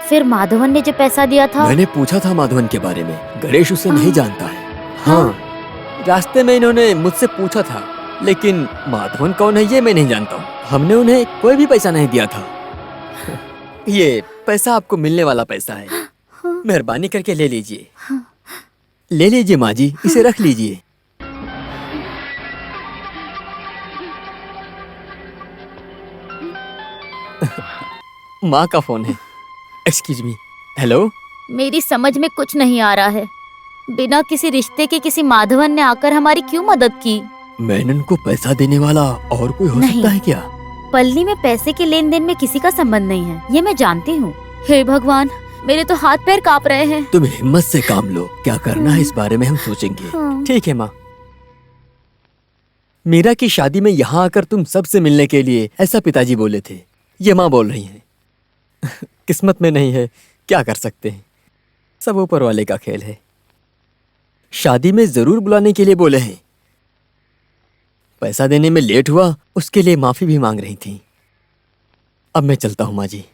फिर माधवन ने जो पैसा दिया था? मैंने पूछा था माधवन के बारे में। गणेश उसे नहीं जानता है। हाँ, रास्ते में इन्होंने मुझसे पूछा था, लेकिन माधवन कौन है ये मैं नहीं जानता हूँ। हमने उन्हें कोई भी पैसा नहीं दिया था। ये पैसा आपको मिलने वाला पैसा है, मेहरबानी करके ले लीजिए। ले लीजिए माँ जी, इसे रख लीजिए। माँ का फोन है। Excuse me. हेलो। मेरी समझ में कुछ नहीं आ रहा है। बिना किसी रिश्ते के किसी माधवन ने आकर हमारी क्यों मदद की? मैंने उनको पैसा देने वाला और कोई हो नहीं। सकता है क्या? पल्ली में पैसे के लेन देन में किसी का संबंध नहीं है, ये मैं जानती हूँ। हे भगवान, मेरे तो हाथ पैर कांप रहे हैं। तुम हिम्मत से काम लो, क्या करना है इस बारे में हम सोचेंगे। ठीक है माँ। मीरा की शादी में यहाँ आकर तुम सबसे मिलने के लिए ऐसा पिताजी बोले थे। ये माँ बोल रही हैं। किस्मत में नहीं है, क्या कर सकते हैं, सब ऊपर वाले का खेल है। शादी में जरूर बुलाने के लिए बोले हैं। पैसा देने में लेट हुआ, उसके लिए माफी भी मांग रही थी। अब मैं चलता हूँ माँ जी।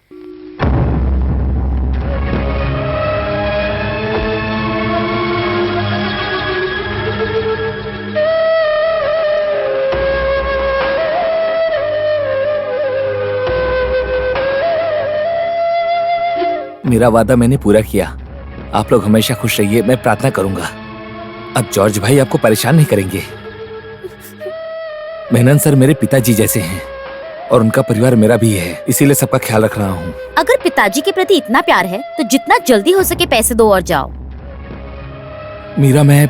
मेरा वादा मैंने पूरा किया। आप लोग हमेशा खुश रहिए, मैं प्रार्थना करूंगा। अब जॉर्ज भाई आपको परेशान नहीं करेंगे। मेनन सर मेरे पिताजी जैसे हैं और उनका परिवार मेरा भी है, इसीलिए सबका ख्याल रख रहा हूँ। अगर पिताजी के प्रति इतना प्यार है तो जितना जल्दी हो सके पैसे दो और जाओ। मीरा, मैं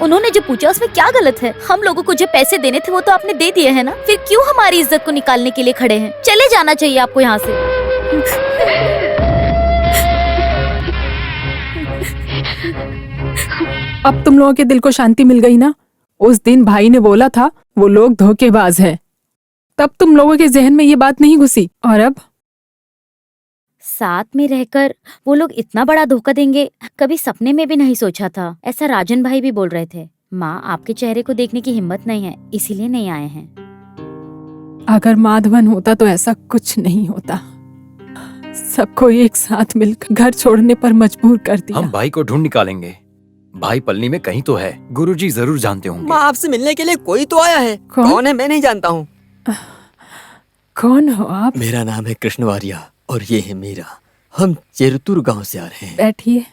उन्होंने जो पूछा उसमें क्या गलत है? हम लोगों को जो पैसे देने थे वो तो आपने दे दिए हैं ना, फिर क्यों हमारी इज्जत को निकालने के लिए खड़े हैं? चले जाना चाहिए आपको यहाँ से। अब तुम लोगों के दिल को शांति मिल गई ना? उस दिन भाई ने बोला था वो लोग धोखेबाज हैं, तब तुम लोगों के जहन में ये बात नहीं घुसी, और अब साथ में रहकर वो लोग इतना बड़ा धोखा देंगे, कभी सपने में भी नहीं सोचा था। ऐसा राजन भाई भी बोल रहे थे। माँ, आपके चेहरे को देखने की हिम्मत नहीं है, इसीलिए नहीं आए हैं। अगर माधवन होता तो ऐसा कुछ नहीं होता। सबको एक साथ मिलकर घर छोड़ने पर मजबूर कर दिया। हम भाई को ढूंढ निकालेंगे। भाई पलनी में कहीं तो है, गुरुजी जरूर जानते होंगे। माँ, आपसे मिलने के लिए कोई तो आया है। कौन है मैं नहीं जानता हूँ। कौन हो आप? मेरा नाम है कृष्णवारिया और ये है मीरा। हम चेरतुर गांव से आ रहे हैं। बैठिए।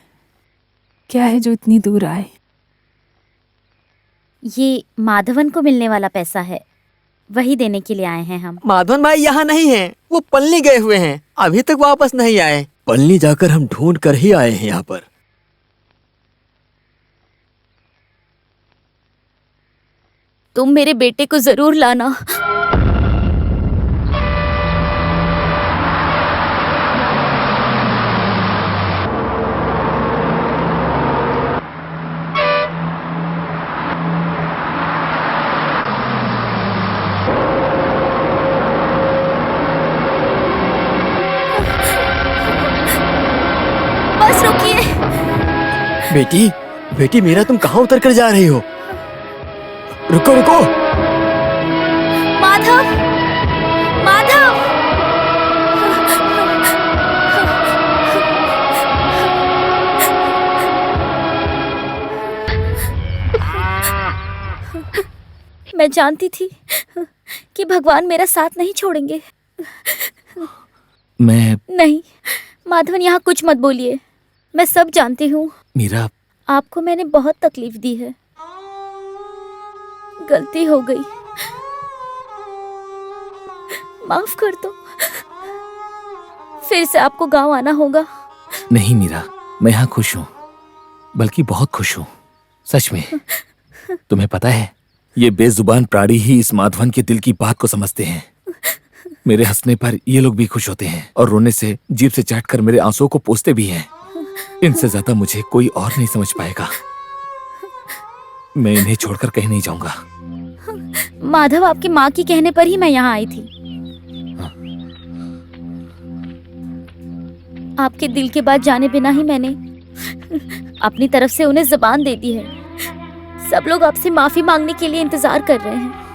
क्या है जो इतनी दूर आए? ये माधवन को मिलने वाला पैसा है, वही देने के लिए आए हैं हम। माधवन भाई यहाँ नहीं है, वो पलनी गए हुए हैं, अभी तक वापस नहीं आए। पलनी जाकर हम ढूंढ कर ही आए हैं यहाँ पर। तुम मेरे बेटे को जरूर लाना। बस रुकिए। बेटी, बेटी मीरा, तुम कहाँ उतर कर जा रही हो? रुको रुको। माधव, माधव। मैं जानती थी कि भगवान मेरा साथ नहीं छोड़ेंगे। मैं नहीं माधवन, यहाँ कुछ मत बोलिए, मैं सब जानती हूँ। मीरा, आपको मैंने बहुत तकलीफ दी है, गलती हो गई, माफ कर दो। फिर से आपको गांव आना होगा। नहीं मीरा, मैं यहाँ खुश हूँ, बल्कि बहुत खुश हूँ, सच में। तुम्हें पता है, ये बेजुबान प्राणी ही इस माधवन के दिल की बात को समझते हैं। मेरे हंसने पर ये लोग भी खुश होते हैं और रोने से जीभ से चाटकर मेरे आंसुओं को पोंछते भी हैं। इनसे ज्यादा मुझे कोई और नहीं समझ पाएगा। मैं इन्हें छोड़कर कहीं नहीं जाऊंगा। माधव, आपकी माँ की कहने पर ही मैं यहाँ आई थी। आपके दिल की बात जाने बिना ही मैंने अपनी तरफ से उन्हें जुबान दे दी है। सब लोग आपसे माफी मांगने के लिए इंतजार कर रहे हैं।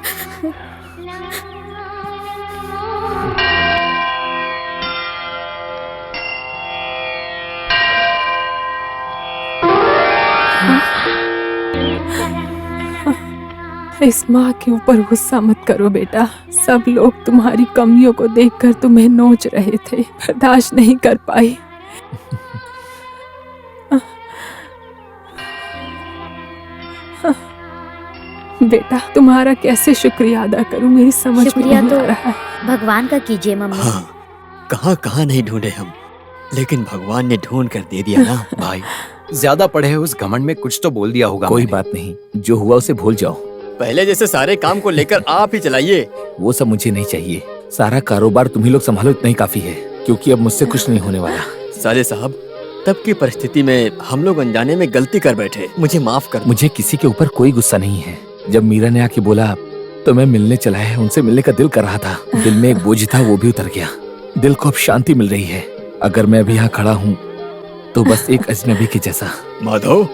इस माँ के ऊपर गुस्सा मत करो बेटा। सब लोग तुम्हारी कमियों को देखकर तुम्हें नोच रहे थे, बर्दाश्त नहीं कर पाई। बेटा तुम्हारा कैसे शुक्रिया अदा करूं, मेरी समझ में शुक्रिया नहीं तो आ रहा है। भगवान का कीजिए मम्मी। हाँ, कहाँ कहाँ नहीं ढूंढे हम, लेकिन भगवान ने ढूंढ कर दे दिया ना। भाई ज्यादा पढ़े हैं, उस घमंड में कुछ तो बोल दिया होगा। कोई मैंने। बात नहीं, जो हुआ उसे भूल जाओ। पहले जैसे सारे काम को लेकर आप ही चलाइए। वो सब मुझे नहीं चाहिए। सारा कारोबार तुम ही लोग संभालो, इतना ही काफी है, क्योंकि अब मुझसे कुछ नहीं होने वाला। साले साहब, तब की परिस्थिति में हम लोग अनजाने में गलती कर बैठे, मुझे माफ कर। मुझे किसी के ऊपर कोई गुस्सा नहीं है। जब मीरा ने आके बोला तो मैं मिलने चला है, उनसे मिलने का दिल कर रहा था। दिल में एक बोझ था, वो भी उतर गया। दिल को अब शांति मिल रही है। अगर मैं अभी यहाँ खड़ा हूँ तो बस एक अजनबी के जैसा। माधव,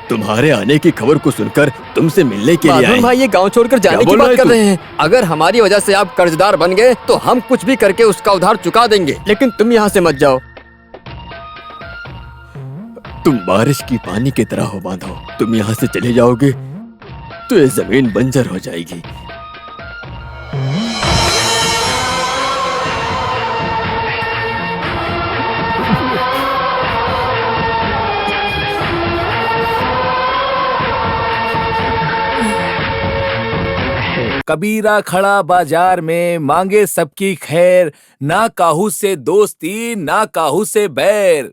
तुम्हारे आने की खबर को सुनकर तुमसे मिलने के लिए आए। भाई ये गांव छोड़कर जाने की बात कर रहे हैं। अगर हमारी वजह से आप कर्जदार बन गए तो हम कुछ भी करके उसका उधार चुका देंगे, लेकिन तुम यहाँ से मत जाओ। तुम बारिश की पानी की तरह हो माधव, तुम यहाँ से चले जाओगे तो ये जमीन बंजर हो जाएगी। कबीरा खड़ा बाजार में, मांगे सबकी खैर, ना काहू से दोस्ती ना काहू से बैर।